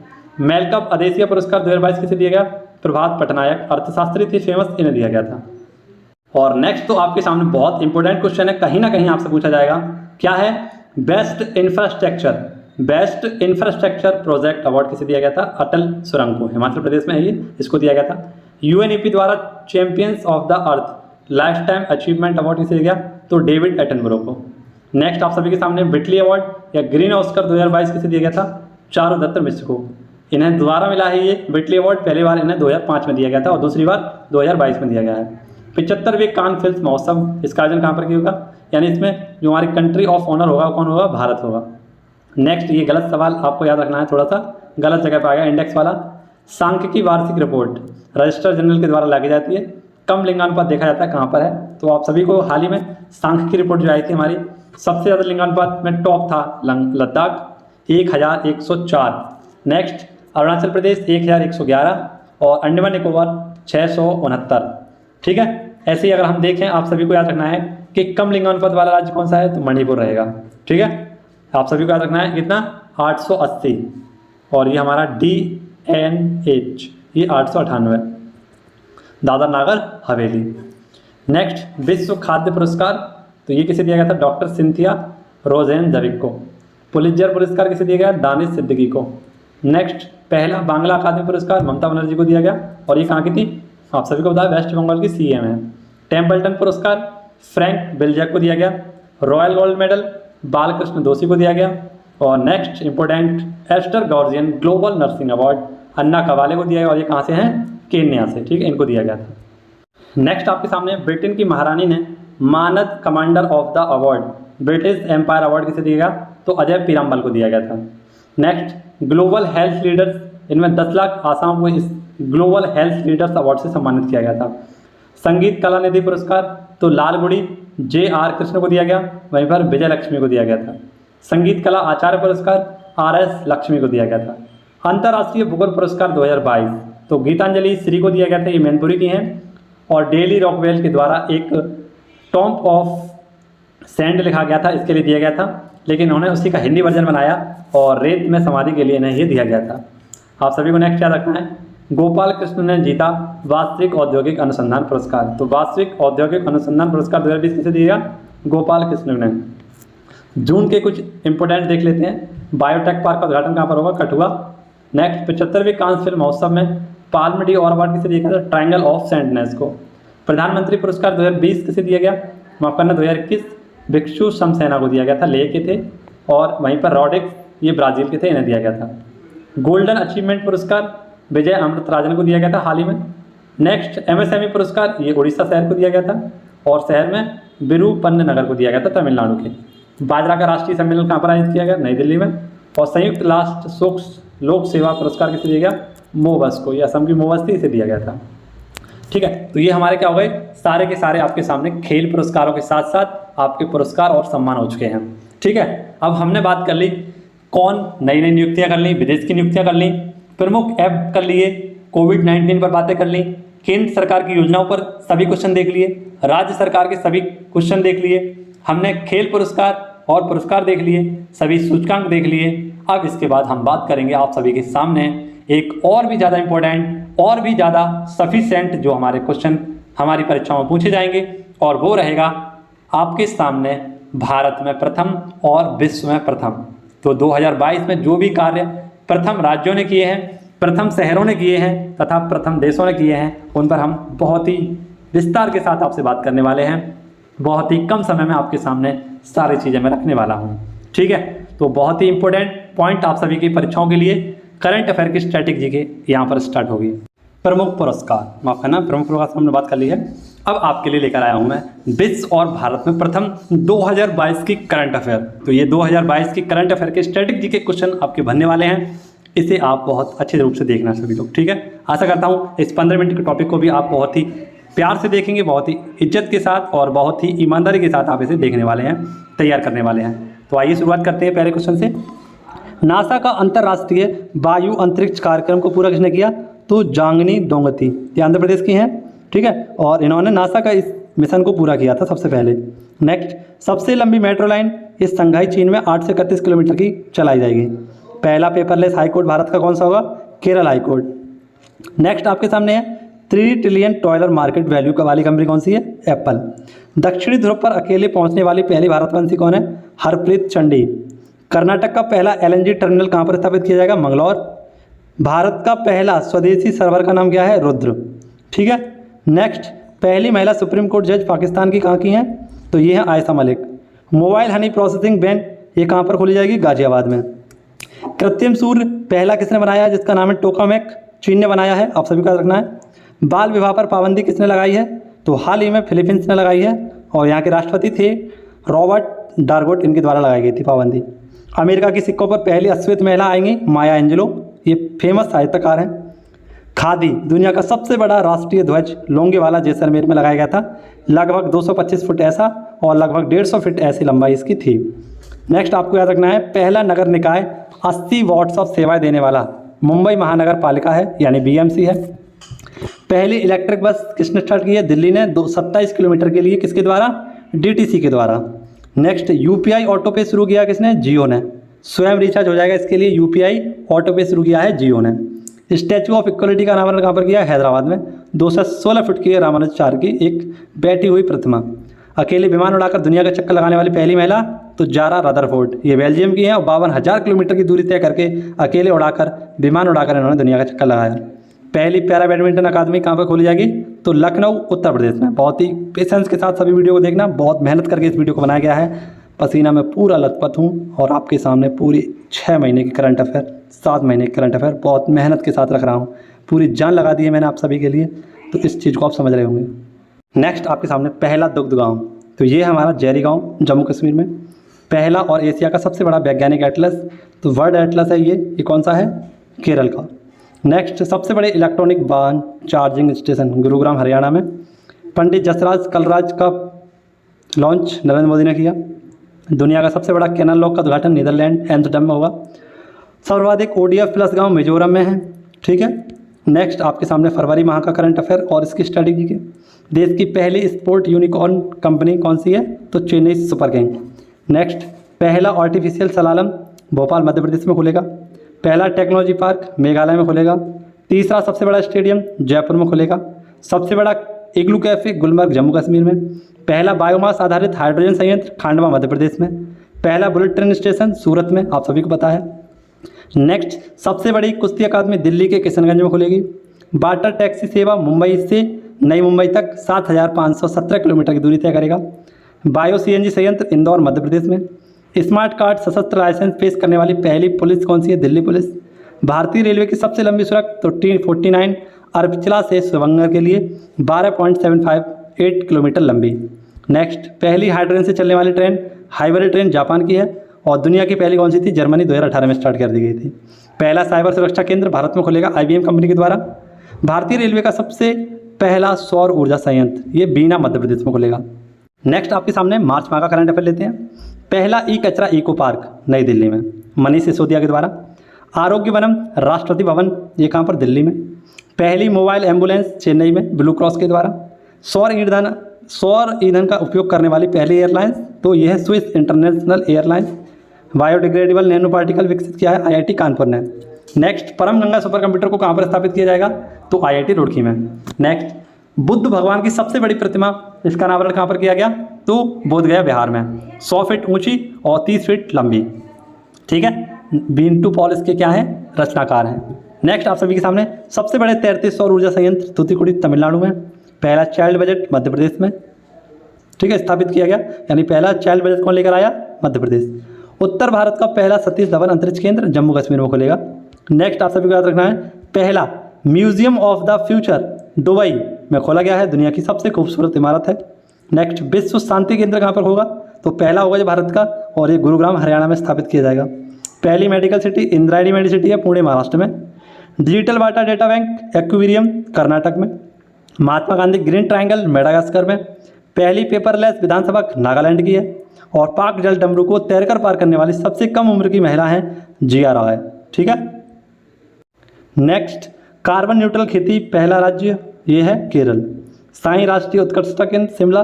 मेलकप अदेसिया पुरस्कार 2022 किसे दिया गया? प्रभात पटनायक, अर्थशास्त्री थे फेमस, इन्हें दिया गया था। और नेक्स्ट तो आपके सामने बहुत इंपॉर्टेंट क्वेश्चन है, कहीं ना कहीं आपसे पूछा जाएगा, क्या है? बेस्ट इंफ्रास्ट्रक्चर प्रोजेक्ट अवार्ड किसे दिया गया था? अटल सुरंग को, हिमाचल प्रदेश में है ये, इसको दिया गया था। यूएनईपी द्वारा champions of the earth life time achievement award किसे दिया गया? तो डेविड एटनबरो को। नेक्स्ट आप सभी के सामने बिटली अवार्ड या ग्रीन ऑस्कर 2022 किसे दिया गया था? चारुदत्त मिश्र को। इन्हें दोबारा मिला है ये बिटली अवार्ड, पहली बार इन्हें 2005 में दिया गया था और दूसरी बार 2022 में दिया गया है। 75वें कान फिल्म महोत्सव, इसका आयोजन कहाँ पर किया होगा? यानी इसमें जो हमारी कंट्री ऑफ ऑनर होगा कौन होगा? भारत होगा। नेक्स्ट, ये गलत सवाल आपको याद रखना है, थोड़ा सा गलत जगह पर आ गया, इंडेक्स वाला। सांख्यिकी वार्षिक रिपोर्ट रजिस्ट्रार जनरल के द्वारा लाई जाती है, कम लिंगानुपात देखा जाता है कहाँ पर है? तो आप सभी को हाल ही में सांख्यिकी रिपोर्ट जो आई थी हमारी, सबसे ज़्यादा लिंगानुपात में टॉप था लद्दाख 1104। नेक्स्ट, अरुणाचल प्रदेश 1111 और अंडमान निकोबार 669। ठीक है, ऐसे ही अगर हम देखें, आप सभी को याद रखना है कि कम लिंगानुपात वाला राज्य कौन सा है? तो मणिपुर रहेगा। ठीक है, आप सभी को याद रखना है कितना? 880 और ये हमारा DNH ये 898, दादर नागर हवेली। नेक्स्ट, विश्व खाद्य पुरस्कार, तो ये किसे दिया गया था? डॉक्टर सिंथिया रोजेन जविक को। पुलित्जर पुरस्कार किसे दिया गया? दानिश सिद्दीकी को। नेक्स्ट, पहला बांग्ला अकादमी पुरस्कार ममता बनर्जी को दिया गया और ये कहाँ की थी? आप सभी को बताया वेस्ट बंगाल की CM है। टेम्पल्टन पुरस्कार फ्रैंक बेल्जैक को दिया गया। रॉयल गोल्ड मेडल बालकृष्ण दोषी को दिया गया। और next important, Aster Guardians global nursing award Anna Qabale को दिया गया और ये कहाँ से हैं? केन्या से। ठीक है, इनको दिया गया था। नेक्स्ट आपके सामने ब्रिटेन की महारानी ने मानद commander of the award British empire award किसे दिया गया? तो अजय पीराम्बल को दिया गया था। नेक्स्ट, ग्लोबल हेल्थ लीडर्स, इनमें 10 लाख आसाम को इस ग्लोबल हेल्थ लीडर्स अवार्ड से सम्मानित किया गया था। संगीत कला निधि पुरस्कार तो लालगुड़ी JR कृष्ण को दिया गया, वहीं पर विजय लक्ष्मी को दिया गया था। संगीत कला आचार्य पुरस्कार RS लक्ष्मी को दिया गया था। अंतर्राष्ट्रीय भूगोल पुरस्कार 2022 तो गीतांजलि श्री को दिया गया था, ये मैनपुरी की हैं। और डेली रॉकवेल के द्वारा एक टॉम्ब ऑफ सैंड लिखा गया था, इसके लिए दिया गया था, लेकिन उन्होंने उसी का हिंदी वर्जन बनाया और रेत में समाधि के लिए इन्हें ये दिया गया था। आप सभी को नेक्स्ट याद रखना है, गोपाल कृष्ण ने जीता वास्तविक औद्योगिक अनुसंधान पुरस्कार। तो वास्तविक औद्योगिक अनुसंधान पुरस्कार 2020 किसे दिया? गोपाल कृष्ण ने। जून के कुछ इंपोर्टेंट देख लेते हैं। बायोटेक पार्क का उद्घाटन कहाँ पर होगा? कठुआ। नेक्स्ट, 75वें कांस फिल्म महोत्सव में पाल्म डी और अवार्ड किसे दिया गया? ट्रायंगल ऑफ सैंडनेस को। प्रधानमंत्री पुरस्कार 2020 किसे दिया गया? माफ करना 2021 भिक्षु समसेना को दिया गया था, लेह के थे। और वहीं पर रॉडिक्स ये ब्राज़ील के थे, इन्हें दिया गया था। गोल्डन अचीवमेंट पुरस्कार विजय अमृतराजन को दिया गया था हाल ही में। नेक्स्ट, MSME पुरस्कार ये उड़ीसा शहर को दिया गया था और शहर में विरूपन्न नगर को दिया गया था, तमिलनाडु के। बाजरा का राष्ट्रीय सम्मेलन कहाँ पर आयोजित किया गया? नई दिल्ली में। और संयुक्त राष्ट्र लोक सेवा पुरस्कार किसे दिया गया? मोबस को, ये असम की मोबस थी, इसे दिया गया था। ठीक है, तो ये हमारे क्या हो गए? सारे के सारे आपके सामने खेल पुरस्कारों के साथ साथ आपके पुरस्कार और सम्मान हो चुके हैं। ठीक है, अब हमने बात कर ली कौन नई नई नियुक्तियां कर ली, विदेश की नियुक्तियां कर ली, प्रमुख ऐप कर लिए, कोविड-19 पर बातें कर ली, केंद्र सरकार की योजनाओं पर सभी क्वेश्चन देख लिए, राज्य सरकार के सभी क्वेश्चन देख लिए, हमने खेल पुरस्कार और पुरस्कार देख लिए, सभी सूचकांक देख लिए। अब इसके बाद हम बात करेंगे आप सभी के सामने एक और भी ज़्यादा इम्पोर्टेंट और भी ज़्यादा सफिशेंट जो हमारे क्वेश्चन हमारी परीक्षाओं में पूछे जाएंगे, और वो रहेगा आपके सामने भारत में प्रथम और विश्व में प्रथम। तो 2022 में जो भी कार्य प्रथम राज्यों ने किए हैं, प्रथम शहरों ने किए हैं तथा प्रथम देशों ने किए हैं, उन पर हम बहुत ही विस्तार के साथ आपसे बात करने वाले हैं। बहुत ही कम समय में आपके सामने सारी चीज़ें मैं रखने वाला हूँ। ठीक है, तो बहुत ही इंपॉर्टेंट पॉइंट आप सभी की परीक्षाओं के लिए करंट अफेयर की स्ट्रैटेजी के यहाँ पर स्टार्ट होगी। प्रमुख पुरस्कार, माफ करना, प्रमुख पुरस्कार हमने बात कर ली है। अब आपके लिए लेकर आया हूँ मैं विश्व और भारत में प्रथम 2022 की करंट अफेयर। तो ये 2022 की करंट अफेयर के स्ट्रैटेजी के क्वेश्चन आपके बनने वाले हैं। इसे आप बहुत अच्छे रूप से देखना सभी लोग, ठीक है। आशा करता हूँ इस 15 मिनट के टॉपिक को भी आप बहुत ही प्यार से देखेंगे, बहुत ही इज्जत के साथ और बहुत ही ईमानदारी के साथ आप इसे देखने वाले हैं, तैयार करने वाले हैं। तो आइए शुरुआत करते हैं पहले क्वेश्चन से। नासा का अंतर्राष्ट्रीय वायु अंतरिक्ष कार्यक्रम को पूरा किसने किया? तो जांगनी डोंगती, ये आंध्र प्रदेश की हैं, ठीक है। और इन्होंने नासा का इस मिशन को पूरा किया था सबसे पहले। नेक्स्ट, सबसे लंबी मेट्रो लाइन इस संघाई चीन में 8 से 31 किलोमीटर की चलाई जाएगी। पहला पेपरलेस हाईकोर्ट भारत का कौन सा होगा? केरल हाईकोर्ट। नेक्स्ट आपके सामने है 3 ट्रिलियन डॉलर मार्केट वैल्यू का वाली कंपनी कौन सी है? एप्पल। दक्षिणी ध्रुव पर अकेले पहुंचने वाली पहली भारतवंशी कौन है? हरप्रीत चंडी। कर्नाटक का पहला LNG टर्मिनल कहाँ पर स्थापित किया जाएगा? मंगलौर। भारत का पहला स्वदेशी सर्वर का नाम क्या है? रुद्र, ठीक है। नेक्स्ट, पहली महिला सुप्रीम कोर्ट जज पाकिस्तान की कहाँ की हैं? तो ये है Ayesha Malik. Mobile honey processing bank ये कहाँ पर खोली जाएगी? गाजियाबाद में। कृत्रिम सूर्य पहला किसने बनाया है? जिसका नाम है टोकामेक, चीन ने बनाया है, आप सभी को याद रखना है। बाल विवाह पर पाबंदी किसने लगाई है? तो हाल ही में फिलीपींस ने लगाई है और यहाँ के राष्ट्रपति थे रॉबर्ट डार्गोट, इनके द्वारा लगाई गई थी पाबंदी। अमेरिका की सिक्कों पर पहली अश्वेत महिला आएंगी माया एंजेलो, ये फेमस साहित्यकार हैं। खादी दुनिया का सबसे बड़ा राष्ट्रीय ध्वज लोंगेवाला जैसलमेर में लगाया गया था। लगभग 225 फुट ऐसा और लगभग 150 फीट ऐसी लंबाई इसकी थी। नेक्स्ट आपको याद रखना है, पहला नगर निकाय 80 वॉट्स ऑफ सेवाएं देने वाला मुंबई महानगर पालिका है, यानी BMC है। पहली इलेक्ट्रिक बस किसने स्टार्ट की है? दिल्ली ने 27 किलोमीटर के लिए, किसके द्वारा? DTC के द्वारा। नेक्स्ट, UPI ऑटो पे शुरू किया किसने? जियो ने। स्वयं रिचार्ज हो जाएगा इसके लिए UPI ऑटो पे शुरू किया है जियो ने। स्टैचू ऑफ इक्वलिटी का अनावरण कहाँ पर किया? हैदराबाद में। 216 फुट की रामानुजाचार्य की एक बैठी हुई प्रतिमा। अकेले विमान उड़ाकर दुनिया का चक्कर लगाने वाली पहली महिला? तो जारा रदरफोर्ड, ये बेल्जियम की हैं और 52,000 किलोमीटर की दूरी तय करके अकेले उड़ाकर विमान उड़ाकर इन्होंने दुनिया का चक्कर लगाया। पहली पैरा बैडमिंटन अकादमी कहाँ पर खोली जाएगी? तो लखनऊ, उत्तर प्रदेश में। बहुत ही पेशेंस के साथ सभी वीडियो को देखना, बहुत मेहनत करके इस वीडियो को बनाया गया है। पसीना में पूरा लथपथ हूँ और आपके सामने पूरी 6 महीने की करंट अफेयर, 7 महीने की करंट अफेयर बहुत मेहनत के साथ रख रहा हूँ। पूरी जान लगा दी है मैंने आप सभी के लिए, तो इस चीज़ को आप समझ रहे होंगे। नेक्स्ट आपके सामने पहला दुग्ध गाँव, तो ये हमारा जैरी गाँव जम्मू कश्मीर में। पहला और एशिया का सबसे बड़ा वैज्ञानिक एटलस, तो वर्ल्ड एटलस है ये कौन सा है? केरल का। नेक्स्ट, सबसे बड़े इलेक्ट्रॉनिक वाहन चार्जिंग स्टेशन गुरुग्राम हरियाणा में। पंडित जसराज कलराज का लॉन्च नरेंद्र मोदी ने किया। दुनिया का सबसे बड़ा कैनल लॉक का उद्घाटन नीदरलैंड एम्स्टर्डम में होगा। सर्वाधिक ODF प्लस गाँव मिजोरम में है, ठीक है। नेक्स्ट आपके सामने फरवरी माह का करंट अफेयर और इसकी स्ट्रेटेजी के। देश की पहली स्पोर्ट यूनिकॉर्न कंपनी कौन सी है? तो चेन्नई सुपर किंग। नेक्स्ट, पहला आर्टिफिशियल सलालम भोपाल मध्य प्रदेश में खुलेगा। पहला टेक्नोलॉजी पार्क मेघालय में खुलेगा। तीसरा सबसे बड़ा स्टेडियम जयपुर में खुलेगा। सबसे बड़ा इग्लू कैफे गुलमर्ग जम्मू कश्मीर में। पहला बायोमास आधारित हाइड्रोजन संयंत्र खांडवा मध्य प्रदेश में। पहला बुलेट ट्रेन स्टेशन सूरत में, आप सभी को पता है। नेक्स्ट, सबसे बड़ी कुश्ती अकादमी दिल्ली के किशनगंज में खुलेगी। वाटर टैक्सी सेवा मुंबई से नई मुंबई तक 7,517 किलोमीटर की दूरी तय करेगा। बायो CNG संयंत्र इंदौर मध्य प्रदेश में। स्मार्ट कार्ड सशस्त्र लाइसेंस पेश करने वाली पहली पुलिस कौन सी है? दिल्ली पुलिस। भारतीय रेलवे की सबसे लंबी सड़क तो T49 अरपचला से शिवंगर के लिए 12.758 किलोमीटर लंबी। नेक्स्ट, पहली हाइड्रोजन से चलने वाली ट्रेन हाइबरी ट्रेन जापान की है और दुनिया की पहली कौन सी थी? जर्मनी 2018 में स्टार्ट कर दी गई थी। पहला साइबर सुरक्षा केंद्र भारत में खुलेगा IBM कंपनी के द्वारा। भारतीय रेलवे का सबसे पहला सौर ऊर्जा संयंत्र ये बीना मध्य प्रदेश में खुलेगा। नेक्स्ट आपके सामने मार्च माह का करंट अफेयर लेते हैं। पहला कचरा इको पार्क नई दिल्ली में मनीष सिसोदिया के द्वारा। आरोग्य वनम राष्ट्रपति भवन ये कहाँ पर? दिल्ली में। पहली मोबाइल एम्बुलेंस चेन्नई में ब्लू क्रॉस के द्वारा। सौर ईंधन का उपयोग करने वाली पहली एयरलाइंस तो यह है Swiss international airlines. Biodegradable nano particle विकसित किया है IIT कानपुर ने। नेक्स्ट, परम गंगा सुपर कंप्यूटर को कहाँ पर स्थापित किया जाएगा? तो IIT रुड़की में। नेक्स्ट, बुद्ध भगवान की सबसे बड़ी प्रतिमा इसका अनावरण कहाँ पर किया गया? तो बोधगया बिहार में। 100 फीट ऊंची और 30 फीट लंबी, ठीक है। बीन टू पॉल इसके क्या है? रचनाकार हैं। नेक्स्ट आप सभी के सामने सबसे बड़े तैरते सौर ऊर्जा संयंत्र तूतीकुड़ी तमिलनाडु में। पहला चाइल्ड बजट मध्य प्रदेश में, ठीक है, स्थापित किया गया, यानी पहला चाइल्ड बजट कौन लेकर आया? मध्य प्रदेश। उत्तर भारत का पहला सतीश धवन अंतरिक्ष केंद्र जम्मू कश्मीर में खुलेगा। नेक्स्ट आप सभी को याद रखना है, पहला museum of the future Dubai में खोला गया है, दुनिया की सबसे खूबसूरत इमारत है। नेक्स्ट, विश्व शांति केंद्र कहाँ पर होगा? तो पहला होगा जो भारत का, और ये गुरुग्राम हरियाणा में स्थापित किया जाएगा। पहली मेडिकल सिटी इंद्रायणी मेडिसिटी है पुणे महाराष्ट्र में। Digital water data bank aquarium Karnataka में। Mahatma Gandhi green triangle Madagascar में। पहली पेपरलेस विधानसभा नागालैंड की है। और पाक जल डमरू को तैरकर पार करने वाली सबसे कम उम्र की महिला है जिया राय। ठीक है। नेक्स्ट, कार्बन न्यूट्रल खेती पहला राज्य ये है केरल। साई राष्ट्रीय उत्कृष्टता केंद्र शिमला।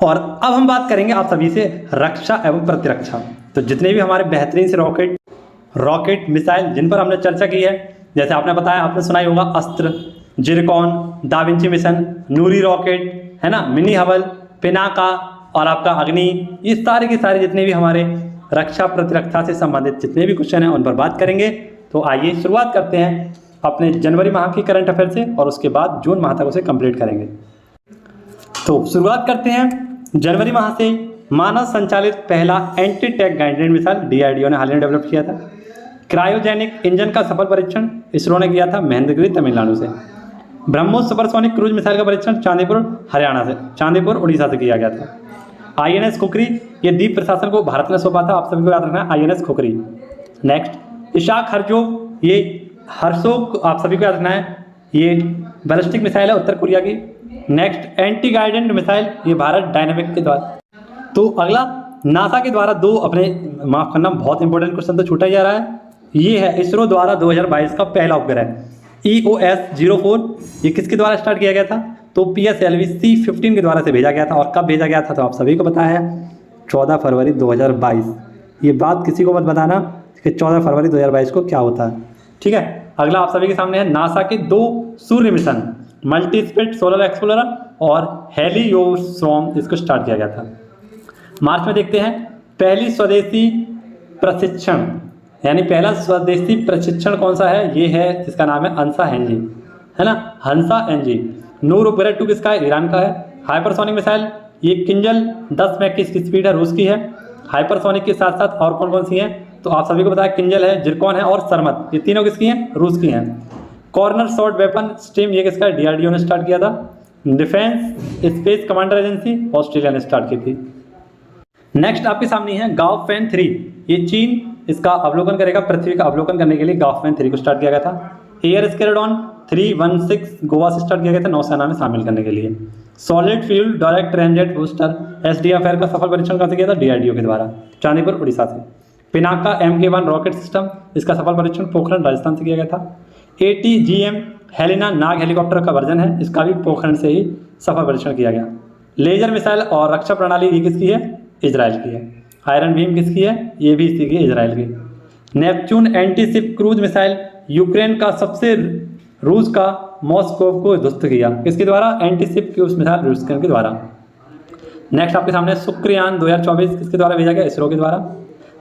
और अब हम बात करेंगे आप सभी से रक्षा एवं प्रतिरक्षा। तो जितने भी हमारे बेहतरीन से रॉकेट मिसाइल जिन पर हमने चर्चा की है, जैसे आपने बताया, आपने सुना ही होगा अस्त्र, जिरकॉन, दाविंची मिशन, नूरी रॉकेट है ना, मिनी हवल, पिनाका और आपका अग्नि, ये सारे के सारे जितने भी हमारे रक्षा प्रतिरक्षा से संबंधित जितने भी क्वेश्चन हैं उन पर बात करेंगे। तो आइए शुरुआत करते हैं अपने जनवरी माह की करंट अफेयर से और उसके बाद जून माह तक उसे कंप्लीट करेंगे। तो शुरुआत करते हैं जनवरी माह से। मानव संचालित पहला anti tank guided missile DRDO ने हाल ही डेवलप किया था। क्रायोजेनिक इंजन का सफल परीक्षण इसरो ने किया था महेंद्रगिरी तमिलनाडु से। ब्रह्मोस सुपरसोनिक क्रूज मिसाइल का परीक्षण चांदीपुर उड़ीसा से किया गया था। आईएनएस खुखरी, ये द्वीप प्रशासन को भारत ने सौंपा था, आप सभी को याद रखना है आईएनएस खुखरी। नेक्स्ट, इशाक हरजोग, ये हरसोग आप सभी को याद रखना है, ये बैलिस्टिक मिसाइल है उत्तर कोरिया की। नेक्स्ट, एंटी गाइडेंट मिसाइल, ये भारत डायनामिक के द्वारा। तो अगला, नासा के द्वारा माफ करना, बहुत इंपॉर्टेंट क्वेश्चन तो छूटा जा रहा है, ये है इसरो द्वारा 2022 का पहला उपग्रह EOS-04, ये किसके द्वारा स्टार्ट किया गया था? तो PSLV C-15 के द्वारा से भेजा गया था। और कब भेजा गया था? तो आप सभी को पता है 14 फरवरी 2022। ये बात किसी को मत बताना कि 14 फरवरी 2022 को क्या होता है। ठीक है। अगला आप सभी के सामने है नासा के 2 सूर्य मिशन, मल्टीस्पेड सोलर एक्सप्लोरर और हेलियोस्ट्रॉम, इसको स्टार्ट किया गया था। मार्च में देखते हैं पहली स्वदेशी प्रशिक्षण, यानी पहला स्वदेशी प्रशिक्षण कौन सा है? ये है, जिसका नाम है हंसा एनजी, है ना, हंसा एनजी। नूर उपग्रह 2 किसका है? ईरान का है। हाइपरसोनिक मिसाइल, ये किंजल 10 मैक की स्पीड है, रूस की है। हाइपरसोनिक के साथ साथ और कौन कौन सी हैं? तो आप सभी को पता है किंजल है, जिरकॉन है और सरमत, ये तीनों किसकी हैं? रूस की हैं। कॉर्नर शॉट वेपन स्ट्रीम, ये किसका है? डीआरडीओ ने स्टार्ट किया था। Defence space commander agency Australia ने स्टार्ट की थी। नेक्स्ट आपके सामने है गाओफेन 3, ये चीन इसका अवलोकन करेगा, पृथ्वी का अवलोकन करने के लिए गाओफेन 3 को स्टार्ट किया गया था। एयर स्केलेडॉन 316 गोवा से स्टार्ट किया गया था नौसेना में शामिल करने के लिए। Solid fuel direct ramjet booster SDFR का सफल परीक्षण कहाँ से किया था? डीआरडीओ के द्वारा, चांदीपुर उड़ीसा से। पिनाका MK1 रॉकेट सिस्टम, इसका सफल परीक्षण पोखरण राजस्थान से किया गया था। ATGM हेलिना नाग हेलीकॉप्टर का वर्जन है, इसका भी पोखरण से ही सफल परीक्षण किया गया। लेजर मिसाइल और रक्षा प्रणाली, ये किसकी है? इजराइल की है। आयरन बीम किसकी है? ये भी इसी की, इजराइल की। Neptune anti ship cruise missile, Ukraine का सबसे रूस का मॉस्को को ध्वस्त किया, किसके द्वारा? एंटी शिप क्रूज मिसाइल रूस के द्वारा। नेक्स्ट आपके सामने शुक्रयान 2024 किसके द्वारा भेजा गया? इसरो के द्वारा।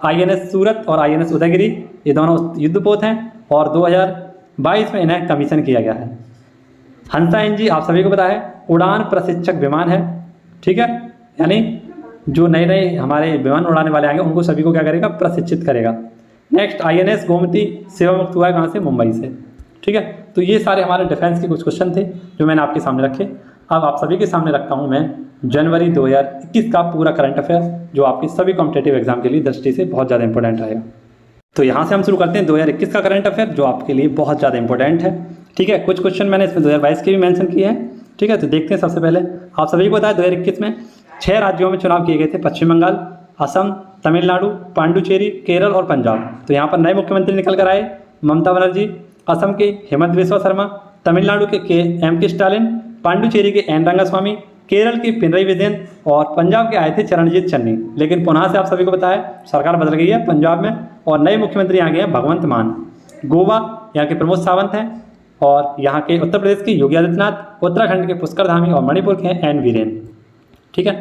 INS सूरत और INS उदयगिरी, ये दोनों युद्धपोत हैं और 2022 में इन्हें कमीशन किया गया है। हंसा एनजी आप सभी को पता है उड़ान प्रशिक्षक विमान है। ठीक है, यानी जो नए नए हमारे विमान उड़ाने वाले आएंगे उनको सभी को क्या करेगा? प्रशिक्षित करेगा। नेक्स्ट, INS गोमती सेवा मुक्त हुआ है कहाँ से? मुंबई से। ठीक है, तो ये सारे हमारे डिफेंस के कुछ क्वेश्चन थे जो मैंने आपके सामने रखे। अब आप सभी के सामने रखता हूँ मैं जनवरी 2021 का पूरा करंट अफेयर, जो आपकी सभी कॉम्पिटेटिव एग्जाम के लिए दृष्टि से बहुत ज़्यादा इंपॉर्टेंट रहेगा। तो यहाँ से हम शुरू करते हैं 2021 का करंट अफेयर, जो आपके लिए बहुत ज़्यादा इंपॉर्टेंट है। ठीक है, कुछ क्वेश्चन मैंने इसमें 2022 के भी मेंशन किए हैं। ठीक है, तो देखते हैं। सबसे पहले आप सभी को पता है 2021 में 6 राज्यों में चुनाव किए गए थे, पश्चिम बंगाल, असम, तमिलनाडु, पांडुचेरी, केरल और पंजाब। तो यहाँ पर नए मुख्यमंत्री निकल कर आए, ममता बनर्जी, असम के हेमंत बिस्वा शर्मा, तमिलनाडु के M.K. स्टालिन, पांडुचेरी के N. रंगास्वामी, केरल के पिनरई विजयन और पंजाब के आए थे चरणजीत चन्नी। लेकिन पुनः से आप सभी को पता है सरकार बदल गई है पंजाब में और नए मुख्यमंत्री यहाँ के हैं भगवंत मान। गोवा यहाँ के प्रमोद सावंत हैं और यहाँ के उत्तर प्रदेश के योगी आदित्यनाथ, उत्तराखंड के पुष्कर धामी और मणिपुर के हैं N. वीरेन। ठीक है,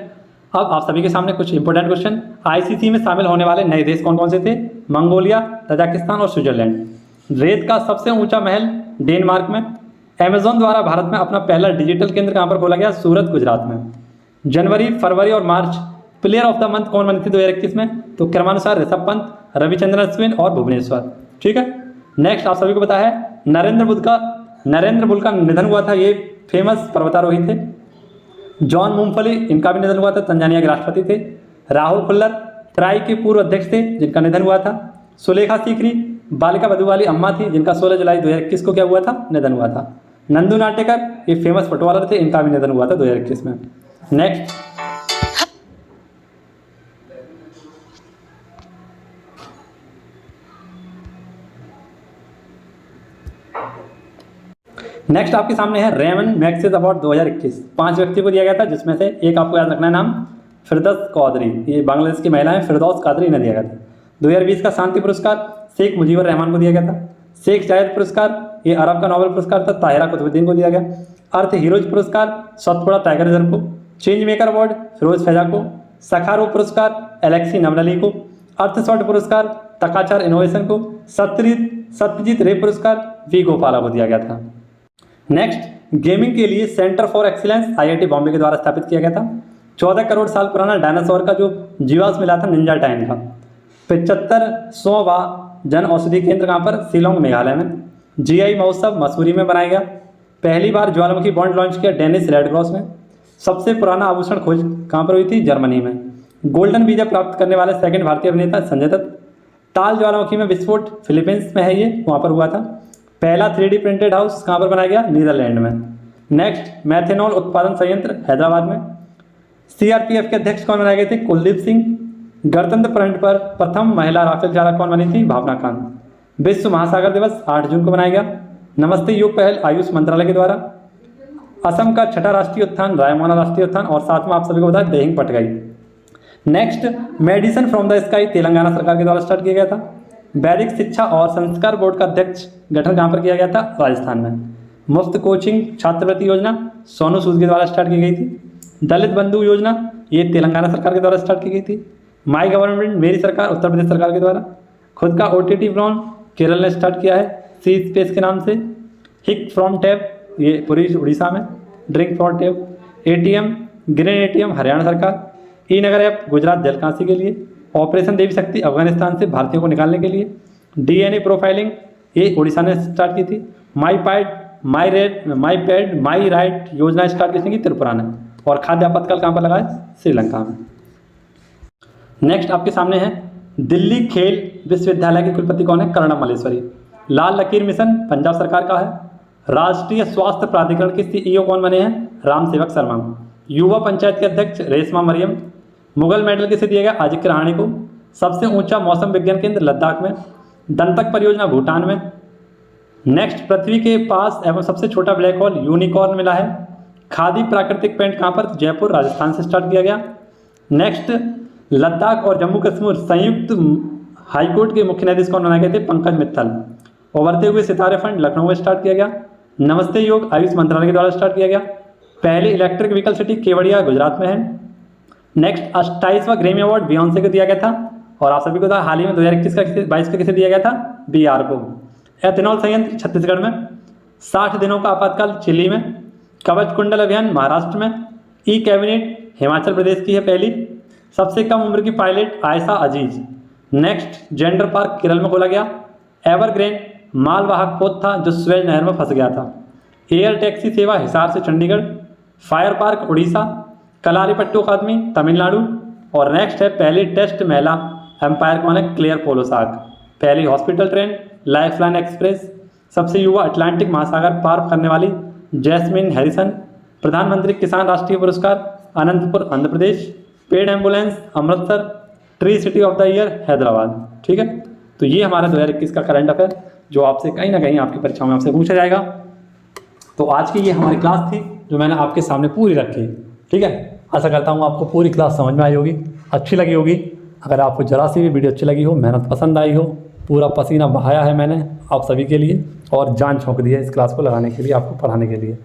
अब आप सभी के सामने कुछ इंपॉर्टेंट क्वेश्चन। ICC में शामिल होने वाले नए देश कौन कौन से थे? मंगोलिया, तजाकिस्तान और स्विट्जरलैंड। रेत का सबसे ऊंचा महल डेनमार्क में। अमेजॉन द्वारा भारत में अपना पहला डिजिटल केंद्र कहाँ पर खोला गया? सूरत, गुजरात में। जनवरी, फरवरी और मार्च प्लेयर ऑफ द मंथ कौन बने थे 2021 में? तो क्रमानुसार ऋषभ पंत, रविचंद्रन अश्विन और भुवनेश्वर। ठीक है, नेक्स्ट आप सभी को पता है नरेंद्र बुल का निधन हुआ था, ये फेमस पर्वतारोही थे। जॉन मूंगफली, इनका भी निधन हुआ था, तंजानिया के राष्ट्रपति थे। राहुल खुल्लर, ट्राई के पूर्व अध्यक्ष थे, जिनका निधन हुआ था। सुलेखा सीकरी, बालिका वधू वाली अम्मा थी, जिनका 16 जुलाई 2021 को क्या हुआ था, निधन हुआ था। नंदू नाटेकर, ये फेमस फुटबॉलर थे, इनका भी निधन हुआ था 2021 में। नेक्स्ट, आपके सामने है रेमन मैग्सेसे अवार्ड 2021। 5 व्यक्ति को दिया गया था, जिसमें से एक आपको याद रखना है नाम, फिरदौस कौदरी, ये बांग्लादेश की महिला है, फिरदौस कौदरी, इन्हें दिया गया था। 2020 का शांति पुरस्कार शेख मुजीबुर रहमान को दिया गया था। शेख जायद पुरस्कार, ये अरब का नोबेल पुरस्कार था, ताहिरा कुतुबुद्दीन को दिया गया। अर्थ हीरोज पुरस्कार सतपुड़ा टाइगर रिजर्व को। Change maker award Firoz Faiza को। सखारो पुरस्कार एलेक्सी नवलली को। अर्थस्वर्ण पुरस्कार तकाचार इनोवेशन को। सत्यजीत रे पुरस्कार वी गोपाला को दिया गया था। नेक्स्ट, गेमिंग के लिए centre for excellence IIT Bombay के द्वारा स्थापित किया गया था। 14 करोड़ साल पुराना डायनासोर का जो जीवाश्म मिला था निंजा टाइम का। 75वां जन औषधि केंद्र कहाँ पर, शिलोंग मेघालय में। GI महोत्सव मसूरी में बनाया गया। पहली बार ज्वालामुखी बॉन्ड लॉन्च किया डेनिश रेड क्रॉस में। सबसे पुराना आभूषण खोज कहाँ पर हुई थी, जर्मनी में। गोल्डन वीजा प्राप्त करने वाले सेकंड भारतीय अभिनेता संजय दत्त। ताल ज्वालामुखी में विस्फोट फिलीपींस में है, ये वहाँ पर हुआ था। पहला 3D प्रिंटेड हाउस कहाँ पर बनाया गया, नीदरलैंड में। नेक्स्ट, मैथेनॉल उत्पादन संयंत्र हैदराबाद में। CRPF के अध्यक्ष कौन बनाए गए थे, कुलदीप सिंह। गणतंत्र परेड पर प्रथम महिला राफेल चालक कौन बनी थी, भावना कांत। विश्व महासागर दिवस 8 जून को मनाया गया। नमस्ते योग पहल आयुष मंत्रालय के द्वारा। असम का 6ठा राष्ट्रीय उद्यान रायमोना राष्ट्रीय उद्यान, और 7वां आप सभी को बताया Dihing Patkai. Next, medicine from the sky Telangana सरकार के द्वारा स्टार्ट किया गया था। वैदिक शिक्षा और संस्कार बोर्ड का अध्यक्ष गठन कहाँ पर किया गया था, राजस्थान में। मुफ्त कोचिंग छात्रवृत्ति योजना सोनू सूद के द्वारा स्टार्ट की गई थी। दलित बंधु योजना ये तेलंगाना सरकार के द्वारा स्टार्ट की गई थी। माई गवर्नमेंट मेरी सरकार उत्तर प्रदेश सरकार के द्वारा। खुद का OTT प्लान केरल ने स्टार्ट किया है सी स्पेस के नाम से। हिक फ्रॉम टैप ये पूरी उड़ीसा में। Drink from tap. ATM green ATM Haryana सरकार। ई-नगर ऐप गुजरात जलकांसी के लिए। ऑपरेशन देवी शक्ति अफगानिस्तान से भारतीयों को निकालने के लिए। DNA प्रोफाइलिंग ये उड़ीसा ने स्टार्ट की थी। माई पैड माई राइट योजना स्टार्ट किसने की, त्रिपुरा ने। और खाद्य आपातकाल कहाँ पर लगा है, श्रीलंका में। नेक्स्ट आपके सामने है दिल्ली खेल विश्वविद्यालय के कुलपति कौन है, कर्णम मल्लेश्वरी। लाल लकीर मिशन पंजाब सरकार का है। राष्ट्रीय स्वास्थ्य प्राधिकरण के CEO कौन बने हैं, राम सेवक शर्मा। युवा पंचायत के अध्यक्ष रेशमा मरियम। मुगल मेडल किसे दिया गया, अजिंक्य रहाणे को। सबसे ऊंचा मौसम विज्ञान केंद्र लद्दाख में। दंतक परियोजना भूटान में। नेक्स्ट, पृथ्वी के पास एवं सबसे छोटा ब्लैक होल यूनिकॉर्न मिला है। खादी प्राकृतिक पेंट कहाँ पर, जयपुर राजस्थान से स्टार्ट किया गया। नेक्स्ट, लद्दाख और जम्मू कश्मीर संयुक्त हाईकोर्ट के मुख्य न्यायाधीश कौन बनाए गए थे, पंकज मित्तल। उभरते हुए सितारे फंड लखनऊ में स्टार्ट किया गया। नमस्ते योग आयुष मंत्रालय के द्वारा स्टार्ट किया गया। पहली electric vehicle city Kevadia Gujarat में है। नेक्स्ट, 28वां ग्रैमी अवार्ड बियॉन्से को दिया गया था। और आप सभी को था हाल ही में 2021 का किसे दिया गया था, BR को। एथेनॉल संयंत्र छत्तीसगढ़ में। 60 दिनों का आपातकाल चिली में। कवच कुंडल अभियान महाराष्ट्र में। कैबिनेट हिमाचल प्रदेश की है पहली। सबसे कम उम्र की पायलट आयशा अजीज। नेक्स्ट, जेंडर पार्क केरल में खोला गया। एवरग्रेन मालवाहक पोत था जो स्वेज नहर में फंस गया था। एयर टैक्सी सेवा हिसार से Chandigarh. Fire park Orissa. Kalaripayattu academy Tamil. और नेक्स्ट है पहली टेस्ट महिला एम्पायर कौन है, क्लेयर पोलोसाक। पहली हॉस्पिटल ट्रेन लाइफलाइन एक्सप्रेस। सबसे युवा अटलांटिक महासागर पार करने वाली जैस्मिन हैरिसन। प्रधानमंत्री किसान राष्ट्रीय पुरस्कार अनंतपुर आंध्र प्रदेश। पेड ambulance Amritsar. Tree city of the year Hyderabad. ठीक है, तो ये हमारा 2021 का करंट अफेयर जो आपसे कहीं ना कहीं आपकी परीक्षाओं में आपसे पूछा जाएगा। तो आज की ये हमारी क्लास थी जो मैंने आपके सामने पूरी रखी। ठीक है, आशा करता हूँ आपको पूरी क्लास समझ में आई होगी, अच्छी लगी होगी। अगर आपको जरा सी भी वीडियो अच्छी लगी हो, मेहनत पसंद आई हो, पूरा पसीना बहाया है मैंने आप सभी के लिए और जान झोंक दी है इस क्लास को लगाने के लिए, आपको पढ़ाने के लिए।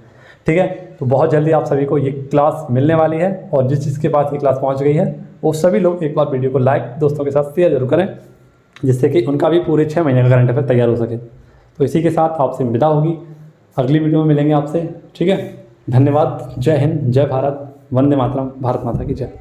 ठीक है, तो बहुत जल्दी आप सभी को ये क्लास मिलने वाली है। और जिस जिसके पास ये क्लास पहुँच गई है वो सभी लोग एक बार वीडियो को लाइक दोस्तों के साथ शेयर जरूर करें, जिससे कि उनका भी पूरे 6 महीने का करंट अफेयर तैयार हो सके। तो इसी के साथ आपसे विदा होगी, अगली वीडियो में मिलेंगे आपसे। ठीक है, धन्यवाद। जय हिंद, जय भारत, वंदे मातरम, भारत माता की जय।